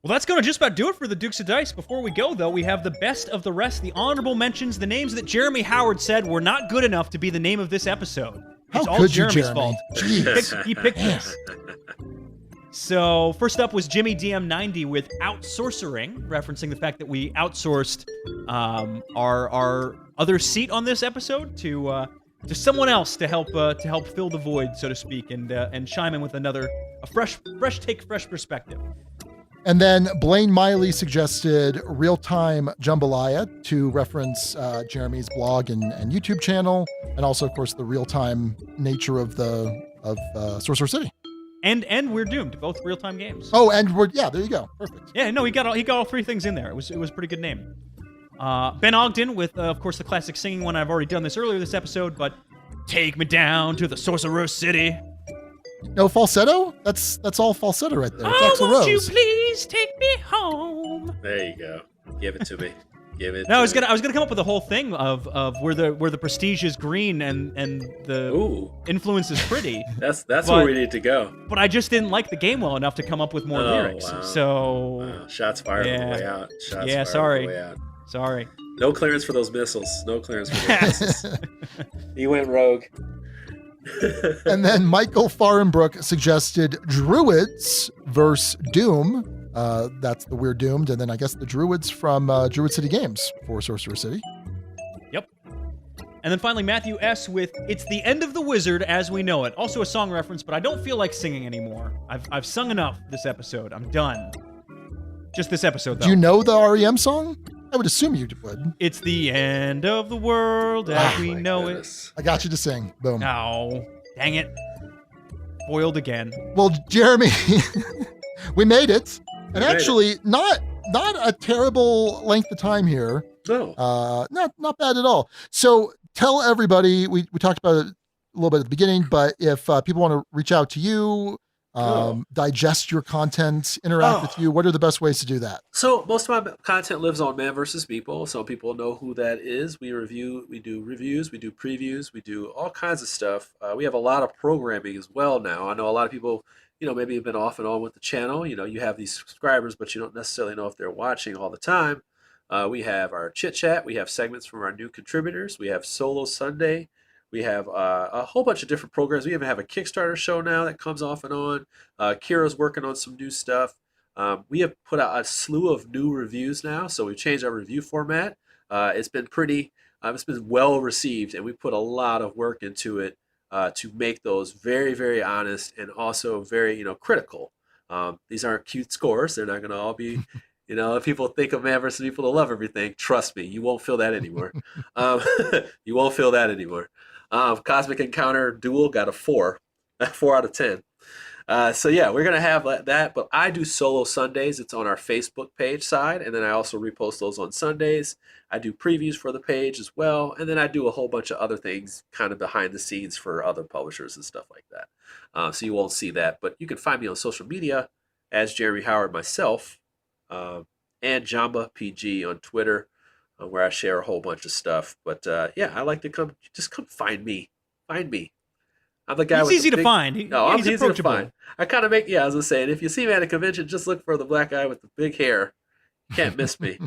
Well, that's going to just about do it for the Dukes of Dice. Before we go, though, we have the best of the rest, the honorable mentions, the names that Jeremy Howard said were not good enough to be the name of this episode. It's all Jeremy's fault. He picked this. So first up was Jimmy DM90 with Outsourcering, referencing the fact that we outsourced our other seat on this episode to someone else to help fill the void, so to speak, and chime in with a fresh take, fresh perspective. And then Blaine Miley suggested Real-Time Jambalaya to reference Jeremy's blog and YouTube channel, and also, of course, the real-time nature of the Sorcerer City. And We're Doomed, both real-time games. Oh, and there you go. Perfect. Yeah, no, he got all three things in there. It was a pretty good name. Ben Ogden with, of course, the classic singing one. I've already done this earlier this episode, but take me down to the Sorcerer City. No falsetto? That's all falsetto right there. It's Axl won't Rose. you please take me home? There you go. Give it to me. I was gonna come up with a whole thing of where the prestige is green and the influence is pretty. That's where we need to go. But I just didn't like the game well enough to come up with more lyrics. Wow. So shots fired on the way out. Sorry. On the way out. Sorry. No clearance for those missiles. No clearance for those missiles. He went rogue. And then Michael Farenbrook suggested Druids versus Doom. That's the We're Doomed, and then I guess the Druids from Druid City Games for Sorcerer City. Yep. And then finally Matthew S. with It's the End of the Wizard as We Know It. Also a song reference, but I don't feel like singing anymore. I've sung enough this episode. I'm done. Just this episode, though. Do you know the REM song? I would assume you would. It's the end of the world as we know it. I got you to sing. Boom. Oh, dang it. Foiled again. Well, Jeremy, we made it. And actually, not a terrible length of time here. No. Not bad at all. So tell everybody, we talked about it a little bit at the beginning, but if people want to reach out to you, digest your content, interact with you, what are the best ways to do that? So most of my content lives on Man vs. Meeple. So people know who that is. We do reviews, we do previews, we do all kinds of stuff. We have a lot of programming as well now. I know a lot of people, maybe have been off and on with the channel. You have these subscribers, but you don't necessarily know if they're watching all the time. We have our chit chat. We have segments from our new contributors. We have Solo Sunday. We have a whole bunch of different programs. We even have a Kickstarter show now that comes off and on. Kira's working on some new stuff. We have put out a slew of new reviews now, so we've changed our review format. It's been it's been well received, and we put a lot of work into it to make those very, very honest and also very, critical. These aren't cute scores. They're not going to all be... if people think of Man vs. Meeple to love everything, trust me, you won't feel that anymore. You won't feel that anymore. Cosmic Encounter Duel got a 4 out of 10. So yeah, we're going to have that, but I do Solo Sundays. It's on our Facebook page side, and then I also repost those on Sundays. I do previews for the page as well, and then I do a whole bunch of other things kind of behind the scenes for other publishers and stuff like that. So you won't see that, but you can find me on social media as Jeremy Howard myself, and Jamba PG on Twitter, where I share a whole bunch of stuff. But I like to come find me. Find me. I'm the guy. He's easy to find. He's easy to find. I kind of make I was saying, if you see me at a convention, just look for the black guy with the big hair. You can't miss me.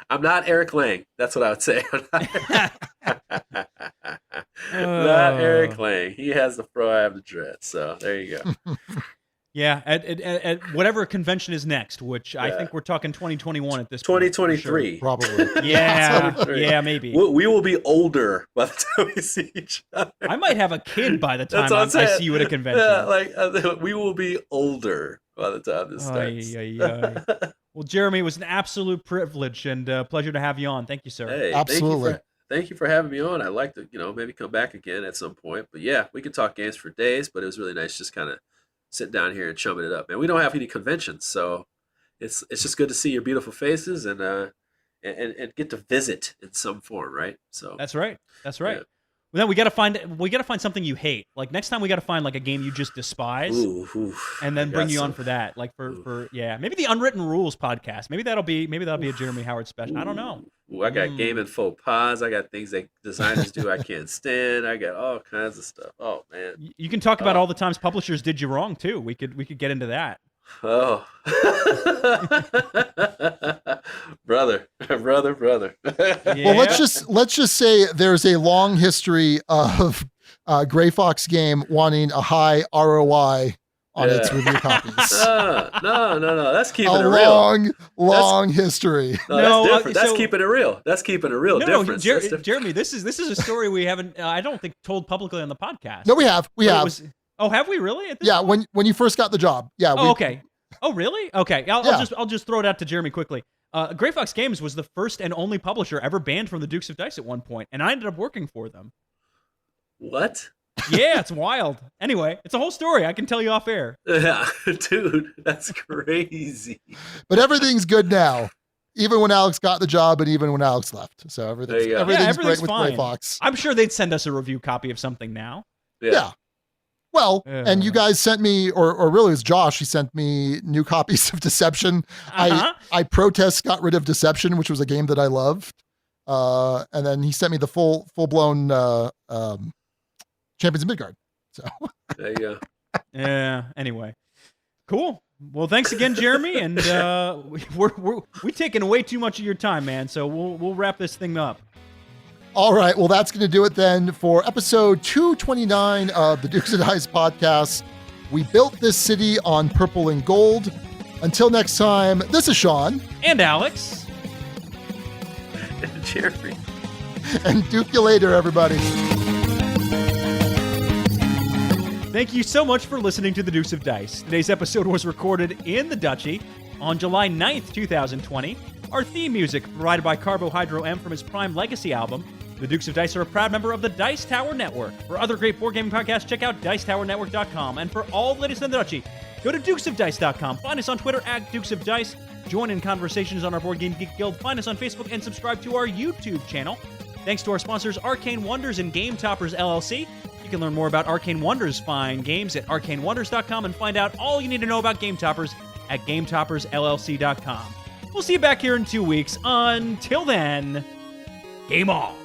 I'm not Eric Lang. That's what I would say. Not Eric Lang. He has the fro, I have the dread. So there you go. Yeah, at whatever convention is next, which I think we're talking 2021 at this point. 2023. Sure. Probably. Yeah, maybe. We will be older by the time we see each other. I might have a kid by the time I see you at a convention. Yeah, we will be older by the time this starts. Well, Jeremy, it was an absolute privilege and pleasure to have you on. Thank you, sir. Hey, absolutely. Thank you for having me on. I'd like to, maybe come back again at some point. But yeah, we could talk games for days, but it was really nice just kind of sitting down here and chumming it up. Man, we don't have any conventions, so it's just good to see your beautiful faces and get to visit in some form, right? So That's right. Yeah. Well, then we gotta find something you hate. Like next time we gotta find like a game you just despise, and then bring you on for that. Like for maybe the Unwritten Rules podcast. Maybe that'll be a Jeremy Howard special. I don't know. I got game and faux pas. I got things that designers do I can't stand. I got all kinds of stuff. Oh man. You can talk about all the times publishers did you wrong too. We could get into that. Oh. brother. Yeah. Well, let's just say there's a long history of Gray Fox game wanting a high ROI on its review copies. No. That's keeping it real. Long history. No, that's different. That's keeping it real. That's keeping it real. Difference. Jeremy, this is a story we haven't. I don't think told publicly on the podcast. No, we have. Have we really? Yeah, when you first got the job. Yeah. Okay. Oh, really? Okay. I'll just throw it out to Jeremy quickly. Gray Fox Games was the first and only publisher ever banned from the Dukes of Dice at one point, and I ended up working for them. What? Yeah, it's wild. Anyway, it's a whole story. I can tell you off air. Yeah, dude, that's crazy. But everything's good now. Even when Alex got the job and even when Alex left. So everything's great with Gray Fox. I'm sure they'd send us a review copy of something now. Yeah. Well, and you guys sent me, or really it was Josh, he sent me new copies of Deception. I protest got rid of Deception, which was a game that I loved. And then he sent me the full-blown Champions of Midgard. So there you go. Yeah, anyway. Cool. Well, thanks again, Jeremy, and we're taking way too much of your time, man. So we'll wrap this thing up. All right. Well, that's going to do it then for episode 229 of the Dukes of Dice podcast. We built this city on purple and gold. Until next time, this is Sean and Alex and Jeremy. And Duke you later, everybody. Thank you so much for listening to the Dukes of Dice. Today's episode was recorded in the Duchy on July 9th, 2020. Our theme music provided by Carbohydro M from his Prime Legacy album. The Dukes of Dice are a proud member of the Dice Tower Network. For other great board gaming podcasts, check out dicetowernetwork.com. And for all the latest in the Duchy, go to dukesofdice.com. Find us on Twitter at Dukes of Dice. Join in conversations on our Board Game Geek Guild. Find us on Facebook and subscribe to our YouTube channel. Thanks to our sponsors, Arcane Wonders and Game Toppers LLC. You can learn more about Arcane Wonders' fine games at arcanewonders.com and find out all you need to know about Game Toppers at gametoppersllc.com. We'll see you back here in 2 weeks. Until then, game on!